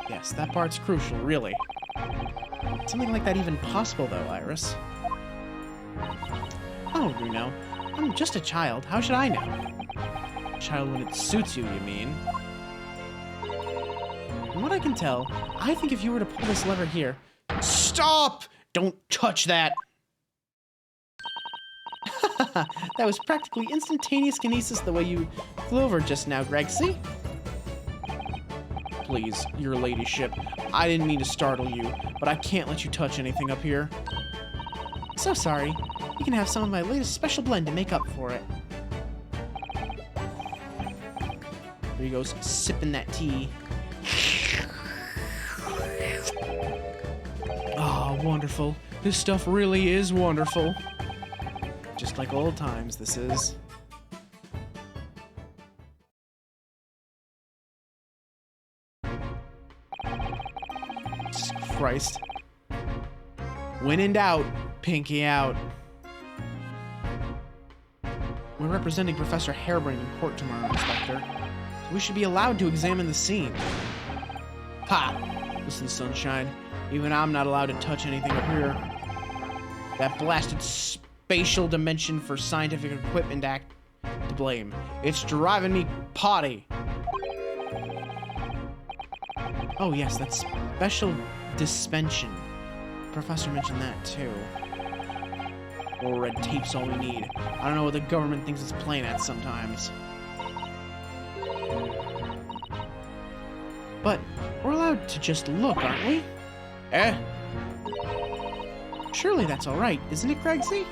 Yes, that part's crucial, really. Something like that even possible, though, Iris? Oh, Bruno, I'm just a child. How should I know? A child when it suits you, you mean? From what I can tell, I think if you were to pull this lever here... Stop! Don't touch that! That was practically instantaneous kinesis the way you flew over just now, Greg, see? Please, your ladyship. I didn't mean to startle you, but I can't let you touch anything up here. So sorry. You can have some of my latest special blend to make up for it. There he goes, sipping that tea. Oh, wonderful. This stuff really is wonderful. Just like old times, this is. Jesus Christ. When in doubt, pinky out. We're representing Professor Harebrained in court tomorrow, Inspector. So we should be allowed to examine the scene. Ha! Listen, Sunshine. Even I'm not allowed to touch anything up here. That blasted spatial dimension for scientific equipment act to blame. It's driving me potty. Oh yes, that special dispension. Professor mentioned that too. More red tape's all we need. I don't know what the government thinks it's playing at sometimes. But we're allowed to just look, aren't we? Eh? Surely that's all right, isn't it, Gregsy?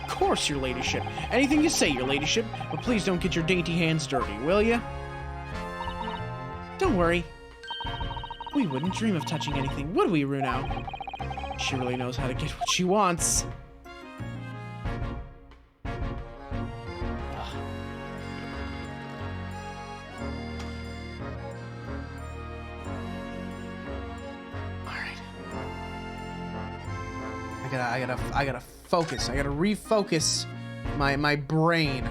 Of course, your ladyship. Anything you say, your ladyship, but please don't get your dainty hands dirty, will ya? Don't worry. We wouldn't dream of touching anything, would we, Runo? She really knows how to get what she wants. I gotta focus. I gotta refocus my brain.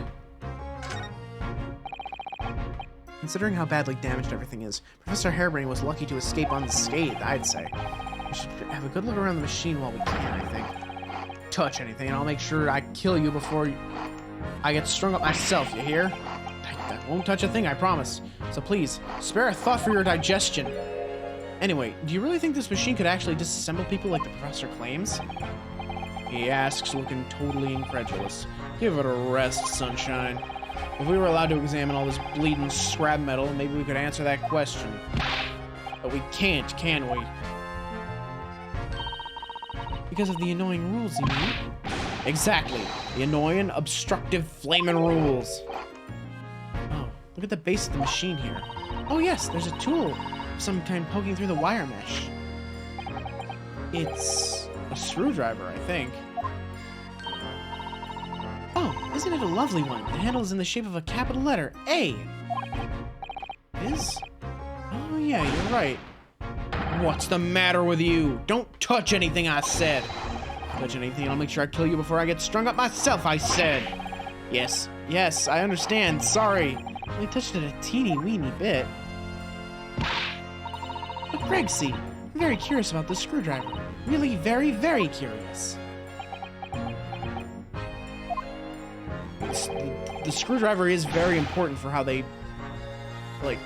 Considering how badly damaged everything is, Professor Harebrained was lucky to escape unscathed, I'd say. We should have a good look around the machine while we can, I think. Touch anything, and I'll make sure I kill you before I get strung up myself, you hear? I won't touch a thing, I promise. So please, spare a thought for your digestion. Anyway, do you really think this machine could actually disassemble people like the professor claims? He asks, looking totally incredulous. Give it a rest, Sunshine. If we were allowed to examine all this bleeding scrap metal, maybe we could answer that question. But we can't, can we? Because of the annoying rules, you mean? Exactly. The annoying, obstructive, flaming rules. Oh, look at the base of the machine here. Oh yes, there's a tool of some kind poking through the wire mesh. It's a screwdriver, I think. Oh, isn't it a lovely one? The handle is in the shape of a capital letter, A. Is? Oh yeah, you're right. What's the matter with you? Don't touch anything, I said. Touch anything and I'll make sure I kill you before I get strung up myself, I said. Yes, I understand, sorry. I only touched it a teeny weeny bit. But Gregsy, I'm very curious about this screwdriver. Really very, very curious. The screwdriver is very important for how they, like...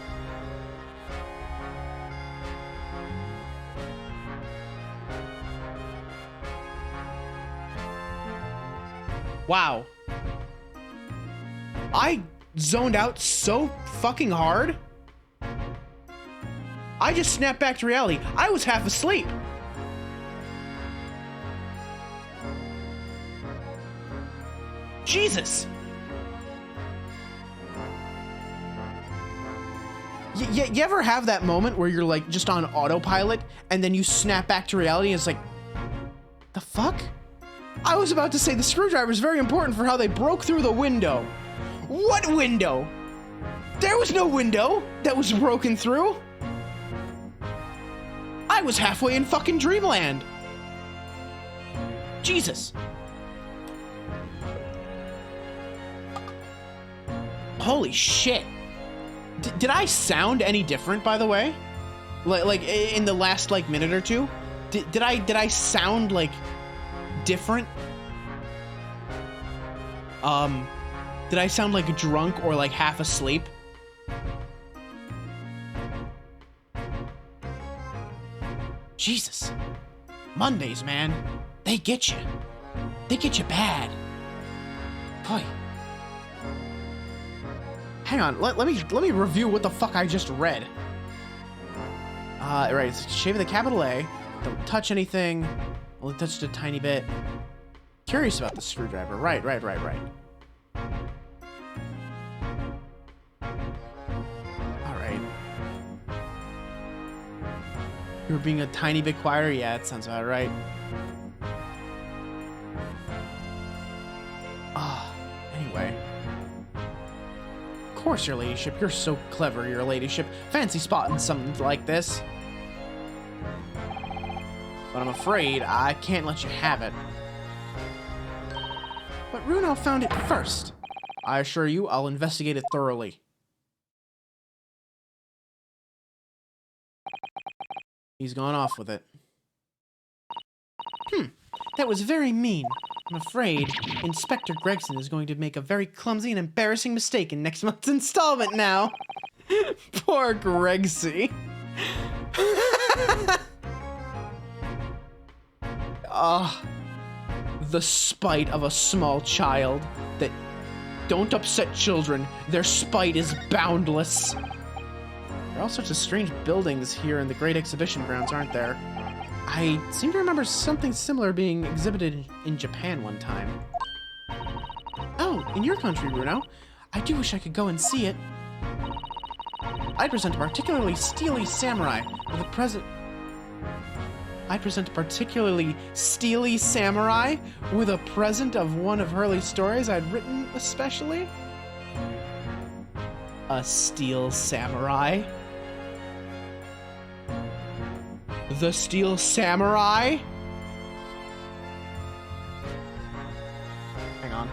Wow. I zoned out so fucking hard. I just snapped back to reality. I was half asleep. Jesus. You ever have that moment where you're like just on autopilot and then you snap back to reality and it's like, the fuck? I was about to say the screwdriver is very important for how they broke through the window. What window? There was no window that was broken through. I was halfway in fucking Dreamland. Jesus. Holy shit. Did I sound any different, by the way? Like in the last like minute or two? Did I sound like different? Did I sound like drunk or like half asleep? Jesus. Mondays, man. They get you. They get you bad. Boy. Hang on, let me review what the fuck I just read. Right, it's shave with a capital A. Don't touch anything. Only touched a tiny bit. Curious about the screwdriver. Right. Alright. You were being a tiny bit quieter? Yeah, that sounds about right. Anyway. Of course, your ladyship. You're so clever, your ladyship. Fancy spotting something like this. But I'm afraid I can't let you have it. But Runo found it first. I assure you, I'll investigate it thoroughly. He's gone off with it. That was very mean. I'm afraid Inspector Gregson is going to make a very clumsy and embarrassing mistake in next month's installment now. Poor Gregsy. The spite of a small child. That don't upset children. Their spite is boundless. There are all sorts of strange buildings here in the Great Exhibition Grounds, aren't there? I seem to remember something similar being exhibited in Japan one time. Oh, in your country, Runo. I do wish I could go and see it. I present a particularly steely samurai with a present... of one of Hurley's stories I'd written especially? A steel samurai? The Steel Samurai? Hang on.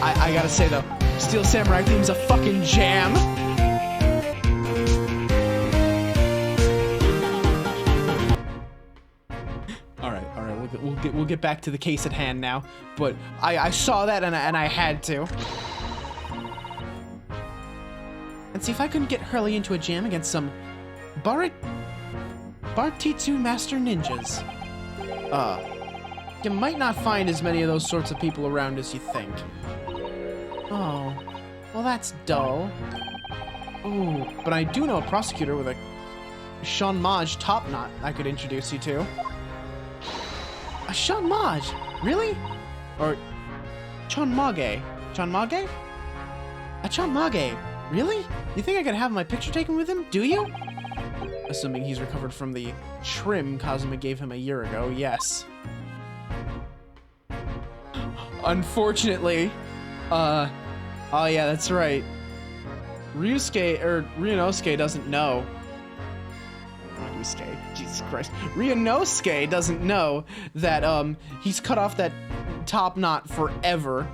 I gotta say though, Steel Samurai theme's a fucking jam. All right, we'll get back to the case at hand now. But I saw that and I had to. And see if I couldn't get Hurley into a jam against some Bartitsu Master Ninjas. You might not find as many of those sorts of people around as you think. Oh, well that's dull. Ooh, but I do know a prosecutor with a Shanmaj top knot I could introduce you to. A Shanmaj? Really? Or Chanmage? Chanmage? A Chanmage? Really? You think I could have my picture taken with him? Do you? Assuming he's recovered from the trim Kazuma gave him a year ago, yes. Unfortunately, oh yeah, that's right. Ryunosuke doesn't know. Ryunosuke, Jesus Christ. Ryunosuke doesn't know that, he's cut off that top knot forever,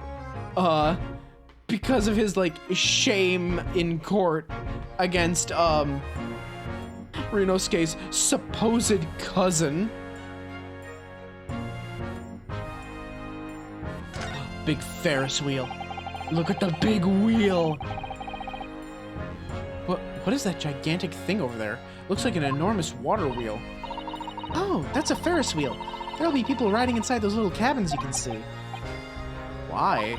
because of his, like, shame in court against, Ryunosuke's supposed cousin. Big Ferris wheel. Look at the big wheel. What is that gigantic thing over there? Looks like an enormous water wheel. Oh, that's a Ferris wheel. There'll be people riding inside those little cabins you can see. Why?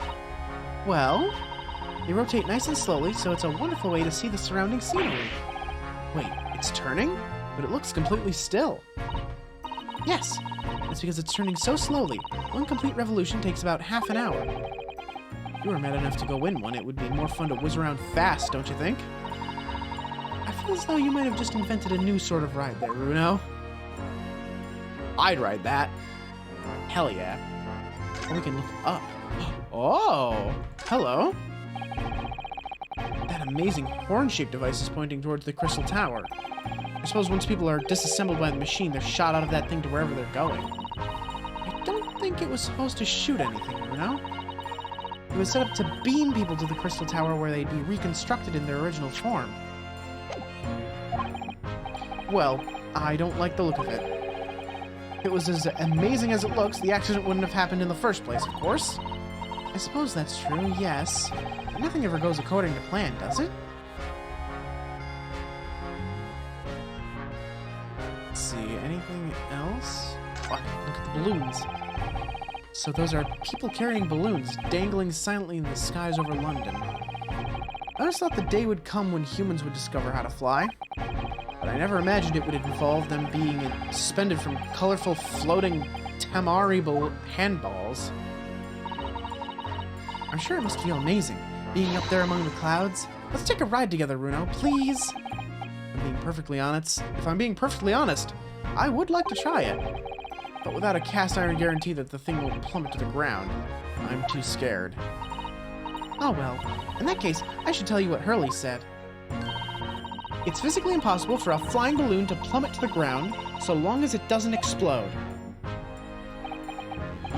Well, they rotate nice and slowly, so it's a wonderful way to see the surrounding scenery. Wait, it's turning? but it looks completely still. Yes, that's because it's turning so slowly. One complete revolution takes about half an hour. If you were mad enough to go win one, it would be more fun to whiz around fast, don't you think? I feel as though you might have just invented a new sort of ride there, Runo. I'd ride that. Hell yeah. Or we can look up. Oh, hello. That amazing horn-shaped device is pointing towards the Crystal Tower. I suppose once people are disassembled by the machine, they're shot out of that thing to wherever they're going. I don't think it was supposed to shoot anything, you know? It was set up to beam people to the Crystal Tower where they'd be reconstructed in their original form. Well, I don't like the look of it. If it was as amazing as it looks, the accident wouldn't have happened in the first place, of course. I suppose that's true, yes. But nothing ever goes according to plan, does it? Let's see, anything else? Oh, look at the balloons. So those are people carrying balloons, dangling silently in the skies over London. I always thought the day would come when humans would discover how to fly. But I never imagined it would involve them being suspended from colorful floating tamari handballs. I'm sure it must feel amazing, being up there among the clouds. Let's take a ride together, Runo, please. If I'm being perfectly honest, I would like to try it. But without a cast iron guarantee that the thing will plummet to the ground, I'm too scared. Oh well, in that case, I should tell you what Hurley said. It's physically impossible for a flying balloon to plummet to the ground so long as it doesn't explode.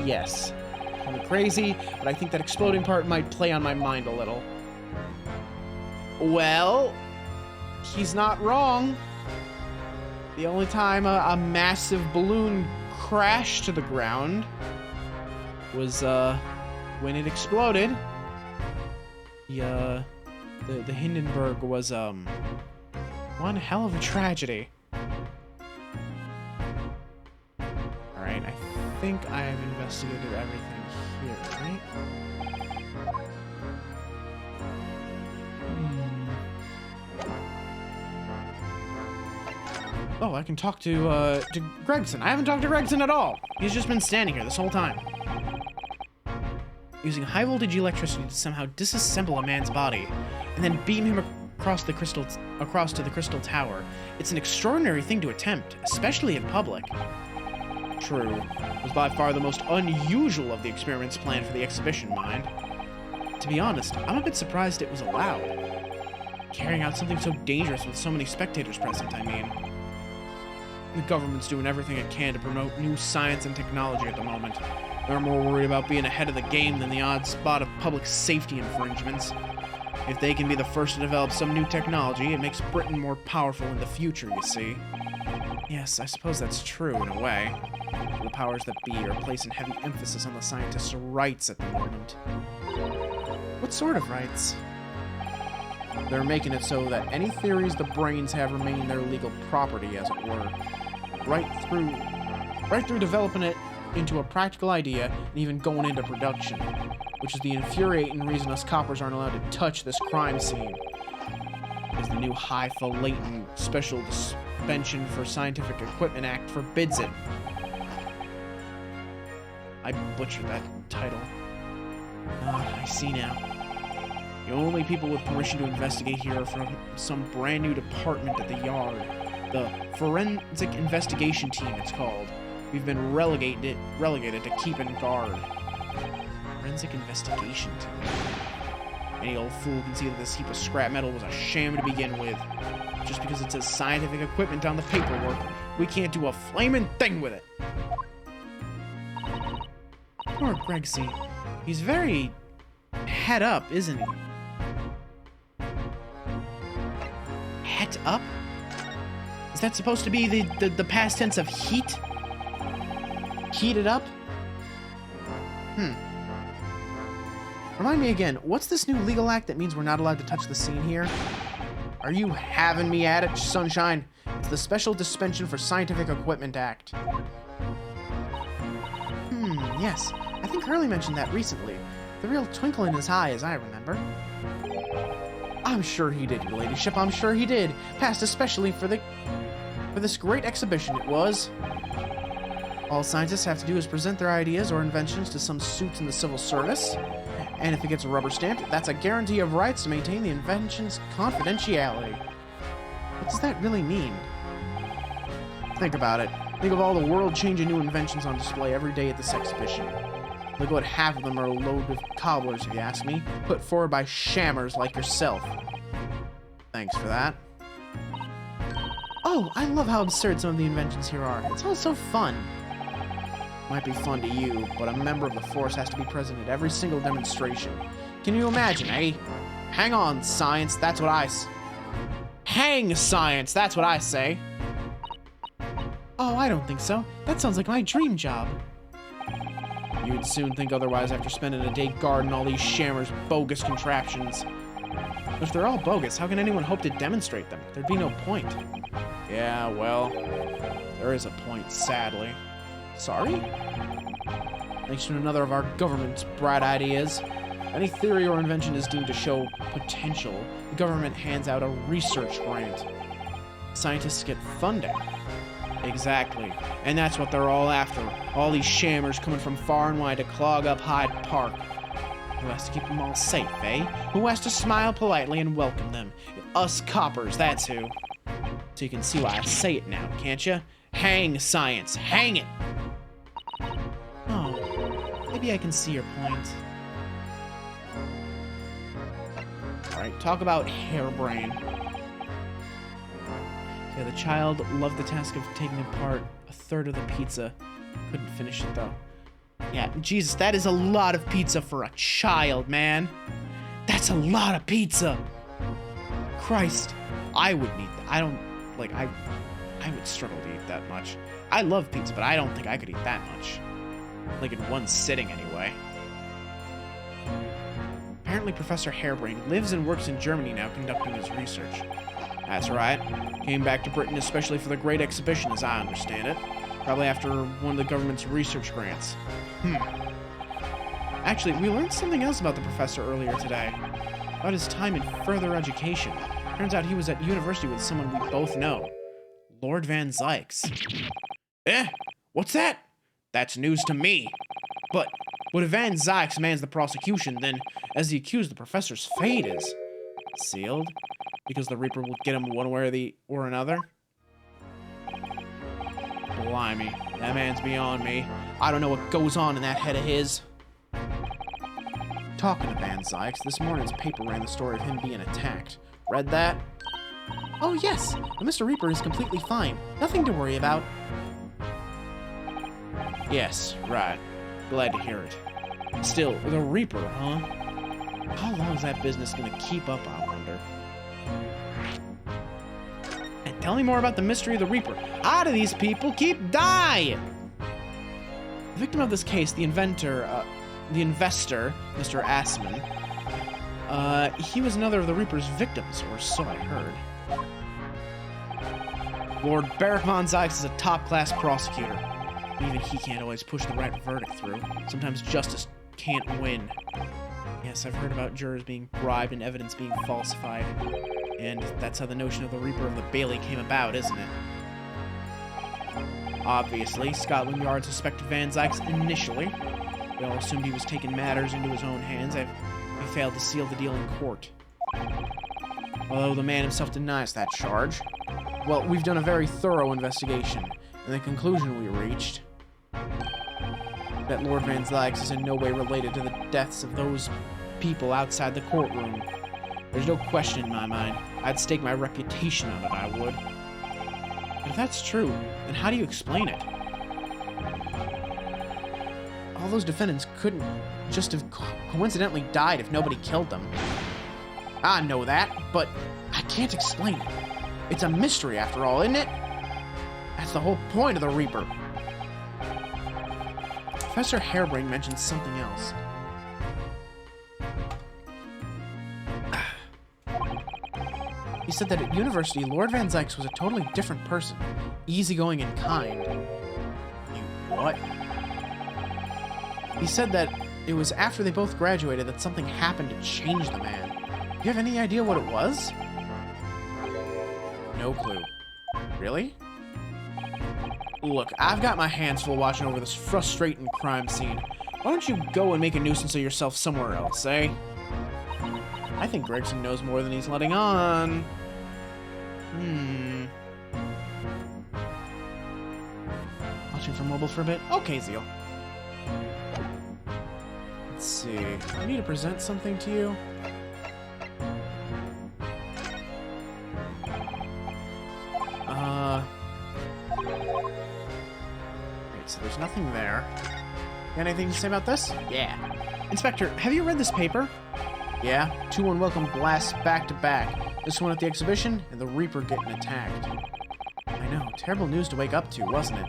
Yes. I'm crazy, but I think that exploding part might play on my mind a little. Well, he's not wrong. The only time a massive balloon crashed to the ground was when it exploded. The Hindenburg was one hell of a tragedy. Alright, I think I have investigated everything here, right? Oh, I can talk to Gregson. I haven't talked to Gregson at all. He's just been standing here this whole time. Using high-voltage electricity to somehow disassemble a man's body, and then beam him across to the Crystal Tower. It's an extraordinary thing to attempt, especially in public. True. It was by far the most unusual of the experiments planned for the exhibition, mind. To be honest, I'm a bit surprised it was allowed. Carrying out something so dangerous with so many spectators present, I mean. The government's doing everything it can to promote new science and technology at the moment. They're more worried about being ahead of the game than the odd spot of public safety infringements. If they can be the first to develop some new technology, it makes Britain more powerful in the future, you see. Yes, I suppose that's true in a way. The powers that be are placing heavy emphasis on the scientists' rights at the moment. What sort of rights? They're making it so that any theories the brains have remain their legal property, as it were. Right through developing it into a practical idea and even going into production, which is the infuriating reason us coppers aren't allowed to touch this crime scene. Because the new highfalutin Special Suspension for Scientific Equipment Act forbids it. I butchered that title. I see now. The only people with permission to investigate here are from some brand new department at the Yard. The Forensic Investigation Team, it's called. We've been relegated to keeping guard. Forensic Investigation Team. Any old fool can see that this heap of scrap metal was a sham to begin with. Just because it says scientific equipment on the paperwork, we can't do a flaming thing with it. Poor Gregsy. He's very het up, isn't he? Het up? Is that supposed to be the past tense of heat? Heated up? Remind me again, what's this new legal act that means we're not allowed to touch the scene here? Are you having me at it, Sunshine? It's the Special Suspension for Scientific Equipment Act. Yes. I think Hurley mentioned that recently. The real twinkle in his eye, as I remember. I'm sure he did, your ladyship. I'm sure he did. Passed especially for the... For this great exhibition it was. All scientists have to do is present their ideas or inventions to some suits in the civil service, and if it gets rubber stamped, that's a guarantee of rights to maintain the invention's confidentiality. What does that really mean? Think about it. Think of all the world-changing new inventions on display every day at this exhibition. Look what half of them are a load of cobblers, if you ask me, put forward by shammers like yourself. Thanks for that. Oh, I love how absurd some of the inventions here are. It's all so fun. Might be fun to you, but a member of the force has to be present at every single demonstration. Can you imagine, eh? Hang on, science, that's what I Hang science, that's what I say. Oh, I don't think so. That sounds like my dream job. You'd soon think otherwise after spending a day guarding all these shammers' bogus contraptions. But if they're all bogus, how can anyone hope to demonstrate them? There'd be no point. Yeah, well, there is a point, sadly. Sorry? Thanks to another of our government's bright ideas. Any theory or invention is deemed to show potential. The government hands out a research grant. Scientists get funding. Exactly. And that's what they're all after. All these shammers coming from far and wide to clog up Hyde Park. Who has to keep them all safe, eh? Who has to smile politely and welcome them? Us coppers, that's who. So you can see why I say it now, can't you? Hang science, hang it! Oh, maybe I can see your point. Alright, talk about harebrained. Yeah, the child loved the task of taking apart a third of the pizza. Couldn't finish it, though. Yeah, Jesus, that is a lot of pizza for a child, man. That's a lot of pizza. Christ, I wouldn't eat that. I don't, like, I would struggle to eat that much. I love pizza, but I don't think I could eat that much. Like, in one sitting, anyway. Apparently, Professor Harebrained lives and works in Germany now, conducting his research. That's right. Came back to Britain especially for the Great Exhibition, as I understand it. Probably after one of the government's research grants. Actually, we learned something else about the professor earlier today. About his time in further education. Turns out he was at university with someone we both know. Lord Van Zykes. Eh? What's that? That's news to me. But if Van Zykes demands the prosecution, then, as the accused, the professor's fate is sealed? Because the Reaper will get him one way or another? Blimey, that man's beyond me. I don't know what goes on in that head of his. Talking to Van Zykes, this morning's paper ran the story of him being attacked. Read that? Oh yes, but Mr. Reaper is completely fine. Nothing to worry about. Yes, right. Glad to hear it. Still, the Reaper, huh? How long is that business gonna keep up, I wonder? And tell me more about the mystery of the Reaper. How do these people keep dying? The victim of this case, the investor, Mr. Assman, he was another of the Reaper's victims, or so I heard. Lord Barrack Von Zykes is a top-class prosecutor. Even he can't always push the right verdict through. Sometimes justice can't win. Yes, I've heard about jurors being bribed and evidence being falsified. And that's how the notion of the Reaper of the Bailey came about, isn't it? Obviously, Scotland Yard suspected Van Zykes initially. They all assumed he was taking matters into his own hands. He failed to seal the deal in court. Although the man himself denies that charge. Well, we've done a very thorough investigation, and the conclusion we reached that Lord Van Zykes is in no way related to the deaths of those people outside the courtroom. There's no question in my mind. I'd stake my reputation on it, I would. But if that's true, then how do you explain it? All those defendants couldn't just have coincidentally died if nobody killed them. I know that, but I can't explain it. It's a mystery after all, isn't it? That's the whole point of the Reaper. Professor Harebrained mentioned something else. He said that at university, Lord Van Zykes was a totally different person. Easygoing and kind. You what? He said that it was after they both graduated that something happened to change the man. Do you have any idea what it was? No clue. Really? Look, I've got my hands full watching over this frustrating crime scene. Why don't you go and make a nuisance of yourself somewhere else, eh? I think Gregson knows more than he's letting on. Watching for mobile for a bit? Okay, Zeal. Let's see. I need to present something to you. Great, so there's nothing there. Got anything to say about this? Yeah. Inspector, have you read this paper? Yeah, 2 unwelcome blasts back to back. This one at the exhibition, and the Reaper getting attacked. I know, terrible news to wake up to, wasn't it?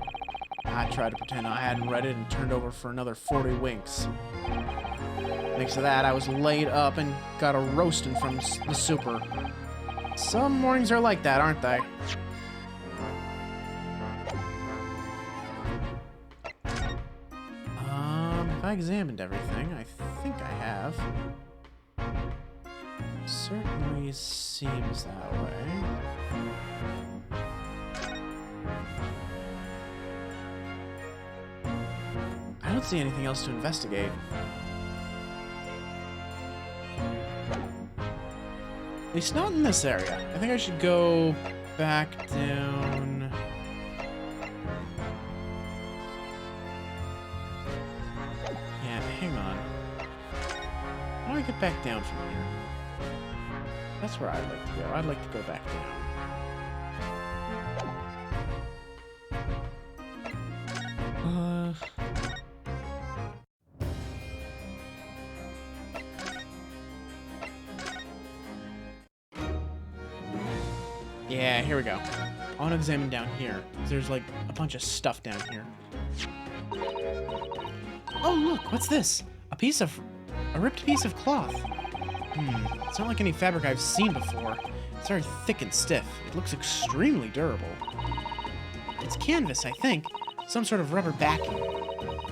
I tried to pretend I hadn't read it and turned over for another 40 winks. Thanks to that, I was laid up and got a roasting from the super. Some mornings are like that, aren't they? If I examined everything, I think I have. Certainly seems that way. I don't see anything else to investigate. At least not in this area. I think I should go back down. Yeah, hang on. How do I get back down from here? That's where I'd like to go. I'd like to go back down. Yeah, here we go. I want to examine down here. There's like a bunch of stuff down here. Oh, look, what's this? A ripped piece of cloth. It's not like any fabric I've seen before. It's very thick and stiff. It looks extremely durable. It's canvas, I think. Some sort of rubber backing.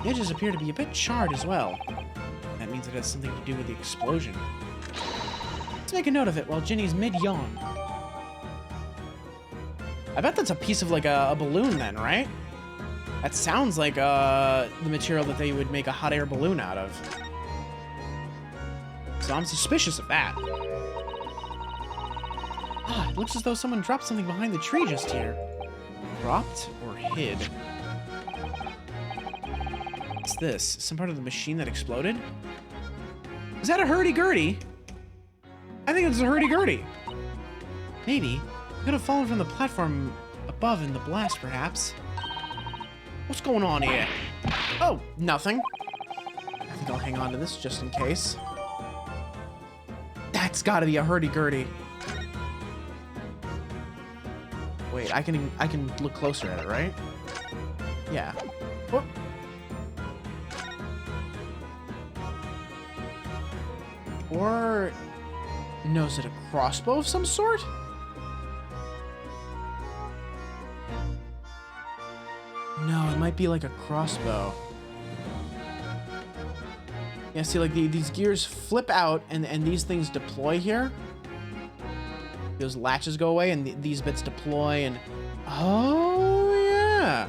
The edges appear to be a bit charred as well. That means it has something to do with the explosion. Let's make a note of it while Ginny's mid-yawn. I bet that's a piece of like a balloon then, right? That sounds like the material that they would make a hot air balloon out of. So I'm suspicious of that. Ah, it looks as though someone dropped something behind the tree just here. Dropped or hid? What's this? Some part of the machine that exploded? Is that a hurdy-gurdy? I think it's a hurdy-gurdy. Maybe. It could have fallen from the platform above in the blast, perhaps. What's going on here? Oh, nothing. I think I'll hang on to this just in case. That's gotta be a hurdy-gurdy. Wait, I can look closer at it, right? Yeah. Whoop. Or... no, is it a crossbow of some sort? No, it might be like a crossbow. Yeah, see, like these gears flip out and these things deploy here. Those latches go away and these bits deploy and... oh, yeah.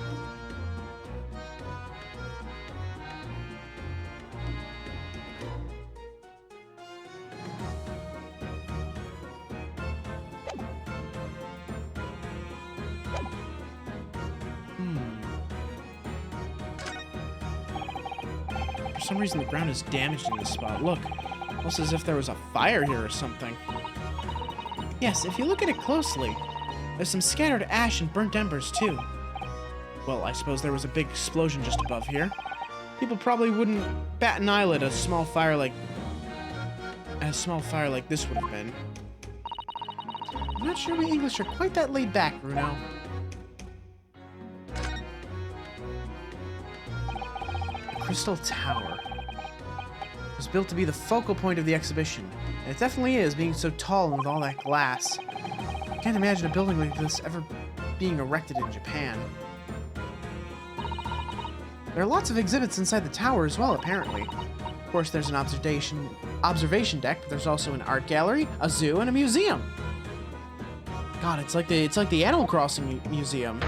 For some reason, the ground is damaged in this spot. Look, almost as if there was a fire here or something. Yes, if you look at it closely, there's some scattered ash and burnt embers, too. Well, I suppose there was a big explosion just above here. People probably wouldn't bat an eyelid at a small fire like this would have been. I'm not sure we English are quite that laid back, Bruno. Crystal Tower. It was built to be the focal point of the exhibition, and it definitely is, being so tall and with all that glass. I can't imagine a building like this ever being erected in Japan. There are lots of exhibits inside the tower as well, apparently. Of course, there's an observation deck, but there's also an art gallery, a zoo, and a museum. God, it's like the Animal Crossing museum.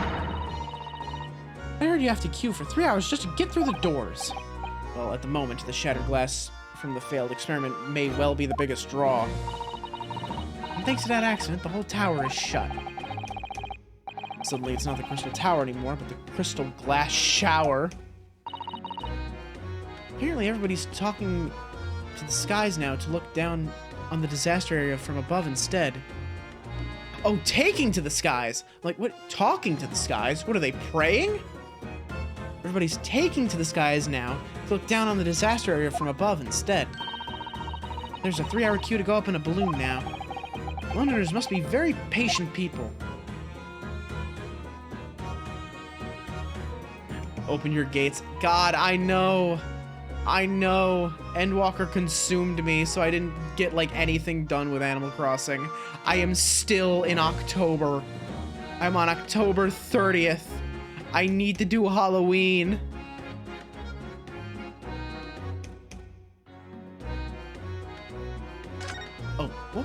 I heard you have to queue for 3 hours just to get through the doors. Well, at the moment, the shattered glass from the failed experiment may well be the biggest draw. And thanks to that accident, the whole tower is shut. Suddenly, it's not the crystal tower anymore, but the crystal glass shower. Apparently, everybody's talking to the skies now to look down on the disaster area from above instead. Oh, taking to the skies! Like, what? Talking to the skies? What are they, praying? Everybody's taking to the skies now to look down on the disaster area from above instead. There's a 3-hour queue to go up in a balloon now. Londoners must be very patient people. Open your gates. God, I know. I know. Endwalker consumed me, so I didn't get, like, anything done with Animal Crossing. I am still in October. I'm on October 30th. I need to do Halloween. Oh, whoop.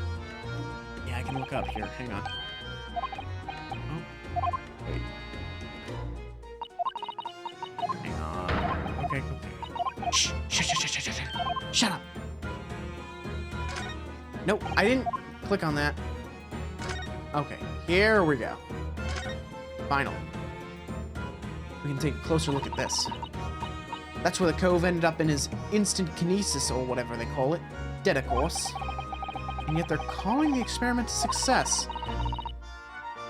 Yeah, I can look up here. Hang on. Oh, wait. Hang on. Okay, okay. Shh, shh, shh, shh, shh, shh. Shut up. Nope, I didn't click on that. Okay, here we go. Finally. We can take a closer look at this. That's where the cove ended up in his instant kinesis, or whatever they call it. Dead, of course. And yet they're calling the experiment a success.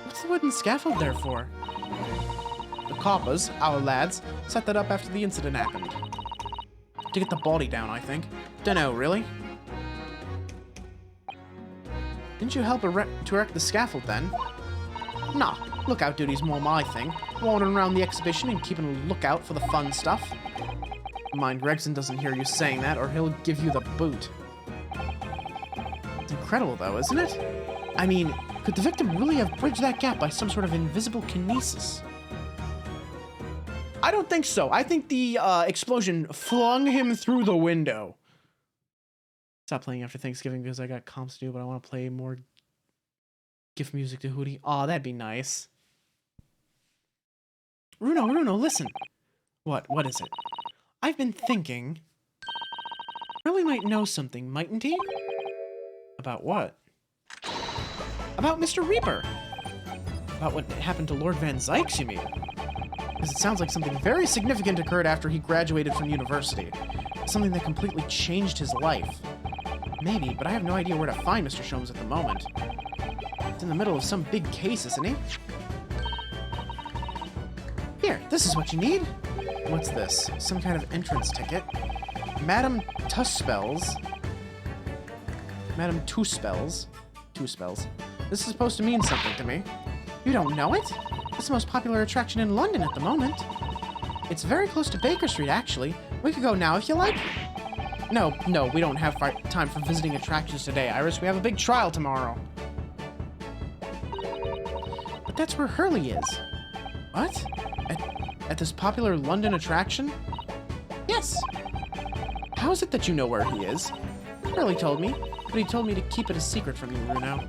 What's the wooden scaffold there for? The coppers, our lads, set that up after the incident happened. To get the body down, I think. Dunno, really? Didn't you help to erect the scaffold then? Nah, lookout duty's more my thing. Wandering around the exhibition and keeping a lookout for the fun stuff. Mind Gregson doesn't hear you saying that, or he'll give you the boot. It's incredible, though, isn't it? I mean, could the victim really have bridged that gap by some sort of invisible kinesis? I don't think so. I think the explosion flung him through the window. Stop playing after Thanksgiving because I got comps to do, but I want to play more gift music to Hootie. Aw, that'd be nice. Runo, listen. What is it? I've been thinking... Really might know something, mightn't he? About what? About Mr. Reaper. About what happened to Lord Van Zykes, you mean? Because it sounds like something very significant occurred after he graduated from university. Something that completely changed his life. Maybe, but I have no idea where to find Mr. Sholmes at the moment. It's in the middle of some big case, isn't he? Here, this is what you need. What's this? Some kind of entrance ticket. Madame Tuspells. Madame Two-Spells. Two-Spells. This is supposed to mean something to me. You don't know it? It's the most popular attraction in London at the moment. It's very close to Baker Street, actually. We could go now if you like. No, we don't have time for visiting attractions today, Iris. We have a big trial tomorrow. But that's where Hurley is. What? At this popular London attraction? Yes. How is it that you know where he is? Hurley told me, but he told me to keep it a secret from you, Runo.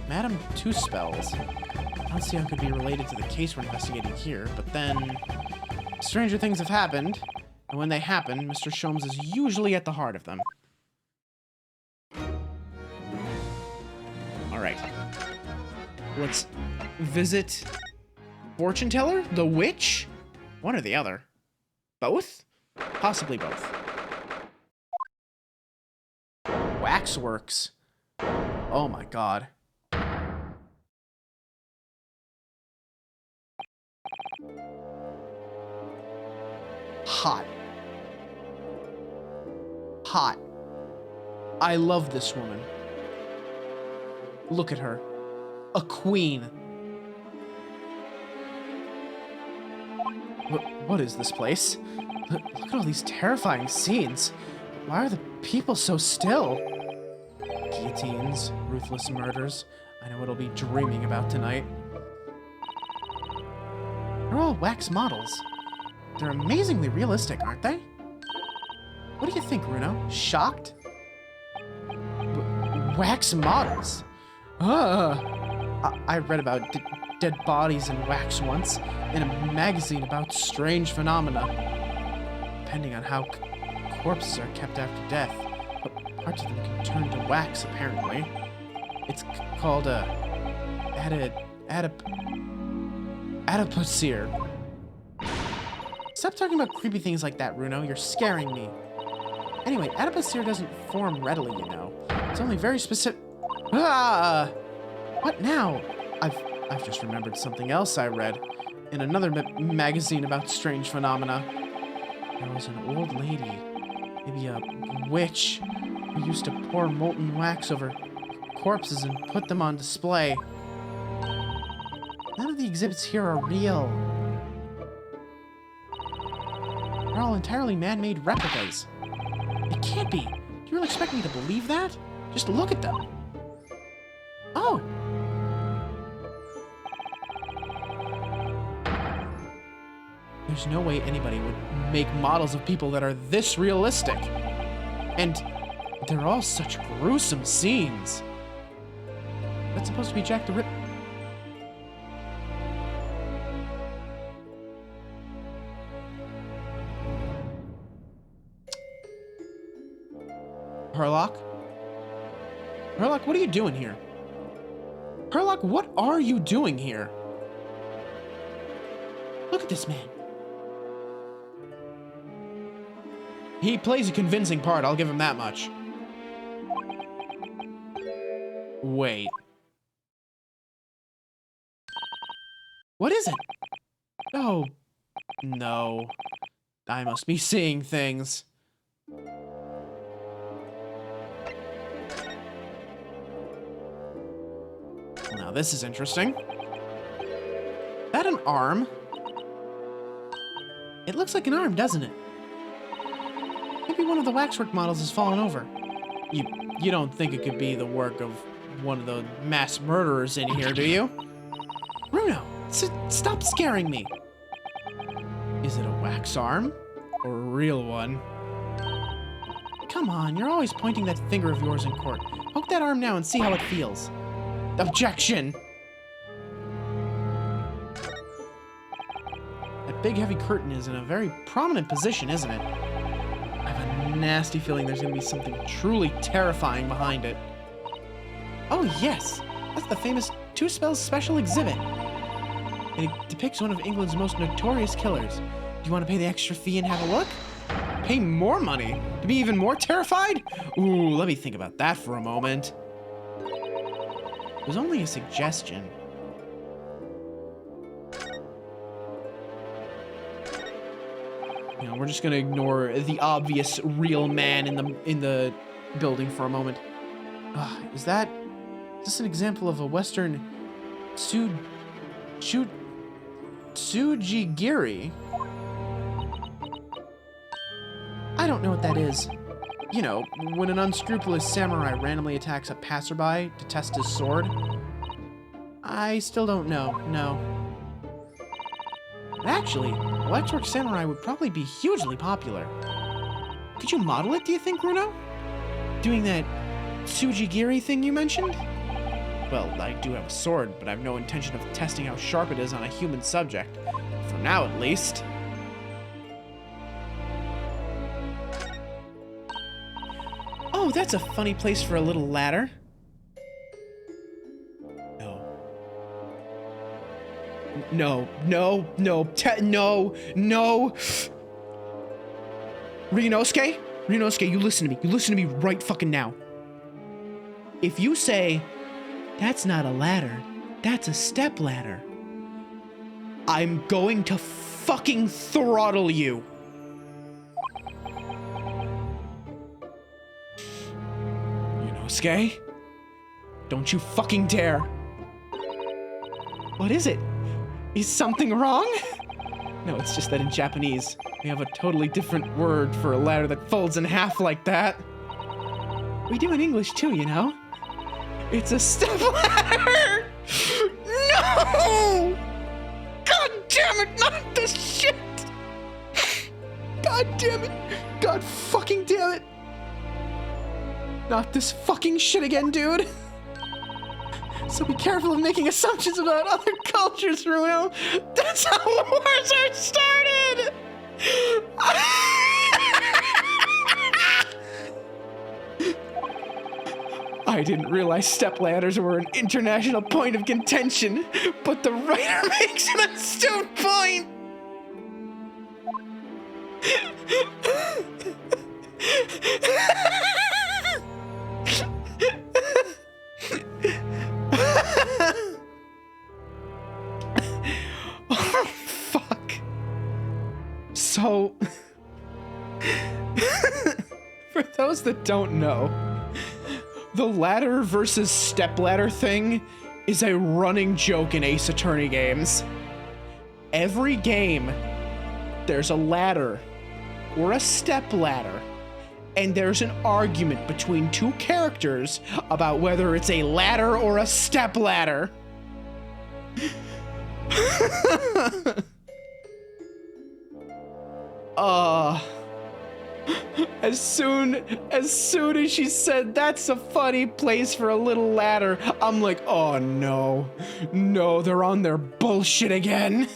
Madame Two-Spells. I don't see how it could be related to the case we're investigating here, but then... stranger things have happened. And when they happen, Mr. Sholmes is usually at the heart of them. Alright. Let's visit... Fortune Teller? The Witch? One or the other. Both? Possibly both. Waxworks. Oh my god. Hot. Hot. I love this woman. Look at her. A queen. What is this place? Look at all these terrifying scenes. Why are the people so still? Guillotines, ruthless murders. I know what I'll be dreaming about tonight. They're all wax models. They're amazingly realistic, aren't they? What do you think, Runo? Shocked? Wax models? I read about dead bodies in wax once in a magazine about strange phenomena. Depending on how corpses are kept after death, but parts of them can turn to wax, apparently. It's called adipocere. Stop talking about creepy things like that, Runo. You're scaring me. Anyway, adipocere doesn't form readily, you know. It's only very specific. Ah! What now? I've just remembered something else I read in another magazine about strange phenomena. There was an old lady, maybe a witch, who used to pour molten wax over corpses and put them on display. None of the exhibits here are real. They're all entirely man-made replicas. It can't be. Do you really expect me to believe that? Just look at them. Oh! There's no way anybody would make models of people that are this realistic. And they're all such gruesome scenes. That's supposed to be Jack the Rip. Herlock? Herlock, what are you doing here? Herlock, what are you doing here? Look at this man. He plays a convincing part, I'll give him that much. Wait. What is it? Oh, no. I must be seeing things. Now this is interesting. Is that an arm? It looks like an arm, doesn't it? Maybe one of the waxwork models has fallen over. You don't think it could be the work of one of the mass murderers in here, do you? Runo, stop scaring me. Is it a wax arm? Or a real one? Come on, you're always pointing that finger of yours in court. Poke that arm now and see how it feels. Objection! That big heavy curtain is in a very prominent position, isn't it? I have a nasty feeling there's gonna be something truly terrifying behind it. Oh yes! That's the famous Two Spells special exhibit. It depicts one of England's most notorious killers. Do you want to pay the extra fee and have a look? Pay more money? To be even more terrified? Ooh, let me think about that for a moment. It was only a suggestion. You know, we're just gonna ignore the obvious real man in the building for a moment. Is this an example of a Western Tsujigiri? I don't know what that is. You know, when an unscrupulous samurai randomly attacks a passerby to test his sword. I still don't know, no. But actually, a waxwork samurai would probably be hugely popular. Could you model it, do you think, Runo? Doing that Tsujigiri thing you mentioned? Well, I do have a sword, but I have no intention of testing how sharp it is on a human subject. For now, at least. Oh, that's a funny place for a little ladder. No. No. Ryunosuke, you listen to me. You listen to me right fucking now. If you say, that's not a ladder, that's a step ladder, I'm going to fucking throttle you. Ryunosuke, don't you fucking dare. What is it? Is something wrong? No, it's just that in Japanese, we have a totally different word for a ladder that folds in half like that. We do in English too, you know? It's a step ladder! No! God damn it, not this shit! God damn it! God fucking damn it! Not this fucking shit again, dude! So be careful of making assumptions about other cultures, Runo. That's how wars are started! I didn't realize stepladders were an international point of contention, but the writer makes an astute point! Oh, fuck. So, for those that don't know, the ladder versus stepladder thing is a running joke in Ace Attorney games. Every game, there's a ladder or a stepladder, and there's an argument between two characters about whether it's a ladder or a stepladder. As soon as she said that's a funny place for a little ladder, I'm like, oh no, they're on their bullshit again.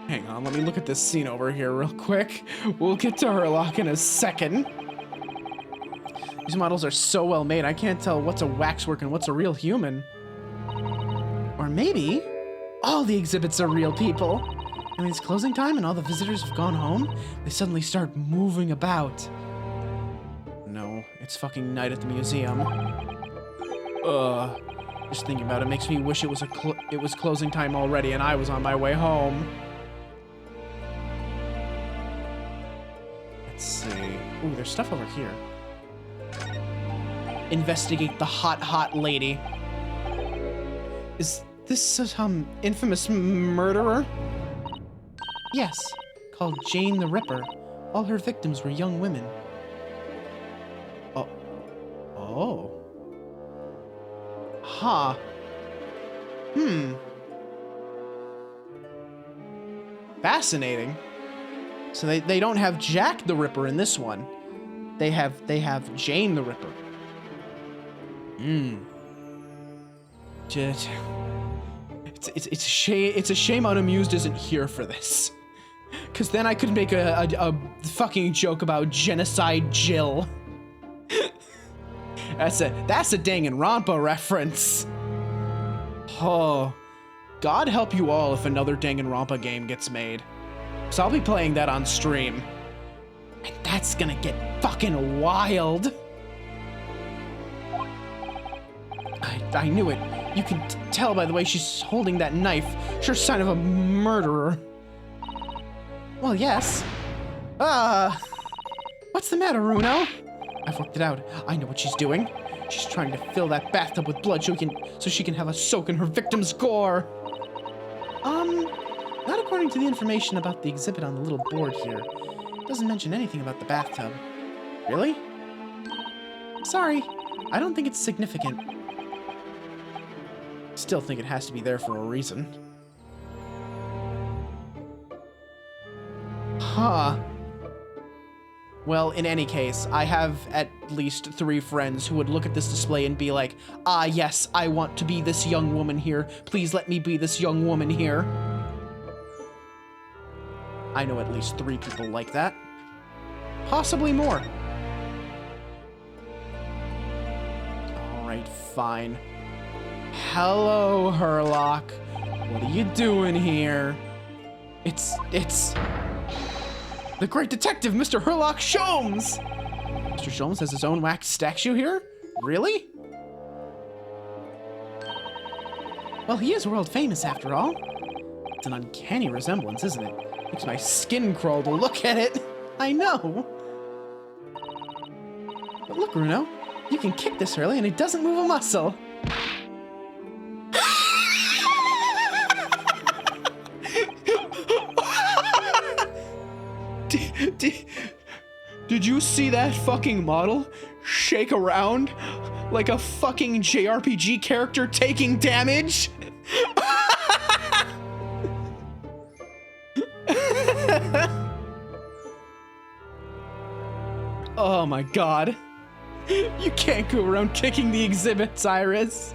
Hang on, let me look at this scene over here real quick. We'll get to Herlock in a second. These models are so well made, I can't tell what's a waxwork and what's a real human. Or maybe all the exhibits are real people. I mean, it's closing time and all the visitors have gone home. They suddenly start moving about. No, it's fucking night at the museum. Just thinking about it makes me wish it was closing time already and I was on my way home. Let's see. Ooh, there's stuff over here. Investigate the hot lady. Is this some infamous murderer? Yes, called Jane the Ripper. All her victims were young women. Oh. Huh. Fascinating. So they don't have Jack the Ripper in this one. They have Jane the Ripper. It's a shame Unamused isn't here for this. Cause then I could make a fucking joke about Genocide Jill. That's a Danganronpa reference. Oh, God help you all if another Danganronpa game gets made. So I'll be playing that on stream. And that's gonna get fucking wild. I knew it. You can tell by the way she's holding that knife. Sure sign of a murderer. Well, yes. What's the matter, Runo? I've worked it out. I know what she's doing. She's trying to fill that bathtub with blood so she can have a soak in her victim's gore. Not according to the information about the exhibit on the little board here. It doesn't mention anything about the bathtub. Really? Sorry. I don't think it's significant. Still think it has to be there for a reason. Huh. Well, in any case, I have at least 3 friends who would look at this display and be like, ah, yes, I want to be this young woman here. Please let me be this young woman here. I know at least 3 people like that. Possibly more. Alright, fine. Hello, Herlock. What are you doing here? It's the great detective, Mr. Herlock Sholmes! Mr. Sholmes has his own wax statue here? Really? Well, he is world famous after all. It's an uncanny resemblance, isn't it? Makes my skin crawl to look at it. I know. But look, Runo, you can kick this early and it doesn't move a muscle. Did you see that fucking model shake around like a fucking JRPG character taking damage? Oh my god. You can't go around kicking the exhibits, Iris.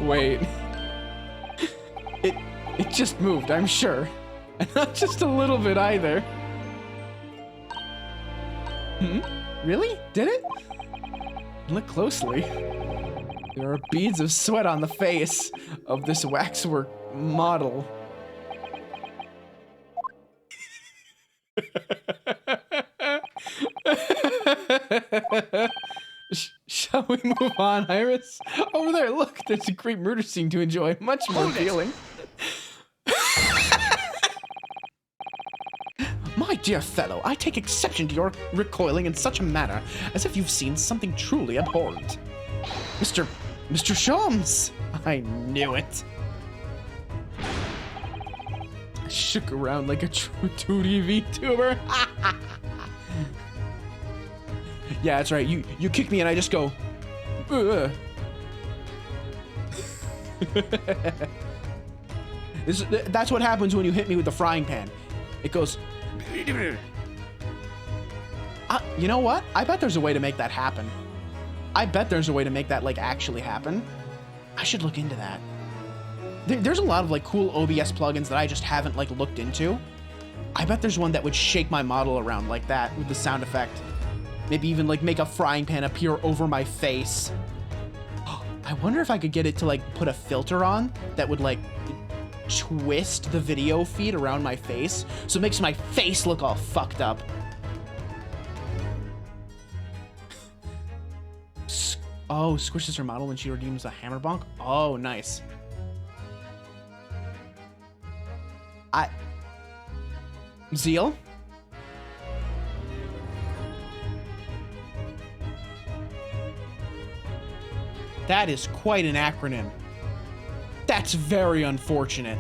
Wait. It just moved, I'm sure. And not just a little bit either. Really? Did it? Look closely. There are beads of sweat on the face of this waxwork model. Shall we move on, Iris? Over there, look, there's a great murder scene to enjoy. Much more appealing. My dear fellow, I take exception to your recoiling in such a manner, as if you've seen something truly abhorrent. Mr. Sholmes! I knew it. I shook around like a true 2D VTuber. Yeah, that's right. You kick me and I just go. Ugh. That's what happens when you hit me with the frying pan. It goes. You know what? I bet there's a way to make that happen. I bet there's a way to make that like actually happen. I should look into that. There's a lot of like cool OBS plugins that I just haven't like looked into. I bet there's one that would shake my model around like that with the sound effect. Maybe even like make a frying pan appear over my face. I wonder if I could get it to like put a filter on that would like twist the video feed around my face so it makes my face look all fucked up. Oh, squishes her model when she redeems a hammer bonk. Oh, nice. Zeal? That is quite an acronym. That's very unfortunate.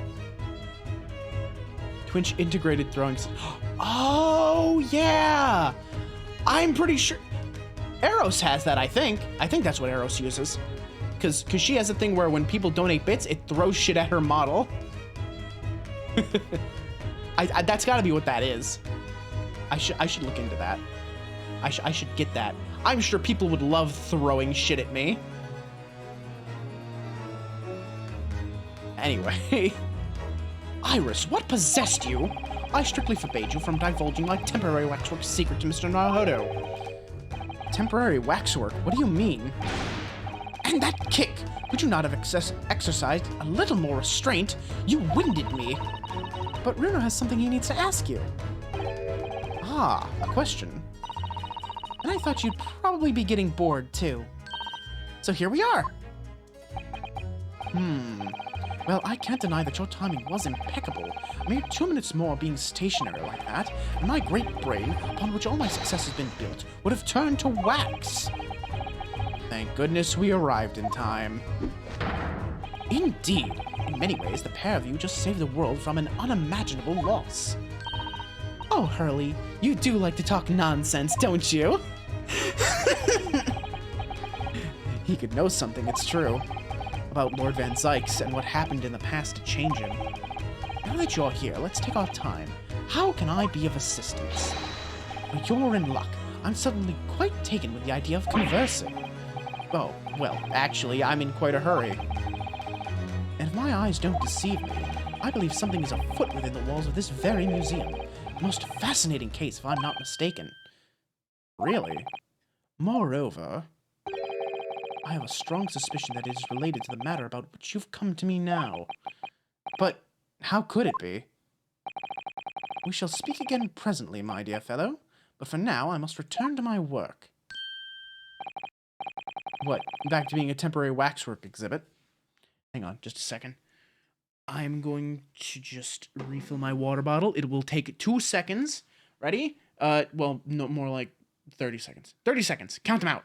Twitch integrated throwing. Oh, yeah! I'm pretty sure Eros has that, I think. I think that's what Eros uses. Because she has a thing where when people donate bits, it throws shit at her model. That's gotta be what that is. I should look into that. I should get that. I'm sure people would love throwing shit at me. Anyway. Iris, what possessed you? I strictly forbade you from divulging my temporary waxwork secret to Mr. Naruto. Temporary waxwork? What do you mean? And that kick! Could you not have exercised a little more restraint? You winded me. But Runo has something he needs to ask you. Ah, a question. And I thought you'd probably be getting bored, too. So here we are. Well, I can't deny that your timing was impeccable. A mere 2 minutes more being stationary like that, and my great brain, upon which all my success has been built, would have turned to wax. Thank goodness we arrived in time. Indeed. In many ways, the pair of you just saved the world from an unimaginable loss. Oh, Hurley, you do like to talk nonsense, don't you? He could know something, it's true. About Lord Van Zykes and what happened in the past to change him. Now that you're here, let's take our time. How can I be of assistance? Well, you're in luck. I'm suddenly quite taken with the idea of conversing. Oh, well, actually, I'm in quite a hurry. And if my eyes don't deceive me, I believe something is afoot within the walls of this very museum. A most fascinating case, if I'm not mistaken. Really? Moreover, I have a strong suspicion that it is related to the matter about which you've come to me now. But how could it be? We shall speak again presently, my dear fellow, but for now I must return to my work. What, back to being a temporary waxwork exhibit? Hang on, just a second. I'm going to just refill my water bottle. It will take 2 seconds. Ready? Well, no, more like 30 seconds. 30 seconds. Count them out.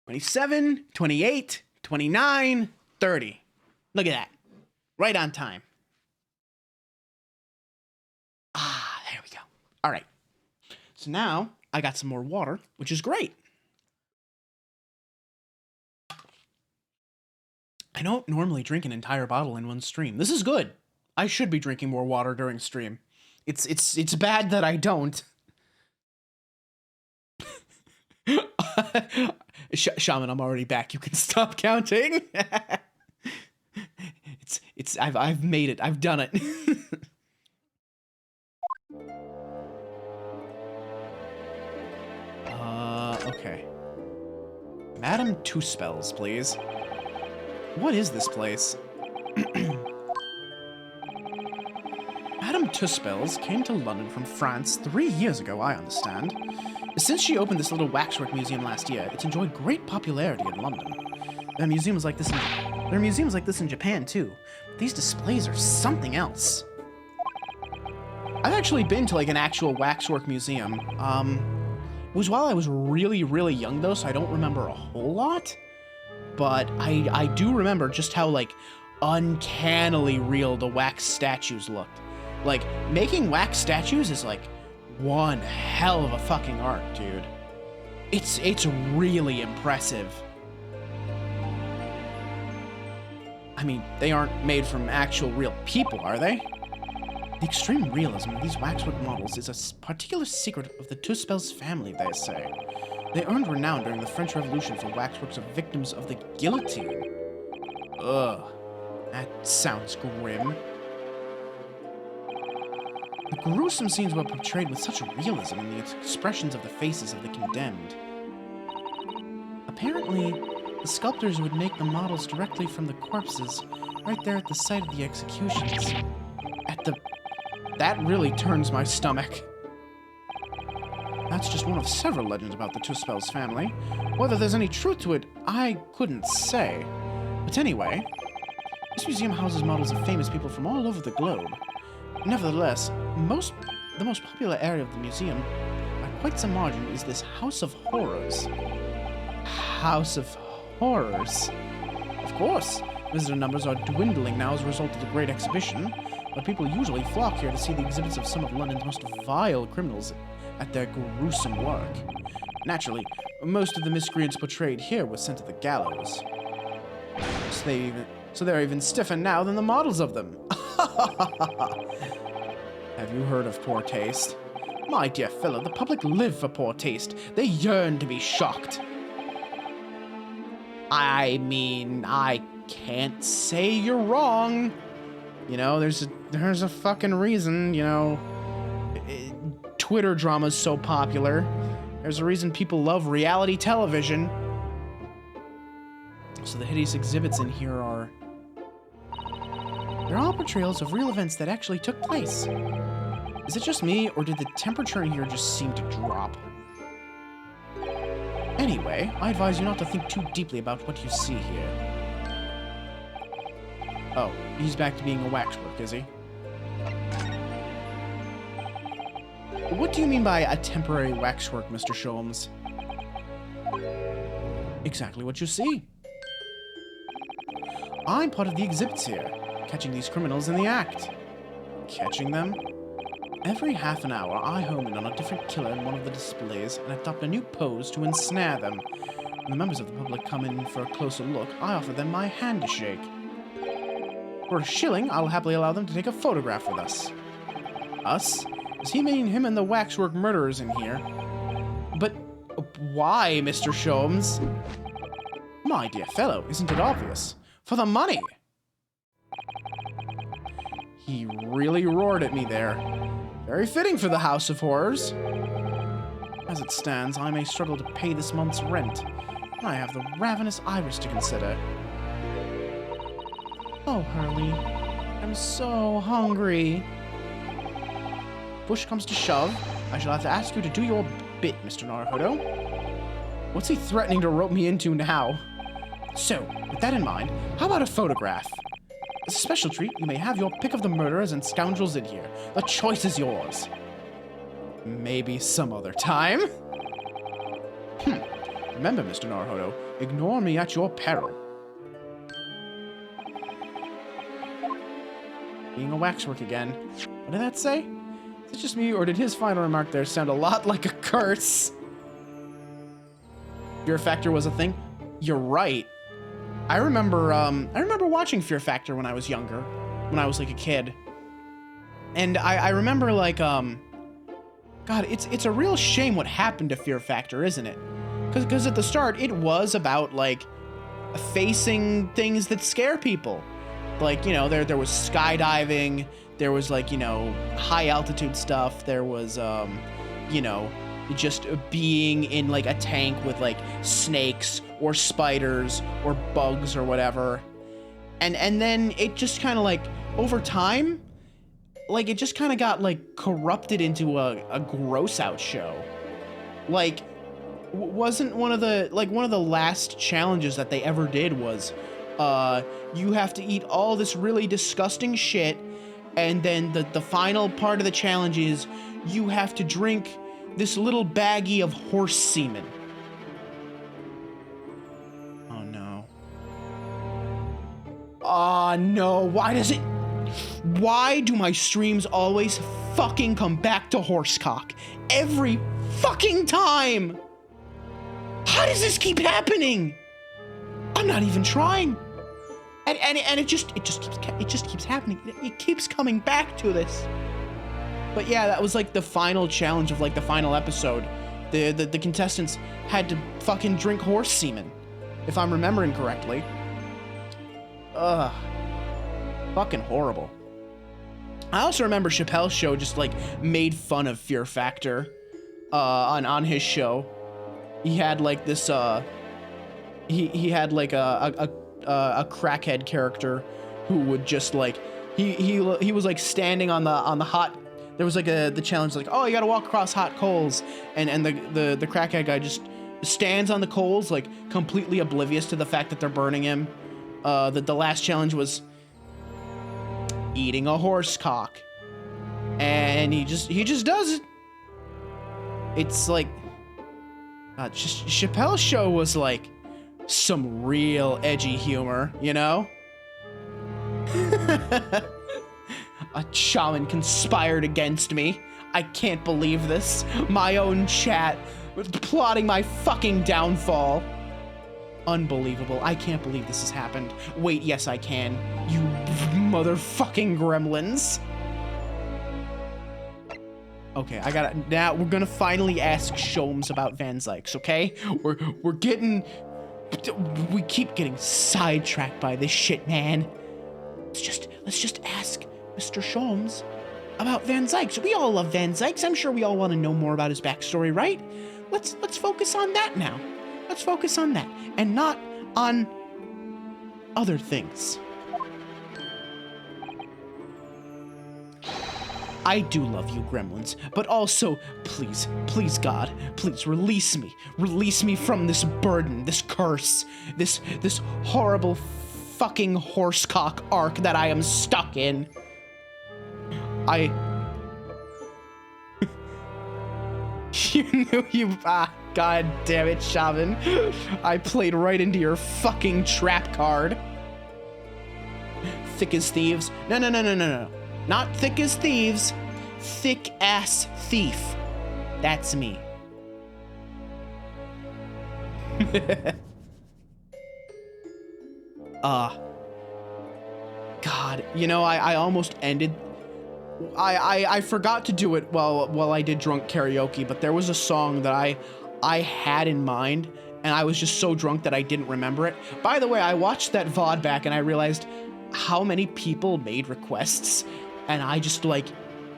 27, 28, 29, 30. Look at that. Right on time. Ah, there we go. All right. So now I got some more water, which is great. I don't normally drink an entire bottle in one stream. This is good. I should be drinking more water during stream. It's bad that I don't. Shaman, I'm already back. You can stop counting. I've made it. I've done it. Okay. Madam Two Spells, please. What is this place? Madame Tuspels came to London from France 3 years ago, I understand. Since she opened this little waxwork museum last year, it's enjoyed great popularity in London. There are museums like this in Japan, too. But these displays are something else. I've actually been to, like, an actual waxwork museum. It was while I was really, really young, though, so I don't remember a whole lot. But I do remember just how, like, uncannily real the wax statues looked. Like, making wax statues is, like, one hell of a fucking art, dude. It's really impressive. I mean, they aren't made from actual real people, are they? The extreme realism of these waxwork models is a particular secret of the Tuspels family, they say. They earned renown during the French Revolution for waxworks of victims of the guillotine. Ugh, that sounds grim. The gruesome scenes were portrayed with such realism in the expressions of the faces of the condemned. Apparently, the sculptors would make the models directly from the corpses, right there at the site of the executions. That really turns my stomach. That's just one of several legends about the Tuspels family. Whether there's any truth to it, I couldn't say. But anyway, this museum houses models of famous people from all over the globe. Nevertheless, the most popular area of the museum, by quite some margin, is this House of Horrors. House of Horrors? Of course, visitor numbers are dwindling now as a result of the Great Exhibition, but people usually flock here to see the exhibits of some of London's most vile criminals at their gruesome work. Naturally, most of the miscreants portrayed here were sent to the gallows. So they're even stiffer now than the models of them. Have you heard of poor taste? My dear fellow, the public live for poor taste. They yearn to be shocked. I mean, I can't say you're wrong. You know, there's a fucking reason, you know, Twitter drama's so popular. There's a reason people love reality television. So the hideous exhibits in here are... They're all portrayals of real events that actually took place. Is it just me, or did the temperature in here just seem to drop? Anyway, I advise you not to think too deeply about what you see here. Oh, he's back to being a waxwork, is he? What do you mean by a temporary waxwork, Mr. Sholmes? Exactly what you see. I'm part of the exhibits here, catching these criminals in the act. Catching them? Every half an hour, I home in on a different killer in one of the displays and adopt a new pose to ensnare them. When the members of the public come in for a closer look, I offer them my hand to shake. For a shilling, I'll happily allow them to take a photograph with us. Us? Does he mean him and the waxwork murderers in here? But why, Mr. Sholmes? My dear fellow, isn't it obvious? For the money! He really roared at me there. Very fitting for the House of Horrors. As it stands, I may struggle to pay this month's rent. I have the ravenous iris to consider. Oh, Hurley, I'm so hungry. Push comes to shove, I shall have to ask you to do your bit, Mr. Naruhodo. What's he threatening to rope me into now? So, with that in mind, how about a photograph? As a special treat, you may have your pick of the murderers and scoundrels in here. The choice is yours. Maybe some other time? Remember, Mr. Naruhodo, ignore me at your peril. Being a waxwork again. What did that say? Is it just me, or did his final remark there sound a lot like a curse? Fear Factor was a thing? You're right. I remember watching Fear Factor when I was younger, when I was like a kid. And I remember like, God, it's a real shame what happened to Fear Factor, isn't it? Because at the start, it was about like facing things that scare people. Like, you know, there was skydiving, there was like, you know, high altitude stuff, there was, you know, just being in like a tank with like snakes or spiders or bugs or whatever. And then it just kind of like over time, like it just kind of got like corrupted into a gross out show. Like wasn't one of the last challenges that they ever did was you have to eat all this really disgusting shit, and then the final part of the challenge is you have to drink this little baggie of horse semen. Oh no. Oh no, why do my streams always fucking come back to horsecock? Every fucking time! How does this keep happening? I'm not even trying. And it just keeps happening. It keeps coming back to this. But yeah, that was like the final challenge of like the final episode. The contestants had to fucking drink horse semen, if I'm remembering correctly. Ugh. Fucking horrible. I also remember Chappelle's show just like made fun of Fear Factor on his show. He had like this he had like a crackhead character who would just like he was like standing on the hot. There was like the challenge like, oh, you gotta walk across hot coals, and the crackhead guy just stands on the coals like completely oblivious to the fact that they're burning him. The last challenge was eating a horse cock, and he just does it. It's like Chappelle's show was like some real edgy humor, you know? A shaman conspired against me. I can't believe this. My own chat was plotting my fucking downfall. Unbelievable. I can't believe this has happened. Wait, yes I can. You motherfucking gremlins. Okay, now we're gonna finally ask Sholmes about Van Zykes, okay? We keep getting sidetracked by this shit, man. Let's just ask Mr. Sholmes about Van Zykes. We all love Van Zykes. I'm sure we all want to know more about his backstory, right? Let's focus on that now. Let's focus on that and not on other things. I do love you, gremlins, but also, please, God, please release me. Release me from this burden, this curse, this horrible fucking horsecock arc that I am stuck in. You knew God damn it, Shaman. I played right into your fucking trap card. Thick as thieves. No. Not thick as thieves. Thick ass thief. That's me. God, you know, I almost ended. I forgot to do it while I did drunk karaoke, but there was a song that I had in mind, and I was just so drunk that I didn't remember it. By the way, I watched that VOD back and I realized how many people made requests, and I just like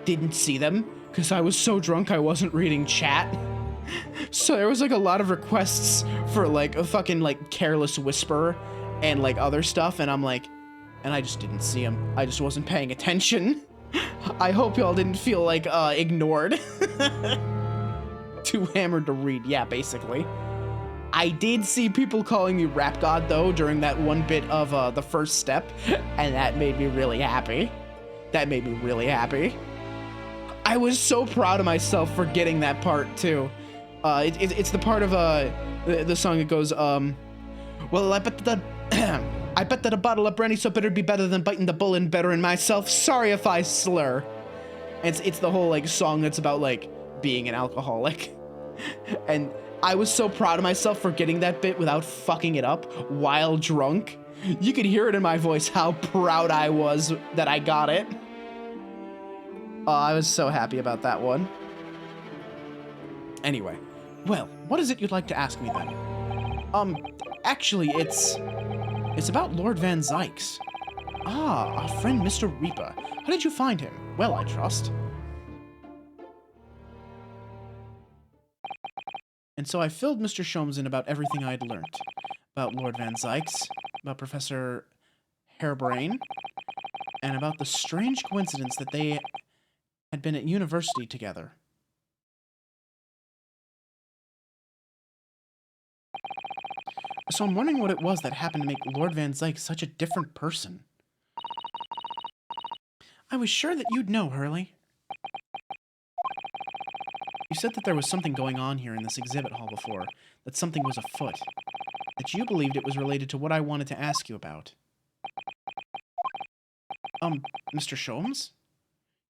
didn't see them because I was so drunk I wasn't reading chat. So there was like a lot of requests for like a fucking like Careless Whisper and like other stuff, and I'm like, and I just didn't see them. I just wasn't paying attention. I hope y'all didn't feel like ignored. Too hammered to read. Yeah, basically. I did see people calling me Rap God though during that one bit of the first step, and that made me really happy. I was so proud of myself for getting that part too. It's the part of the song that goes well, I bet that a bottle of brandy so better be better than biting the bull and bettering myself. Sorry if I slur. It's the whole like song that's about like being an alcoholic. And I was so proud of myself for getting that bit without fucking it up while drunk. You could hear it in my voice how proud I was that I got it. Oh, I was so happy about that one. Anyway, well, what is it you'd like to ask me then? Actually, it's about Lord Van Zykes. Ah, our friend Mr. Reaper. How did you find him? Well, I trust. And so I filled Mr. Sholmes in about everything I'd learnt. About Lord Van Zykes, about Professor Harebrain, and about the strange coincidence that they had been at university together. So I'm wondering what it was that happened to make Lord Van Zykes such a different person. I was sure that you'd know, Hurley. You said that there was something going on here in this exhibit hall before, that something was afoot, that you believed it was related to what I wanted to ask you about. Mr. Sholmes?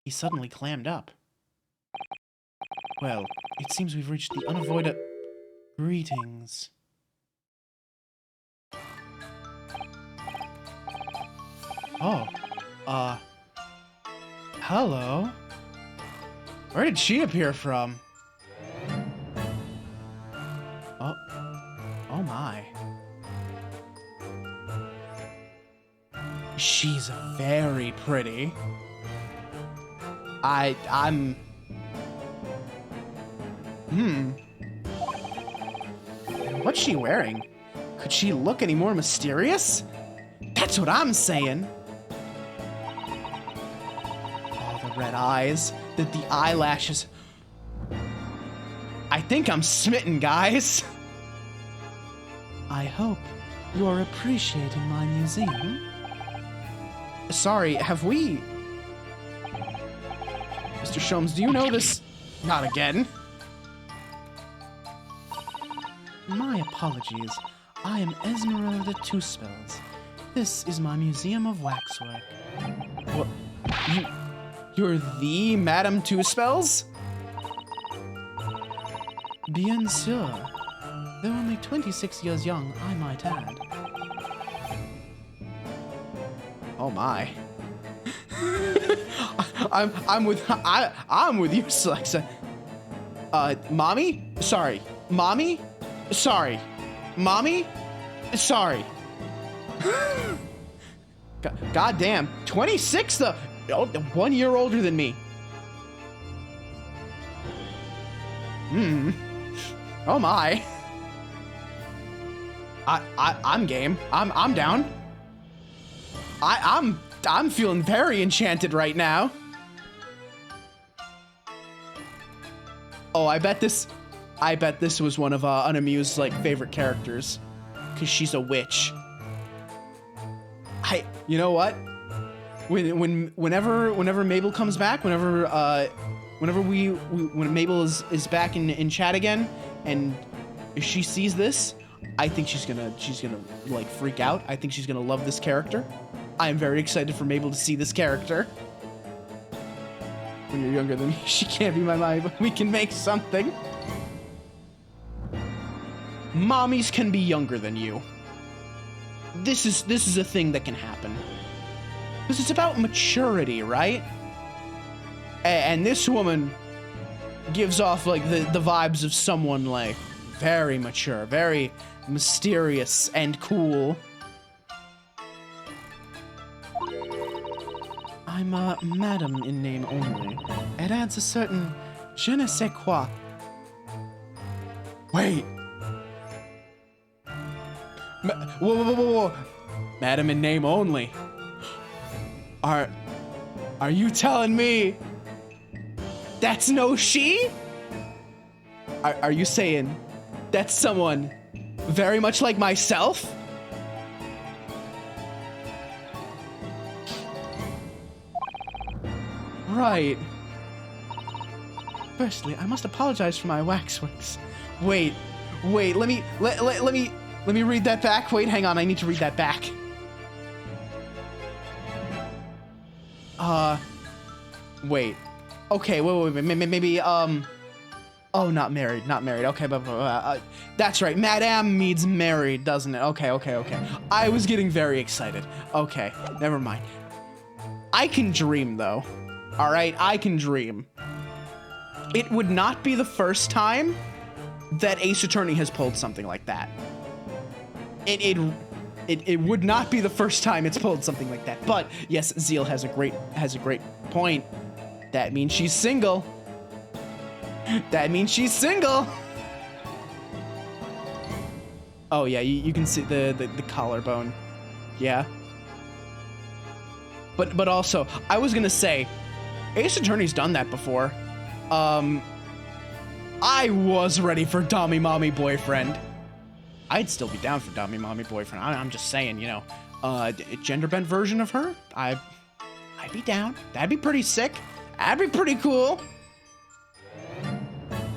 He suddenly clammed up. Well, it seems we've reached the unavoidable... Greetings. Oh, hello? Where did she appear from? Oh my. She's very pretty. I'm... What's she wearing? Could she look any more mysterious? That's what I'm saying. Oh, the red eyes, the eyelashes. I think I'm smitten, guys. I hope you're appreciating my museum. Sorry, have we... Mr. Sholmes, do you know this? Not again. My apologies. I am Esmeralda Two Spells. This is my museum of waxwork. What? You're the Madame Two Spells? Bien sûr. Though only 26 years young, I might add. Oh my. I'm with you, Selexa. Mommy? Sorry. Mommy? Sorry. Mommy? Sorry. God damn. 26 though. Oh, 1 year older than me. Oh my. I'm game. I'm down. I'm feeling very enchanted right now. Oh, I bet this was one of Unamuse's like favorite characters, cause she's a witch. You know what? Whenever Mabel comes back, whenever Mabel is back in chat again, and if she sees this, I think she's gonna like freak out. I think she's gonna love this character. I am very excited for Mabel to see this character. When you're younger than me, she can't be my mommy, but we can make something. Mommies can be younger than you. This is a thing that can happen. Because it's about maturity, right? And this woman gives off like the vibes of someone like very mature, very mysterious and cool. I'm a madam in name only. It adds a certain je ne sais quoi. Wait. Whoa. Madam in name only. Are you telling me that's no she? Are you saying that's someone very much like myself? Right. Firstly, I must apologize for my waxworks. Wait, let me read that back. Wait, hang on, I need to read that back. Wait. Okay, wait, maybe, oh, not married. Okay, but that's right. Madame means married, doesn't it? Okay. I was getting very excited. Okay, never mind. I can dream, though. All right, I can dream. It would not be the first time that Ace Attorney has pulled something like that. It would not be the first time it's pulled something like that. But yes, Zeal has a great point. That means she's single. Oh yeah, you can see the collarbone. Yeah. But also, I was gonna say, Ace Attorney's done that before. I was ready for Dommy Mommy Boyfriend. I'd still be down for Dommy Mommy Boyfriend. I'm just saying, you know, a gender bent version of her. I'd be down. That'd be pretty sick. That'd be pretty cool.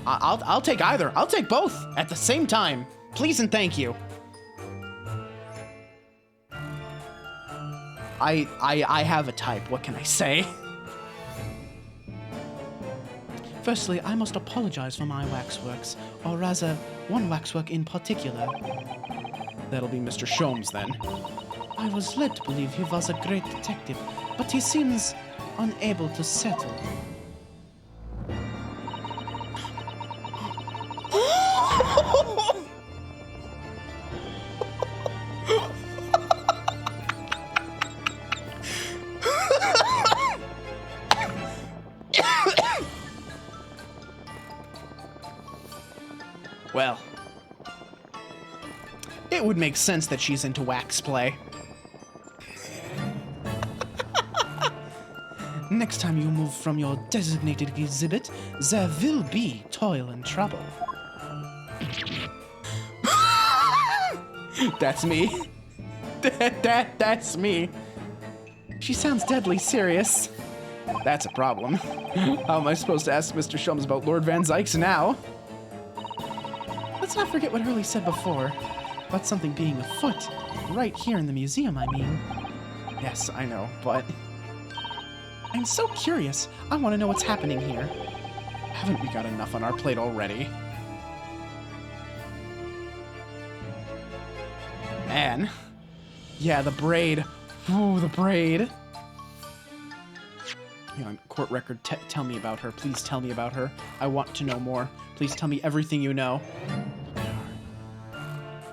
I'll take either. I'll take both at the same time. Please and thank you. I have a type. What can I say? Firstly, I must apologize for my waxworks, or rather, one waxwork in particular. That'll be Mr. Sholmes, then. I was led to believe he was a great detective, but he seems unable to settle. Well, it would make sense that she's into wax play. Next time you move from your designated exhibit, there will be toil and trouble. That's me. That's me. She sounds deadly serious. That's a problem. How am I supposed to ask Mr. Sholmes about Lord Van Zykes now? Let's not forget what Hurley said before, about something being afoot, right here in the museum, I mean. Yes, I know, but... I'm so curious. I want to know what's happening here. Haven't we got enough on our plate already? Man. Yeah, the braid. Ooh, the braid. Hang on, court record, tell me about her. Please tell me about her. I want to know more. Please tell me everything you know.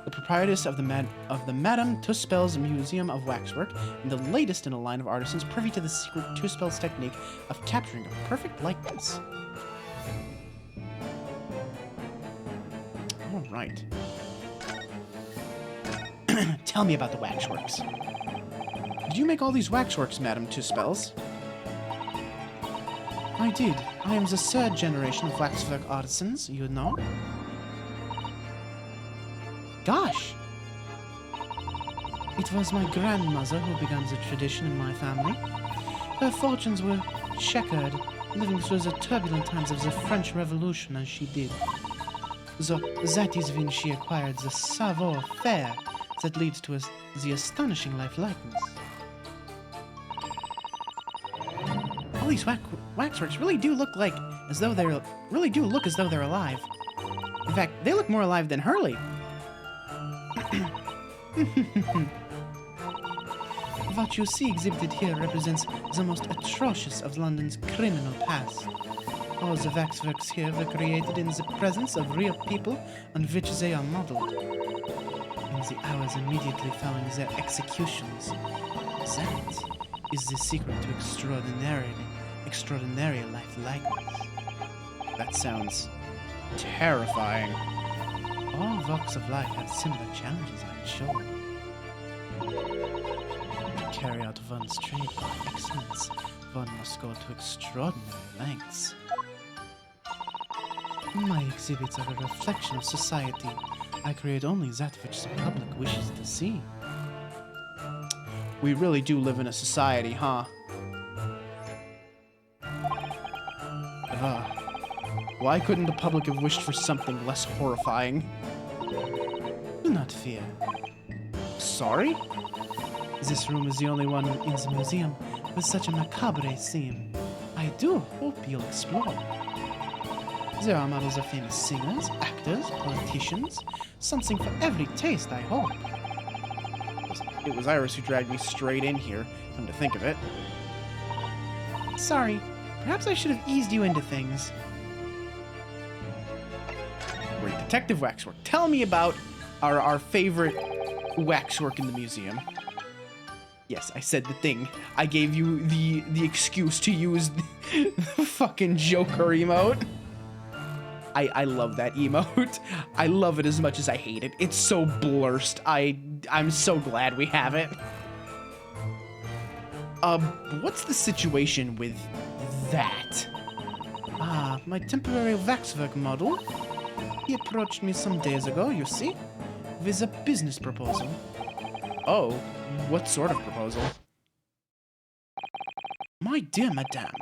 The proprietress of the Madame Tuspel's Museum of Waxwork, and the latest in a line of artisans privy to the secret Tuspel's technique of capturing a perfect likeness. All right. Tell me about the waxworks. Did you make all these waxworks, Madame Tuspel's? I did. I am the third generation of waxwork artisans, you know. Gosh! It was my grandmother who began the tradition in my family. Her fortunes were checkered, living through the turbulent times of the French Revolution as she did. So that is when she acquired the savoir-faire that leads to the astonishing life likeness. All these waxworks really do look as though they're alive. In fact, they look more alive than Hurley. What you see exhibited here represents the most atrocious of London's criminal past. All the waxworks here were created in the presence of real people on which they are modeled. In the hours immediately following their executions, that is the secret to extraordinary life likeness. That sounds terrifying. All walks of life have similar challenges, I'm sure. To carry out one's trade with excellence, one must go to extraordinary lengths. My exhibits are a reflection of society. I create only that which the public wishes to see. We really do live in a society, huh? Why couldn't the public have wished for something less horrifying? Do not fear. Sorry? This room is the only one in the museum with such a macabre theme. I I do hope you'll explore. There are models of famous singers, actors, politicians. Something for every taste, I hope. It was Iris who dragged me straight in here, come to think of it. Sorry, perhaps I should have eased you into things. Great detective waxwork. Tell me about our favorite waxwork in the museum. Yes, I said the thing. I gave you the excuse to use the fucking Joker emote. I love that emote. I love it as much as I hate it. It's so blurst. I'm so glad we have it. What's the situation with that? Ah, my temporary waxwork model. He approached me some days ago, you see, with a business proposal. Oh, what sort of proposal? My dear madame,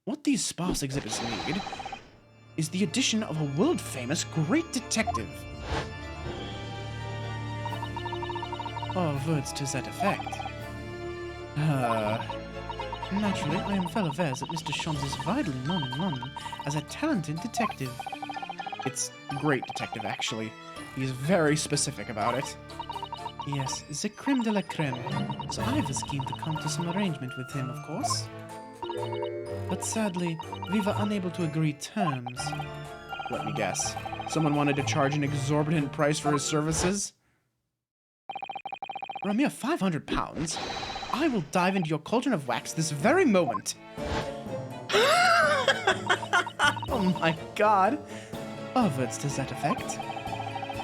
what these sparse exhibits need is the addition of a world-famous great detective. Or words to that effect. Naturally, I am well aware that Mr. Sholmes is widely known in London as a talented detective. It's a great detective, actually. He's very specific about it. Yes, the creme de la creme. So I was keen to come to some arrangement with him, of course. But sadly, we were unable to agree terms. Let me guess. Someone wanted to charge an exorbitant price for his services? For a mere £500, I will dive into your cauldron of wax this very moment. Oh my god. Words to that effect.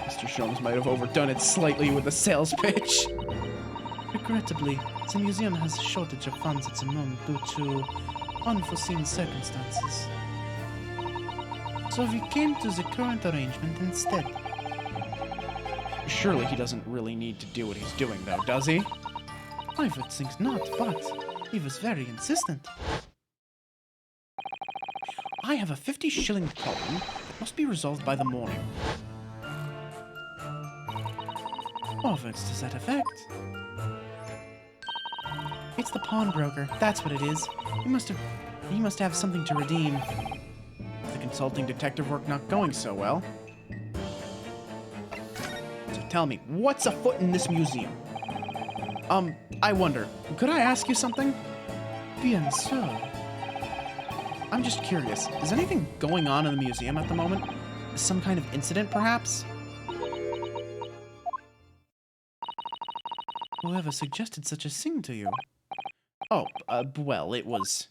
Mr. Sholmes might have overdone it slightly with the sales pitch. Regrettably, the museum has a shortage of funds at the moment due to unforeseen circumstances. So we came to the current arrangement instead. Surely he doesn't really need to do what he's doing, though, does he? I would think not, but he was very insistent. I have a 50-shilling problem that must be resolved by the morning. Words to that effect. It's the pawnbroker. That's what it is. He must have something to redeem. The consulting detective work not going so well. So tell me, what's afoot in this museum? I wonder, could I ask you something? Bien sûr. I'm just curious, is anything going on in the museum at the moment? Some kind of incident, perhaps? Whoever suggested such a thing to you? Oh, well, it was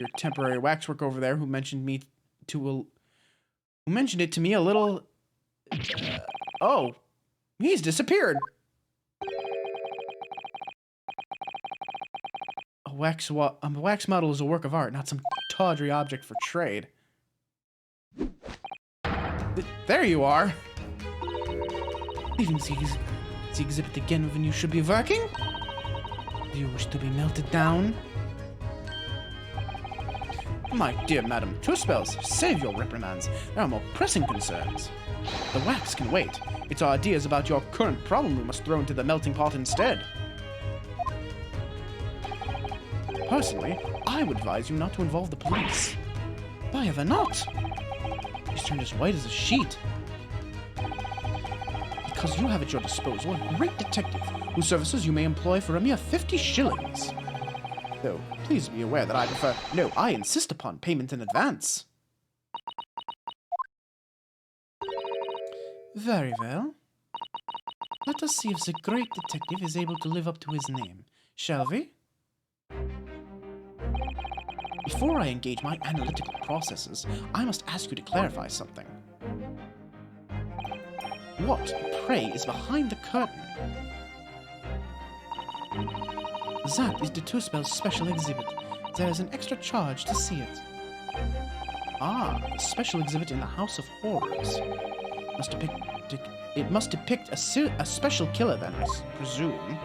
your temporary waxwork over there who mentioned it to me a little... oh, he's disappeared. A wax model is a work of art, not some tawdry object for trade. There you are. Leaving the exhibit again when you should be working? Do you wish to be melted down? My dear Madam Two-Spells, save your reprimands. There are more pressing concerns. The wax can wait. It's our ideas about your current problem we must throw into the melting pot instead. Personally, I would advise you not to involve the police. Why ever not? He's turned as white as a sheet. Because you have at your disposal a great detective whose services you may employ for a mere 50 shillings. Though, please be aware that I prefer... No, I insist upon payment in advance. Very well. Let us see if the great detective is able to live up to his name, shall we? Before I engage my analytical processes, I must ask you to clarify something. What, pray, is behind the curtain? That is the Two-Spells special exhibit. There is an extra charge to see it. Ah, a special exhibit in the House of Horrors. It must depict a special killer, then, I presume.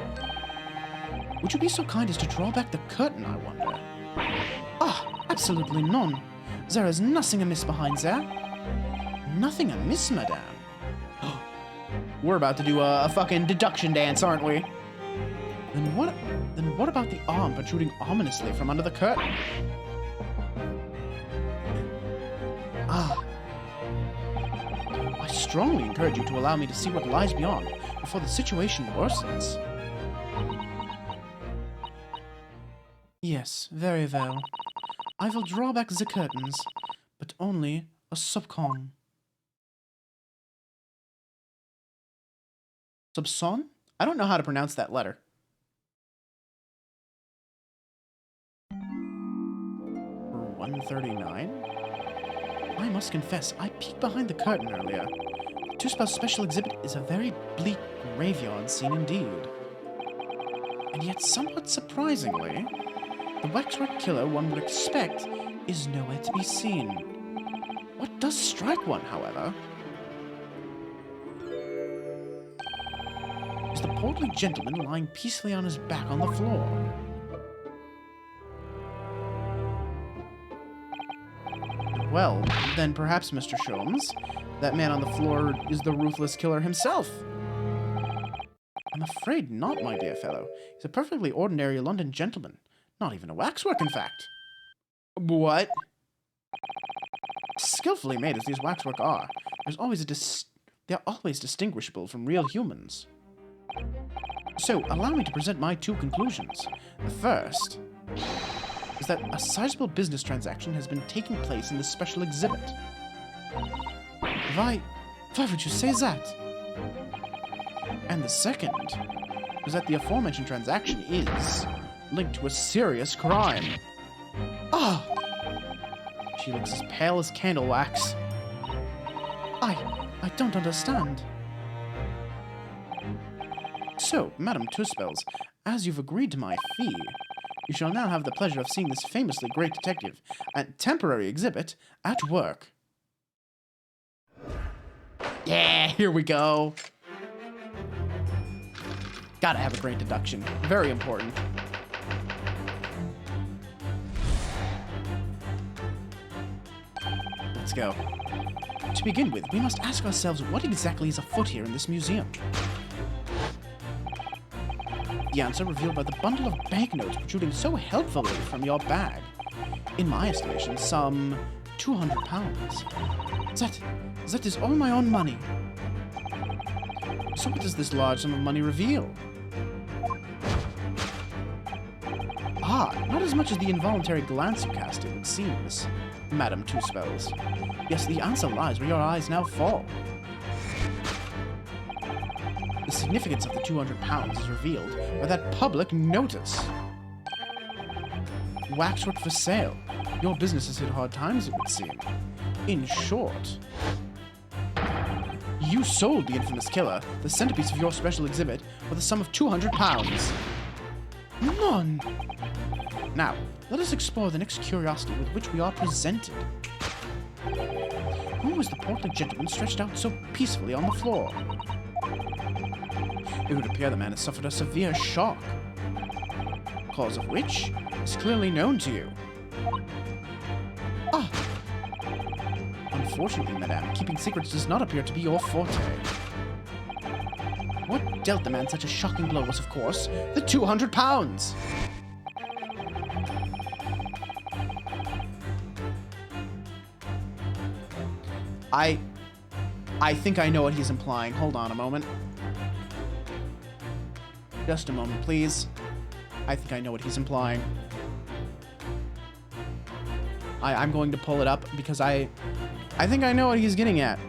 Would you be so kind as to draw back the curtain, I wonder? Ah, absolutely none. There is nothing amiss behind there. Nothing amiss, madame. We're about to do a fucking deduction dance, aren't we? Then Then what about the arm protruding ominously from under the curtain? Ah. I strongly encourage you to allow me to see what lies beyond before the situation worsens. Yes, very well. I will draw back the curtains, but only a subcon. Subson? I don't know how to pronounce that letter. 139? I must confess, I peeked behind the curtain earlier. The Two-Spell's special exhibit is a very bleak graveyard scene indeed. And yet, somewhat surprisingly, the waxwork killer one would expect is nowhere to be seen. What does strike one, however, is the portly gentleman lying peacefully on his back on the floor. Well, then perhaps, Mr. Sholmes, that man on the floor is the ruthless killer himself. I'm afraid not, my dear fellow. He's a perfectly ordinary London gentleman. Not even a waxwork, in fact. What? Skillfully made as these waxwork are, they're always distinguishable from real humans. So, allow me to present my two conclusions. The first is that a sizable business transaction has been taking place in this special exhibit. Why would you say that? And the second is that the aforementioned transaction is linked to a serious crime. Ah! She looks as pale as candle wax. I don't understand. So, Madame Two-Spells, as you've agreed to my fee, you shall now have the pleasure of seeing this famously great detective and temporary exhibit at work. Yeah, here we go. Gotta have a great deduction. Very important. Let's go. To begin with, we must ask ourselves what exactly is afoot here in this museum. The answer revealed by the bundle of banknotes protruding so helpfully from your bag. In my estimation, some £200. That is all my own money. So what does this large sum of money reveal? Ah, not as much as the involuntary glance you cast, it would seems, Madame Two-Spells. Yes, the answer lies where your eyes now fall. The significance of the £200 is revealed by that public notice. Waxwork for sale. Your business has hit hard times, it would seem. In short, you sold the infamous killer the centerpiece of your special exhibit for the sum of £200. None! Now, let us explore the next curiosity with which we are presented. Who was the portly gentleman stretched out so peacefully on the floor? It would appear the man has suffered a severe shock, cause of which is clearly known to you. Ah! Unfortunately, madame, keeping secrets does not appear to be your forte. What dealt the man such a shocking blow was, of course, the £200! I think I know what he's implying. Hold on a moment. Just a moment, please. I think I know what he's implying. I'm going to pull it up because I think I know what he's getting at.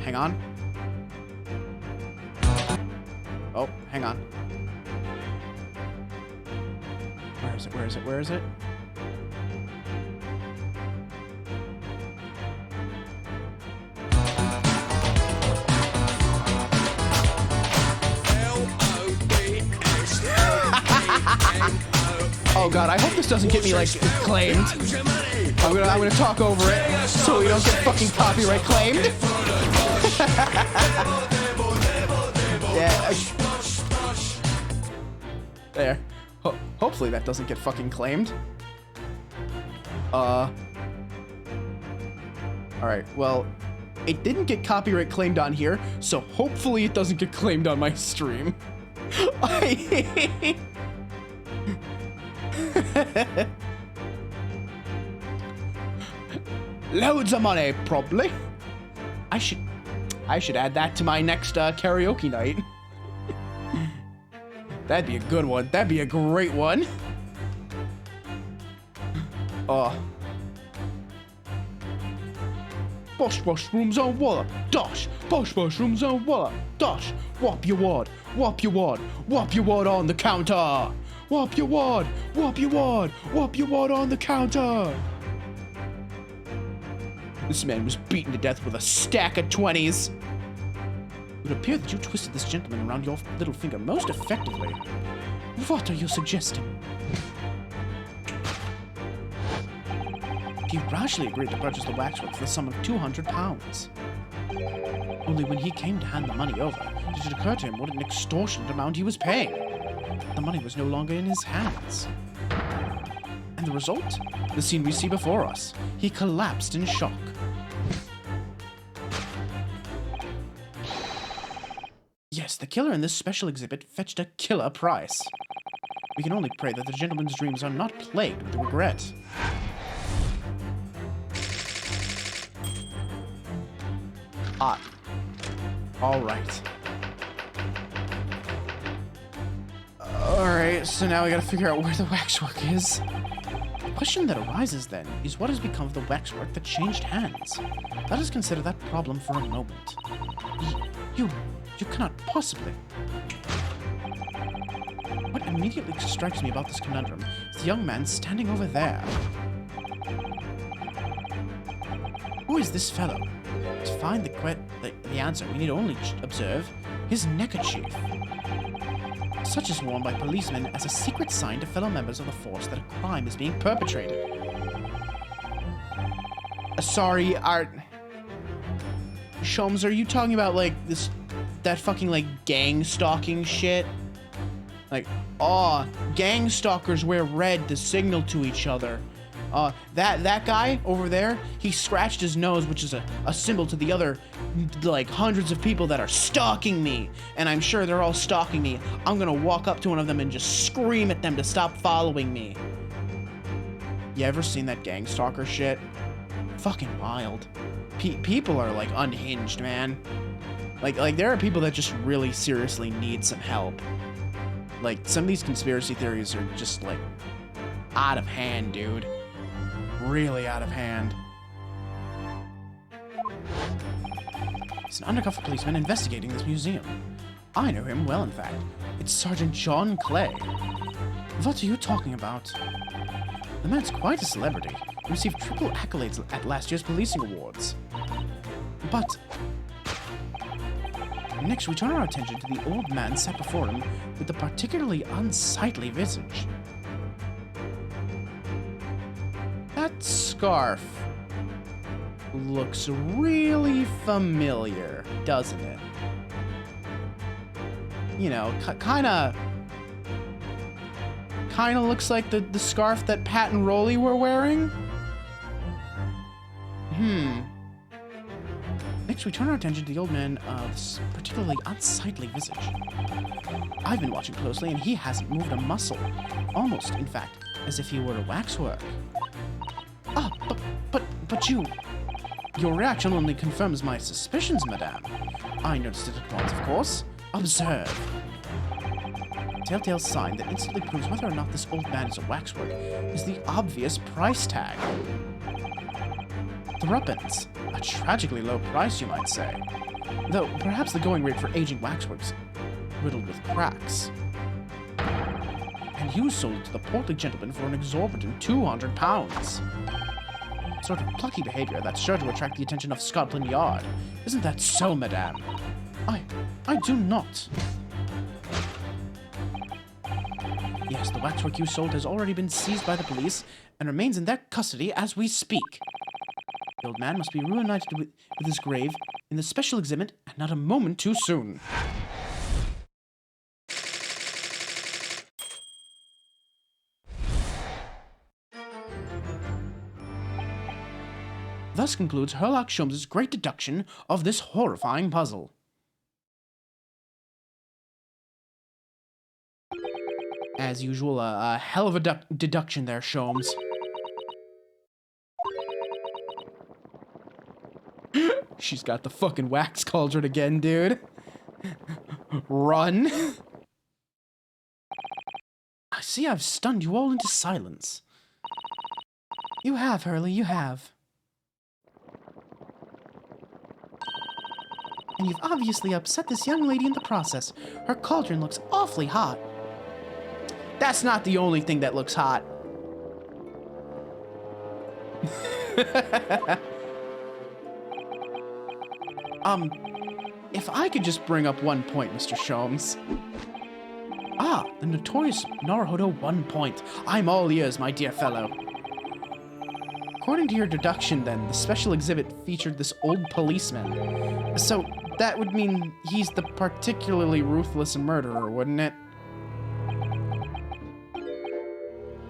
Hang on. Oh, hang on. Where is it? Where is it? Where is it? Oh god, I hope this doesn't get me, like, claimed. I'm gonna talk over it so we don't get fucking copyright claimed. Yeah. There. Hopefully that doesn't get fucking claimed. Alright, well, It didn't get copyright claimed on here, so hopefully it doesn't get claimed on my stream. Loads of money, probably. I should add that to my next karaoke night. That'd be a good one. That'd be a great one. Bosh mushrooms on water, dosh. Bosh mushrooms on water, dosh. Whop your wad, whop your wad, whop your wad on the counter. Whop your wad, whop your wad, whop your wad on the counter. This man was beaten to death with a stack of 20s. It would appear that you twisted this gentleman around your little finger most effectively. What are you suggesting? He rashly agreed to purchase the waxwork for the sum of £200. Only when he came to hand the money over, did it occur to him what an extortionate amount he was paying. The money was no longer in his hands. And the result? The scene we see before us. He collapsed in shock. Yes, the killer in this special exhibit fetched a killer price. We can only pray that the gentleman's dreams are not plagued with regret. Alright. Alright, so now we gotta figure out where the waxwork is. The question that arises then is what has become of the waxwork that changed hands? Let us consider that problem for a moment. You cannot possibly. What immediately strikes me about this conundrum is the young man standing over there. Who is this fellow? To find the answer, we need only observe his neckerchief. Such is worn by policemen as a secret sign to fellow members of the force that a crime is being perpetrated. Sorry, Sholmes, are you talking about, like, that fucking, like, gang stalking shit? Like, gang stalkers wear red to signal to each other. That guy over there, he scratched his nose, which is a symbol to the other, like, hundreds of people that are stalking me. And I'm sure they're all stalking me. I'm gonna walk up to one of them and just scream at them to stop following me. You ever seen that gang stalker shit? Fucking wild. People are, like, unhinged, man. Like, there are people that just really seriously need some help. Like, some of these conspiracy theories are just, like, out of hand, dude. Really out of hand. It's an undercover policeman investigating this museum. I know him well, in fact. It's Sergeant John Clay. What are you talking about? The man's quite a celebrity. He received triple accolades at last year's policing awards. But next, we turn our attention to the old man sat before him with a particularly unsightly visage. That scarf looks really familiar, doesn't it? You know, kinda looks like the scarf that Pat and Rolly were wearing. Next, we turn our attention to the old man of this particularly unsightly visage. I've been watching closely, and he hasn't moved a muscle. Almost, in fact, as if he were a waxwork. But your reaction only confirms my suspicions, madame. I noticed it at once, of course. Observe. Telltale sign that instantly proves whether or not this old man is a waxwork is the obvious price tag. Threepence. A tragically low price, you might say. Though, perhaps the going rate for aging waxworks riddled with cracks. And you sold it to the portly gentleman for an exorbitant £200. Sort of plucky behavior that's sure to attract the attention of Scotland Yard. Isn't that so, madame? I do not. Yes, the waxwork you sold has already been seized by the police and remains in their custody as we speak. The old man must be reunited with his grave in the special exhibit, and not a moment too soon. Thus concludes Sherlock Holmes' great deduction of this horrifying puzzle. As usual, a hell of a deduction there, Sholmes. She's got the fucking wax cauldron again, dude. Run. I see I've stunned you all into silence. You have, Hurley, you have. And you've obviously upset this young lady in the process. Her cauldron looks awfully hot. That's not the only thing that looks hot. If I could just bring up one point, Mr. Sholmes. Ah, the notorious Naruhodo 1 point. I'm all ears, my dear fellow. According to your deduction, then, the special exhibit featured this old policeman. So, that would mean he's the particularly ruthless murderer, wouldn't it?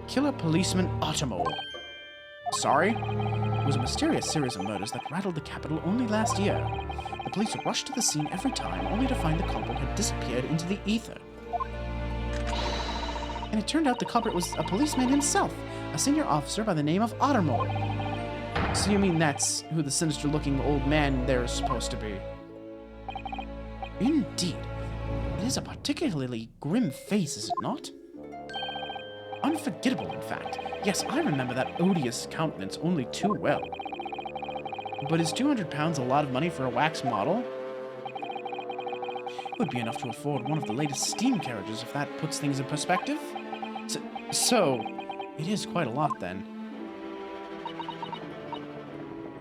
Killer Policeman Automole. Sorry? It was a mysterious series of murders that rattled the capital only last year. The police rushed to the scene every time, only to find the culprit had disappeared into the ether. And it turned out the culprit was a policeman himself, a senior officer by the name of Automole. So you mean that's who the sinister-looking old man there is supposed to be? Indeed. It is a particularly grim face, is it not? Unforgettable, in fact. Yes, I remember that odious countenance only too well. But is £200 a lot of money for a wax model? It would be enough to afford one of the latest steam carriages if that puts things in perspective. So it is quite a lot then.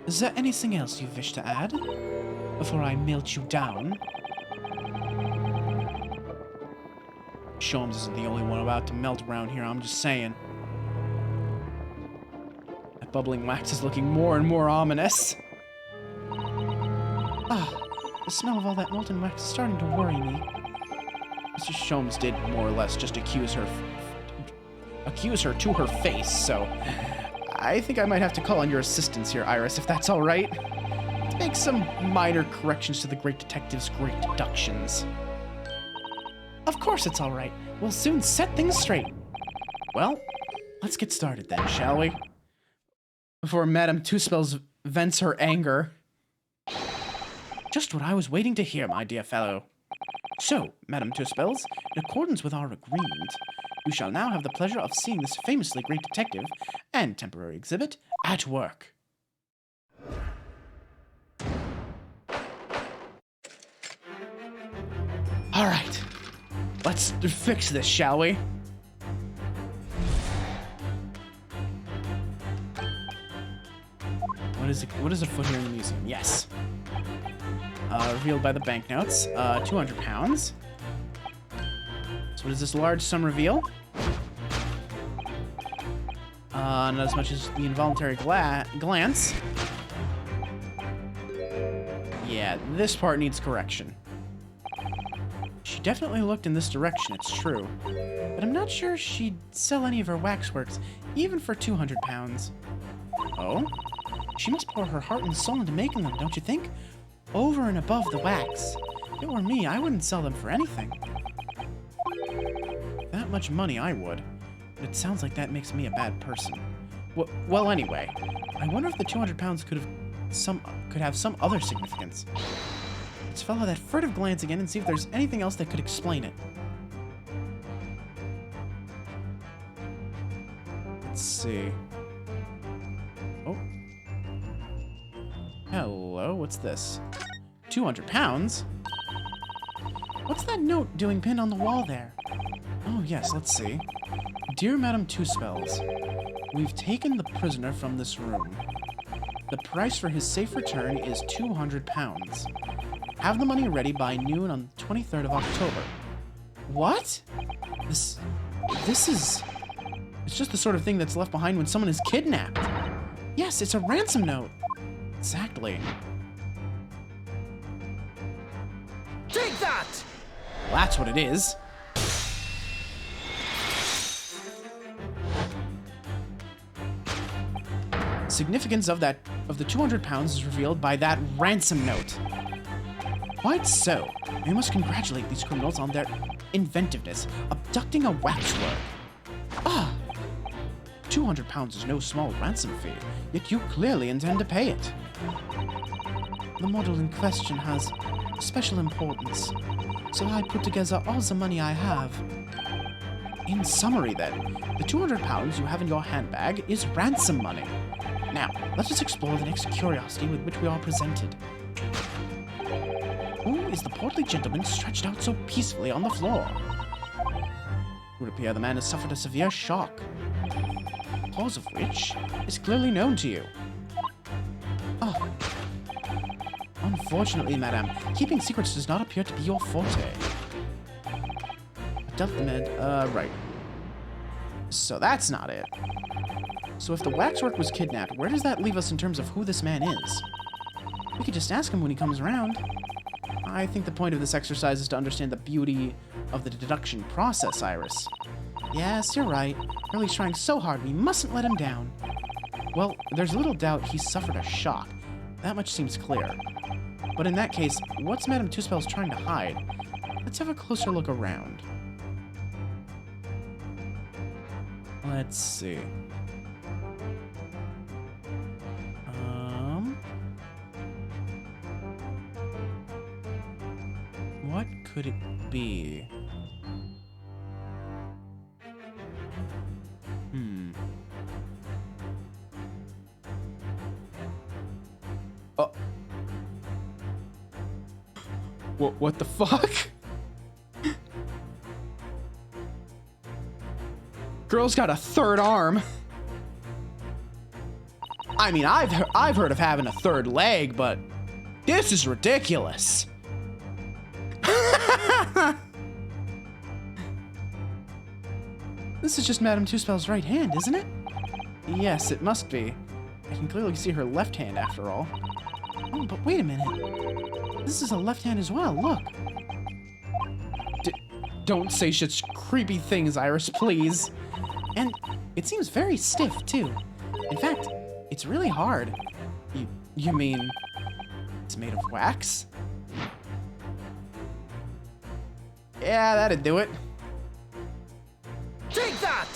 Is there anything else you wish to add before I melt you down? Sholmes isn't the only one about to melt around here, I'm just saying. That bubbling wax is looking more and more ominous. Ah, the smell of all that molten wax is starting to worry me. Mr. Sholmes did more or less just accuse her to her face, so I think I might have to call on your assistance here, Iris, if that's all right. To make some minor corrections to the great detective's great deductions. Of course it's all right. We'll soon set things straight. Well, let's get started then, shall we? Before Madame Two-Spells vents her anger. Just what I was waiting to hear, my dear fellow. So, Madame Two-Spells, in accordance with our agreement, you shall now have the pleasure of seeing this famously great detective and temporary exhibit at work. All right. Let's fix this, shall we? What is afoot here in the museum? Yes. Revealed by the banknotes. £200. So what is this large sum reveal? Not as much as the involuntary glance. Yeah, this part needs correction. She definitely looked in this direction, it's true. But I'm not sure she'd sell any of her waxworks, even for £200. Oh? She must pour her heart and soul into making them, don't you think? Over and above the wax. If it were me, I wouldn't sell them for anything. That much money, I would. But it sounds like that makes me a bad person. Well, anyway, I wonder if the £200 could have some other significance. Let's follow that furtive glance again and see if there's anything else that could explain it. Let's see. Oh. Hello, what's this? £200? What's that note doing pinned on the wall there? Oh yes, let's see. Dear Madame Two-Spells, we've taken the prisoner from this room. The price for his safe return is £200. Have the money ready by noon on the 23rd of October. What? This is... It's just the sort of thing that's left behind when someone is kidnapped. Yes, it's a ransom note. Exactly. Take that! Well, that's what it is. significance of the 200 pounds is revealed by that ransom note. Quite so. We must congratulate these criminals on their inventiveness, abducting a waxwork. 200 pounds is no small ransom fee, yet you clearly intend to pay it. The model in question has special importance, so I put together all the money I have. In summary then, the 200 pounds you have in your handbag is ransom money. Now, let us explore the next curiosity with which we are presented. Who is the portly gentleman stretched out so peacefully on the floor? It would appear the man has suffered a severe shock, the cause of which is clearly known to you. Oh. Unfortunately, madame, keeping secrets does not appear to be your forte. Right. So that's not it. So if the waxwork was kidnapped, where does that leave us in terms of who this man is? We could just ask him when he comes around. I think the point of this exercise is to understand the beauty of the deduction process, Iris. Yes, you're right. Hurley's trying so hard, we mustn't let him down. Well, there's little doubt he suffered a shock. That much seems clear. But in that case, what's Madame Two-Spells trying to hide? Let's have a closer look around. Let's see. What could it be? Oh. What the fuck? Girl's got a third arm. I mean, I've heard of having a third leg, but this is ridiculous. This is just Madame Two-Spell's right hand, isn't it? Yes, it must be. I can clearly see her left hand after all. Oh, but wait a minute. This is a left hand as well, look. Don't say such creepy things, Iris, please. And it seems very stiff, too. In fact, it's really hard. You mean it's made of wax? Yeah, that'd do it. Take that!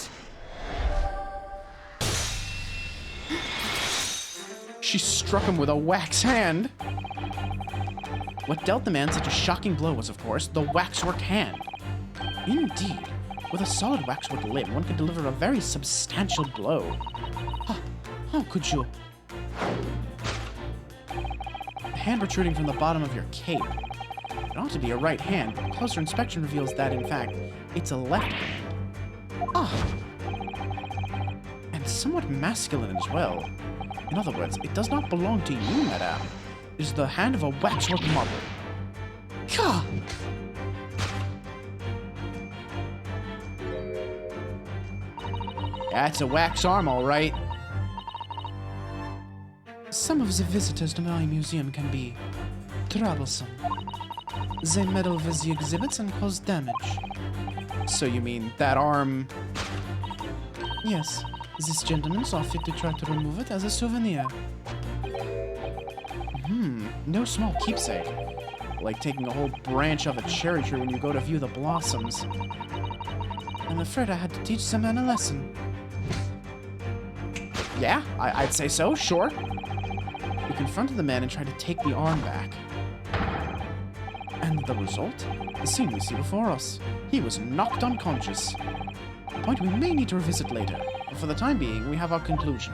She struck him with a wax hand. What dealt the man such a shocking blow was, of course, the waxwork hand. Indeed, with a solid waxwork limb, one could deliver a very substantial blow. How could you? The hand protruding from the bottom of your cape. It ought to be a right hand, but closer inspection reveals that, in fact, it's a left hand. And somewhat masculine as well. In other words, it does not belong to you, madame. It is the hand of a waxwork model. Gah! That's a wax arm, all right. Some of the visitors to my museum can be troublesome. They meddle with the exhibits and cause damage. So you mean that arm? Yes, this gentleman saw fit to try to remove it as a souvenir. No small keepsake. Like taking a whole branch of a cherry tree when you go to view the blossoms. I'm afraid I had to teach the man a lesson. Yeah, I'd say so, sure. We confronted the man and tried to take the arm back. And the result? The scene we see before us. He was knocked unconscious. A point we may need to revisit later, but for the time being, we have our conclusion.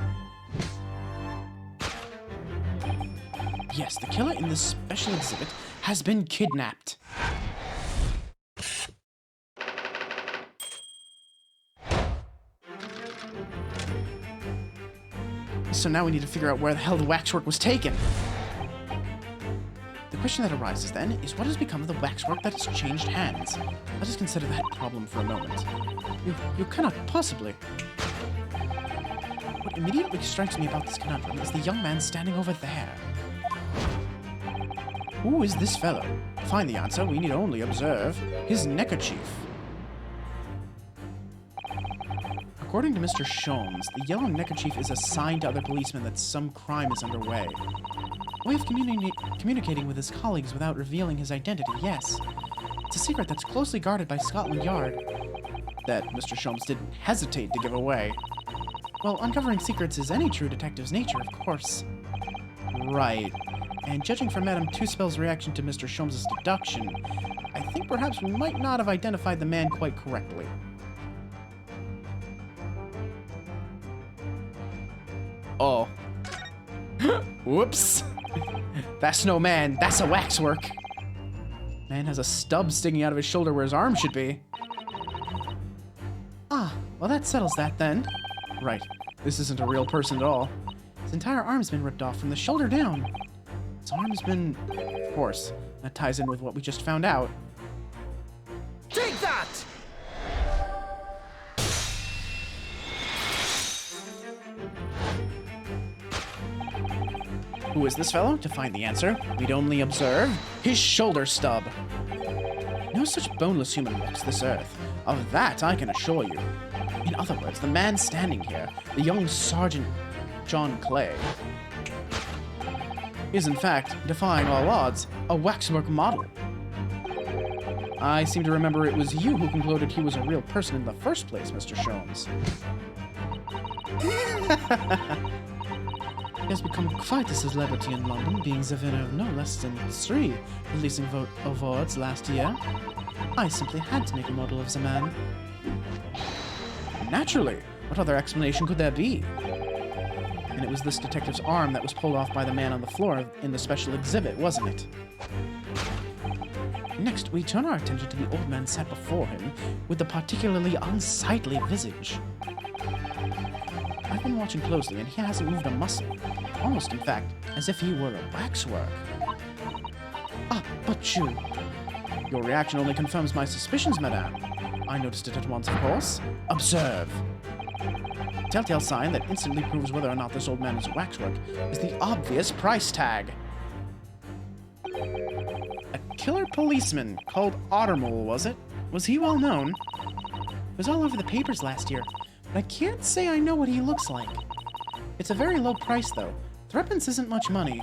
Yes, the killer in this special exhibit has been kidnapped. So now we need to figure out where the hell the waxwork was taken. The question that arises then is what has become of the waxwork that has changed hands? Let us consider that problem for a moment. You cannot possibly. What immediately strikes me about this conundrum is the young man standing over there. Who is this fellow? To find the answer, we need only observe his neckerchief. According to Mr. Sholmes, the yellow neckerchief is a sign to other policemen that some crime is underway. A way of communicating with his colleagues without revealing his identity, yes. It's a secret that's closely guarded by Scotland Yard. That Mr. Sholmes didn't hesitate to give away. Well, uncovering secrets is any true detective's nature, of course. Right. And judging from Madame Two-Spell's reaction to Mr. Sholmes' deduction, I think perhaps we might not have identified the man quite correctly. Oh. Whoops. That's no man, that's a waxwork. Man has a stub sticking out of his shoulder where his arm should be. Ah, well that settles that then. Right, this isn't a real person at all. His entire arm's been ripped off from the shoulder down. His arm's been... Of course, that ties in with what we just found out. Take that! Who is this fellow? To find the answer, we'd only observe his shoulder stub. No such boneless human walks this earth. Of that I can assure you. In other words, the man standing here, the young Sergeant John Clay, is in fact, defying all odds, a waxwork model. I seem to remember it was you who concluded he was a real person in the first place, Mr. Sholmes. He has become quite a celebrity in London, being the winner of no less than 3 releasing awards last year. I simply had to make a model of the man. Naturally. What other explanation could there be? And it was this detective's arm that was pulled off by the man on the floor in the special exhibit, wasn't it? Next, we turn our attention to the old man sat before him with the particularly unsightly visage. I've been watching closely, and he hasn't moved a muscle. Almost, in fact, as if he were a waxwork. Ah, but you... Your reaction only confirms my suspicions, madame. I noticed it at once, of course. Observe. The telltale sign that instantly proves whether or not this old man is waxwork is the obvious price tag. A killer policeman called Ottermole, was it? Was he well known? It was all over the papers last year, but I can't say I know what he looks like. It's a very low price, though. Threepence isn't much money.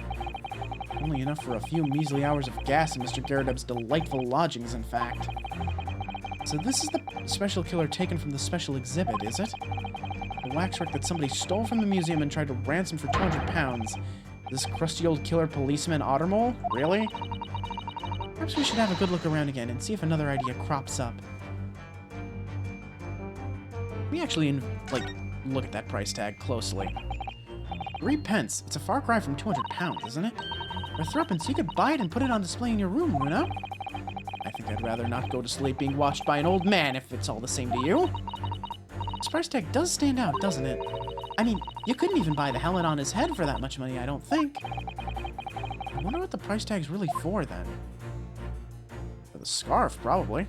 Only enough for a few measly hours of gas in Mr. Garrideb's delightful lodgings, in fact. So this is the special killer taken from the special exhibit, is it? The waxwork that somebody stole from the museum and tried to ransom for 200 pounds. This crusty old killer policeman Ottermole? Really? Perhaps we should have a good look around again and see if another idea crops up. We actually, look at that price tag closely. 3 pence. It's a far cry from 200 pounds, isn't it? For threepence, you could buy it and put it on display in your room, you know? I think I'd rather not go to sleep being watched by an old man if it's all the same to you. This price tag does stand out, doesn't it? I mean, you couldn't even buy the helmet on his head for that much money, I don't think. I wonder what the price tag's really for, then. For the scarf, probably.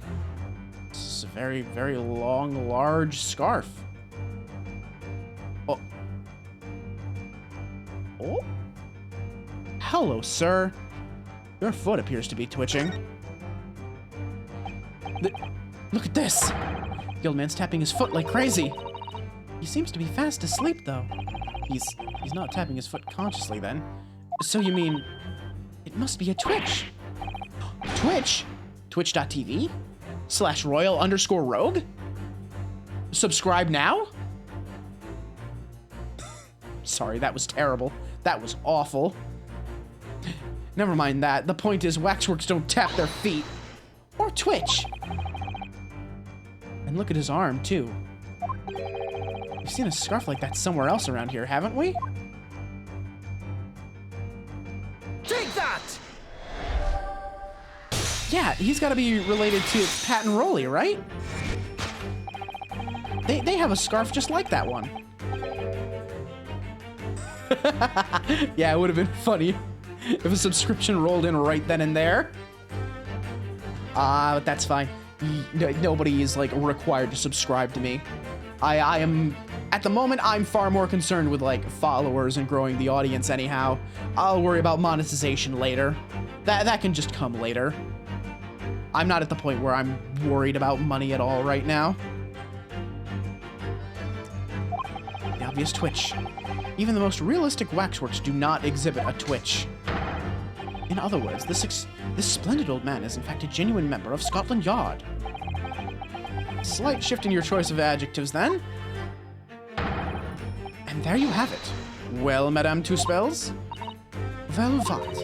This is a very, very long, large scarf. Oh. Oh? Hello, sir. Your foot appears to be twitching. Look at this! The old man's tapping his foot like crazy. He seems to be fast asleep, though. He's not tapping his foot consciously, then. So you mean... It must be a Twitch. Twitch? Twitch.tv? /royal_rogue? Subscribe now? Sorry, that was terrible. That was awful. Never mind that. The point is, waxworks don't tap their feet. Or Twitch. And look at his arm, too. We've seen a scarf like that somewhere else around here, haven't we? Take that! Yeah, he's got to be related to Pat and Rolly, right? They have a scarf just like that one. Yeah, it would have been funny if a subscription rolled in right then and there. But that's fine. Nobody is, required to subscribe to me. I am... At the moment, I'm far more concerned with, followers and growing the audience anyhow. I'll worry about monetization later. That can just come later. I'm not at the point where I'm worried about money at all right now. The obvious twitch. Even the most realistic waxworks do not exhibit a twitch. In other words, this splendid old man is in fact a genuine member of Scotland Yard. Slight shift in your choice of adjectives, then. And there you have it. Well, Madame Two Spells? Well, what?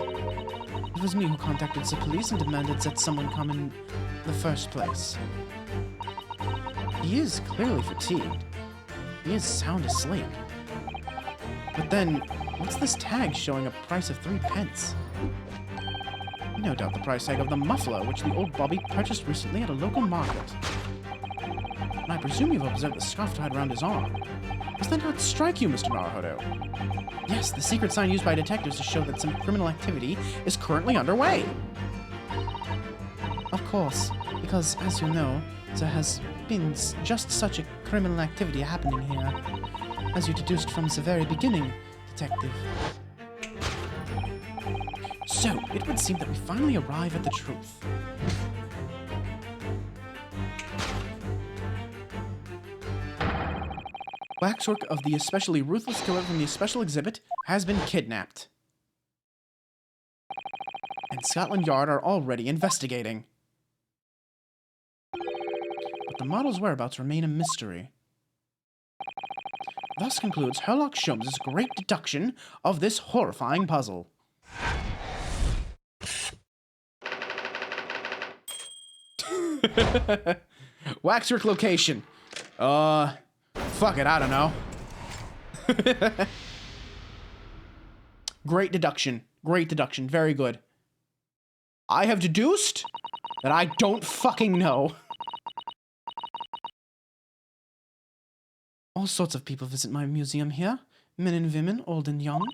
It was me who contacted the police and demanded that someone come in the first place. He is clearly fatigued. He is sound asleep. But then, what's this tag showing a price of 3 pence? No doubt the price tag of the muffler which the old Bobby purchased recently at a local market. And I presume you've observed the scarf tied around his arm. Does that not strike you, Mr. Naruhodo? Yes, the secret sign used by detectives to show that some criminal activity is currently underway. Of course, because, as you know, there has been just such a criminal activity happening here, as you deduced from the very beginning, Detective. So, it would seem that we finally arrive at the truth. Waxwork of the especially ruthless killer from the special exhibit has been kidnapped. And Scotland Yard are already investigating. But the model's whereabouts remain a mystery. Thus concludes Sherlock Sholmes' great deduction of this horrifying puzzle. Waxwork location. Fuck it, I don't know. Great deduction. Great deduction. Very good. I have deduced that I don't fucking know. All sorts of people visit my museum here. Men and women, old and young.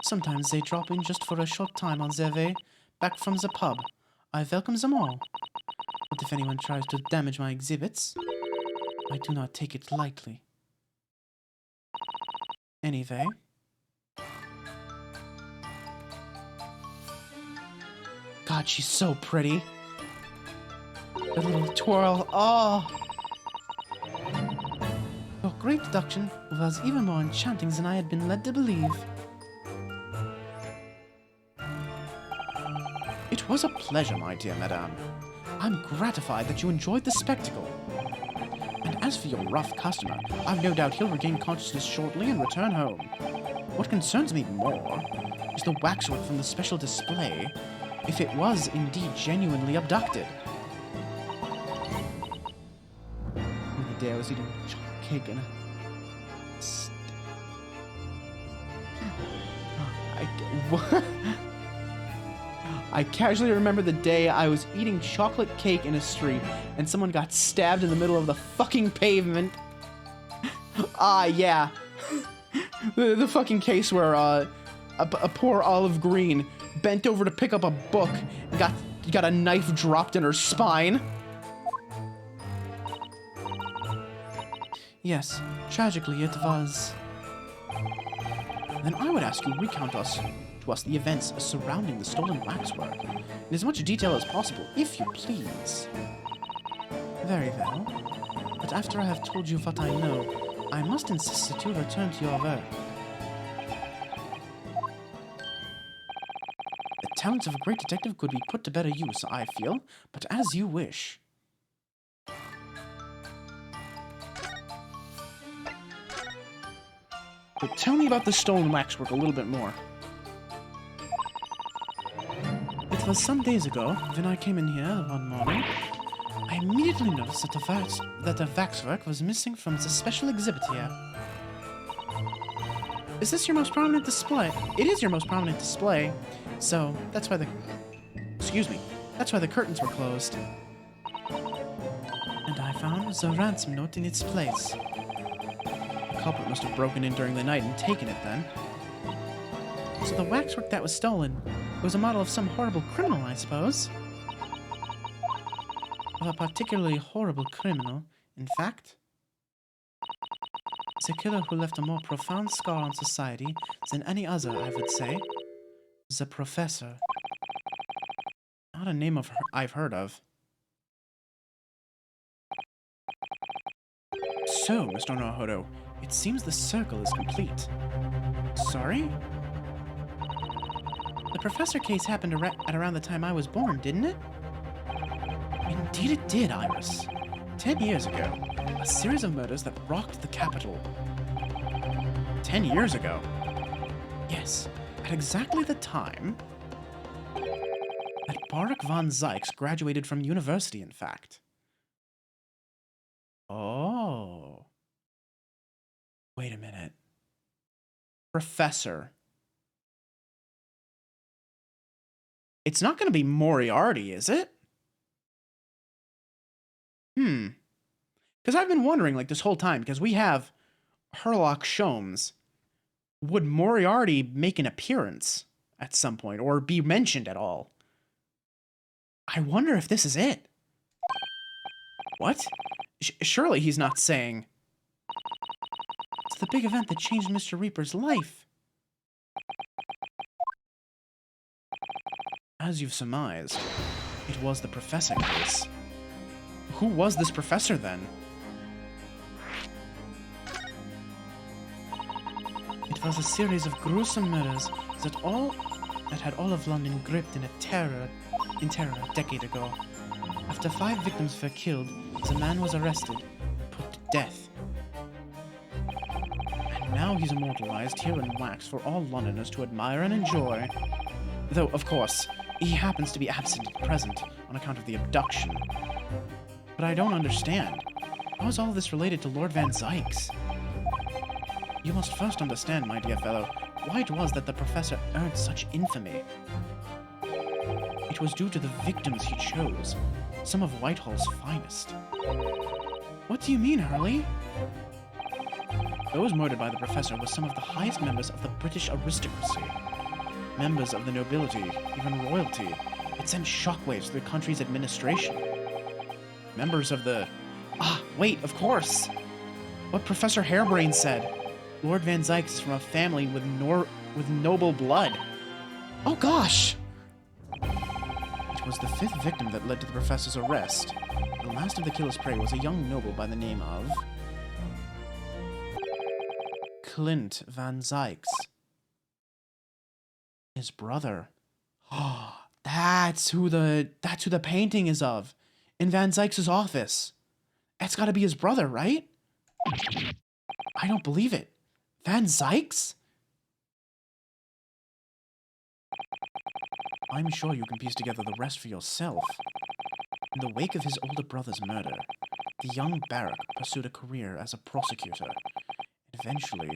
Sometimes they drop in just for a short time on their way back from the pub. I welcome them all. But if anyone tries to damage my exhibits, I do not take it lightly. Anyway. God, she's so pretty. The little twirl. Oh! Your great deduction was even more enchanting than I had been led to believe. It was a pleasure, my dear madame. I'm gratified that you enjoyed the spectacle. And as for your rough customer, I've no doubt he'll regain consciousness shortly and return home. What concerns me more is the waxwork from the special display, if it was indeed genuinely abducted. The day I was eating chocolate cake and I casually remember the day I was eating chocolate cake in a street and someone got stabbed in the middle of the fucking pavement. Ah, yeah. The fucking case where a poor Olive Green bent over to pick up a book and got a knife dropped in her spine. Yes, tragically it was. Then I would ask you recount to us the events surrounding the stolen waxwork, in as much detail as possible, if you please. Very well. But after I have told you what I know, I must insist that you return to your work. The talents of a great detective could be put to better use, I feel, but as you wish. But tell me about the stolen waxwork a little bit more. It was some days ago, when I came in here one morning, I immediately noticed that the waxwork was missing from the special exhibit here. Is this your most prominent display? It is your most prominent display, so that's why that's why the curtains were closed. And I found the ransom note in its place. The culprit must have broken in during the night and taken it then. So the waxwork that was stolen was a model of some horrible criminal, I suppose. Of a particularly horrible criminal, in fact. The killer who left a more profound scar on society than any other, I would say. The Professor. Not a name I've heard of. So, Mr. Naruhodo, It seems the circle is complete. Sorry? The professor case happened at around the time I was born, didn't it? Indeed it did, Iris. 10 years ago, a series of murders that rocked the capital. 10 years ago? Yes, at exactly the time that Barak von Zykes graduated from university, in fact. Oh. Wait a minute. Professor. It's not going to be Moriarty, is it? Because I've been wondering, like, this whole time, because we have Sherlock Sholmes. Would Moriarty make an appearance at some point, or be mentioned at all? I wonder if this is it. What? Surely he's not saying... It's the big event that changed Mr. Reaper's life. As you've surmised, it was the professor case. Who was this professor, then? It was a series of gruesome murders that had all of London gripped in terror a decade ago. After 5 victims were killed, the man was arrested, put to death. And now he's immortalized here in wax for all Londoners to admire and enjoy. Though, of course, he happens to be absent at present on account of the abduction. But I don't understand. How is all this related to Lord Van Zykes? You must first understand, my dear fellow, why it was that the professor earned such infamy. It was due to the victims he chose, some of Whitehall's finest. What do you mean, Hurley? Those murdered by the professor were some of the highest members of the British aristocracy. Members of the nobility, even royalty. It sent shockwaves through the country's administration. Members of the... Ah, wait, of course! What Professor Harebrained said. Lord Van Zykes is from a family with noble blood. Oh gosh! It was the 5th victim that led to the professor's arrest. The last of the killer's prey was a young noble by the name of... Clint Van Zykes. His brother. Oh, that's who the painting is of. In Van Zykes' office. That's gotta be his brother, right? I don't believe it. Van Zykes? I'm sure you can piece together the rest for yourself. In the wake of his older brother's murder, the young Barak pursued a career as a prosecutor, and eventually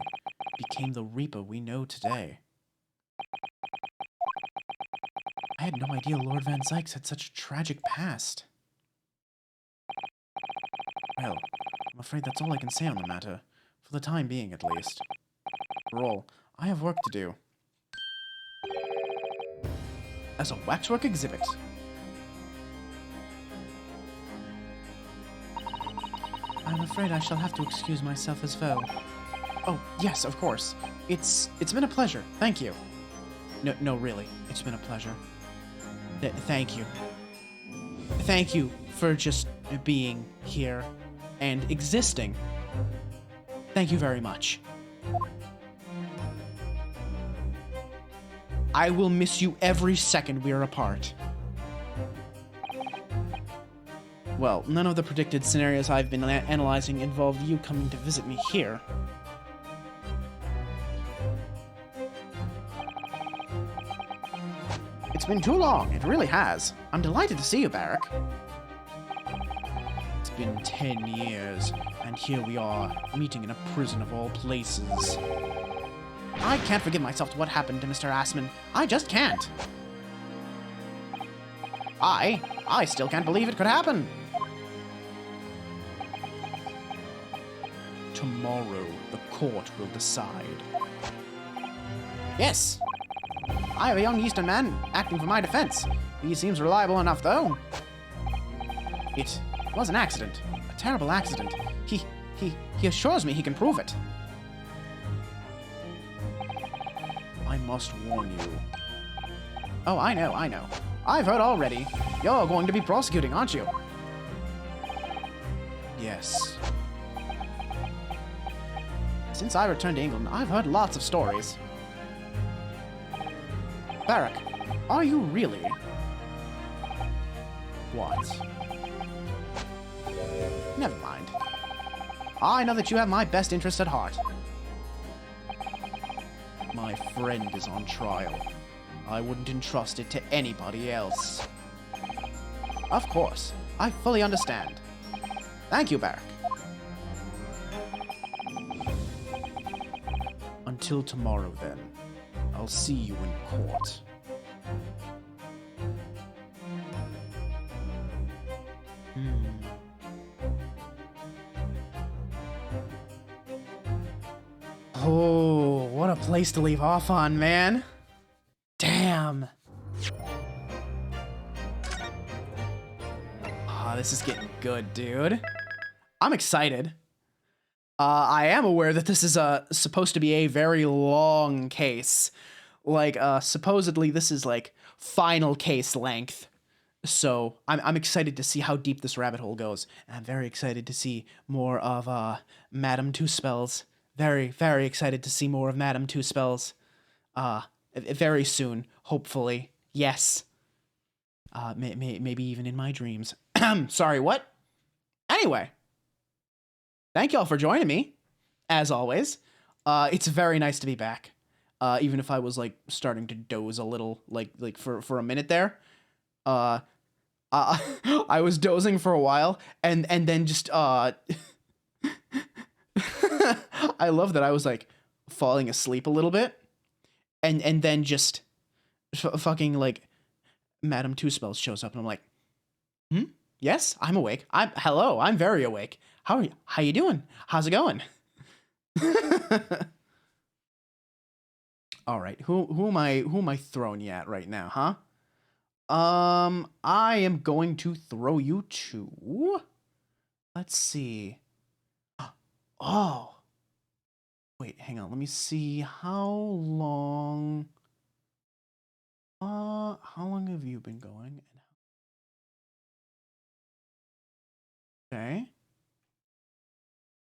became the Reaper we know today. I had no idea Lord Van Zykes had such a tragic past. Well, I'm afraid that's all I can say on the matter, for the time being at least. After all, I have work to do. As a waxwork exhibit. I'm afraid I shall have to excuse myself as well. Oh, yes, of course. It's been a pleasure. Thank you. No, really. It's been a pleasure. Thank you. Thank you for just being here and existing. Thank you very much. I will miss you every second we are apart. Well, none of the predicted scenarios I've been analyzing involved you coming to visit me here. It's been too long, it really has. I'm delighted to see you, Barak. It's been 10 years, and here we are, meeting in a prison of all places. I can't forgive myself to what happened to Mr. Assman. I just can't. I still can't believe it could happen. Tomorrow, the court will decide. Yes. I have a young Eastern man acting for my defense. He seems reliable enough, though. It was an accident. A terrible accident. He assures me he can prove it. I must warn you. Oh, I know. I've heard already. You're going to be prosecuting, aren't you? Yes. Since I returned to England, I've heard lots of stories. Barrack, are you really? What? Never mind. I know that you have my best interest at heart. My friend is on trial. I wouldn't entrust it to anybody else. Of course. I fully understand. Thank you, Barrack. Until tomorrow, then. I'll see you in court. Oh, what a place to leave off on, man. Damn. Oh, this is getting good, dude. I'm excited. I am aware that this is supposed to be a very long case. Like, supposedly this is like final case length. So I'm excited to see how deep this rabbit hole goes. And I'm very excited to see more of Madame Two Spells. Very, very excited to see more of Madame Two Spells. Very soon, hopefully. Yes. Maybe even in my dreams. Sorry, what? Anyway. Thank y'all for joining me, as always. It's very nice to be back. Even if I was, like, starting to doze a little, like for a minute there. I was dozing for a while, and then just, I love that I was, like, falling asleep a little bit, and then just fucking, like, Madame Two Spells shows up, and I'm like, yes, I'm awake. Hello, I'm very awake. How you doing? How's it going? All right, who am I throwing you at right now, huh? I am going to throw you to. Let's see. Oh. Wait, hang on. Let me see how long. How long have you been going? Okay.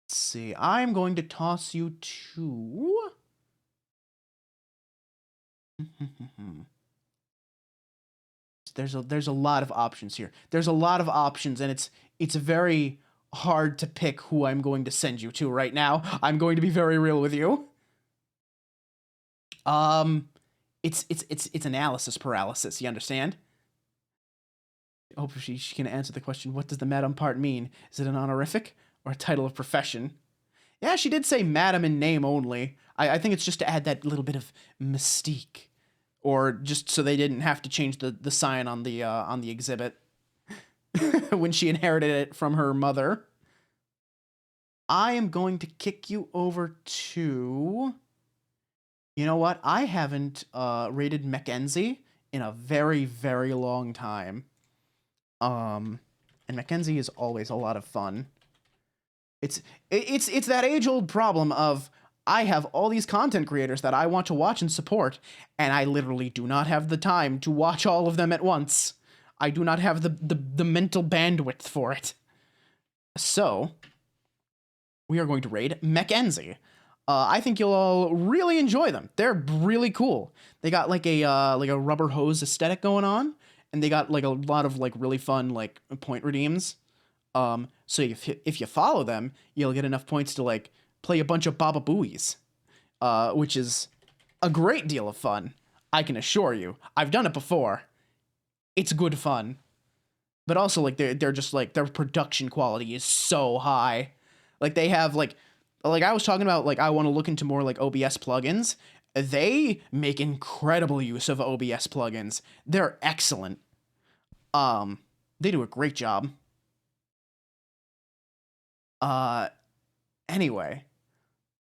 Let's see. I'm going to toss you to. There's a lot of options here. There's a lot of options, and it's very hard to pick who I'm going to send you to right now. I'm going to be very real with you. It's analysis paralysis. You understand? I hope she can answer the question. What does the madam part mean? Is it an honorific or a title of profession? Yeah, she did say madam in name only. I think it's just to add that little bit of mystique. Or just so they didn't have to change the sign on the exhibit when she inherited it from her mother. I am going to kick you over to. You know what? I haven't rated Mackenzie in a very, very long time. And Mackenzie is always a lot of fun. It's that age-old problem of I have all these content creators that I want to watch and support, and I literally do not have the time to watch all of them at once. I do not have the mental bandwidth for it. So, we are going to raid Mackenzie. I think you'll all really enjoy them. They're really cool. They got like a rubber hose aesthetic going on, and they got like a lot of like really fun like point redeems. So if you follow them, you'll get enough points to like play a bunch of Baba Booies, which is a great deal of fun. I can assure you. I've done it before. It's good fun. But also like they're just like their production quality is so high. Like they have like I was talking about like I want to look into more like OBS plugins. They make incredible use of OBS plugins. They're excellent. They do a great job. Anyway.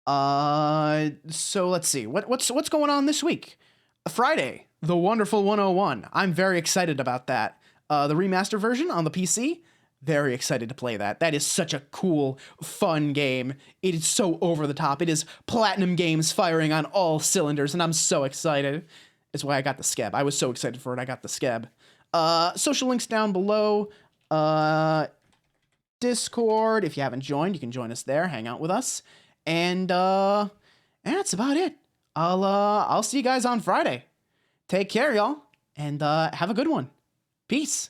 So let's see. What's going on this week? Friday, The Wonderful 101. I'm very excited about that. The remaster version on the PC, very excited to play that. That is such a cool, fun game. It is so over the top. It is Platinum Games firing on all cylinders, and I'm so excited. That's why I got the Skeb. I was so excited for it, I got the Skeb. Social links down below. Discord, if you haven't joined, you can join us there, hang out with us. And that's about it. I'll see you guys on Friday. Take care, y'all, and have a good one. Peace.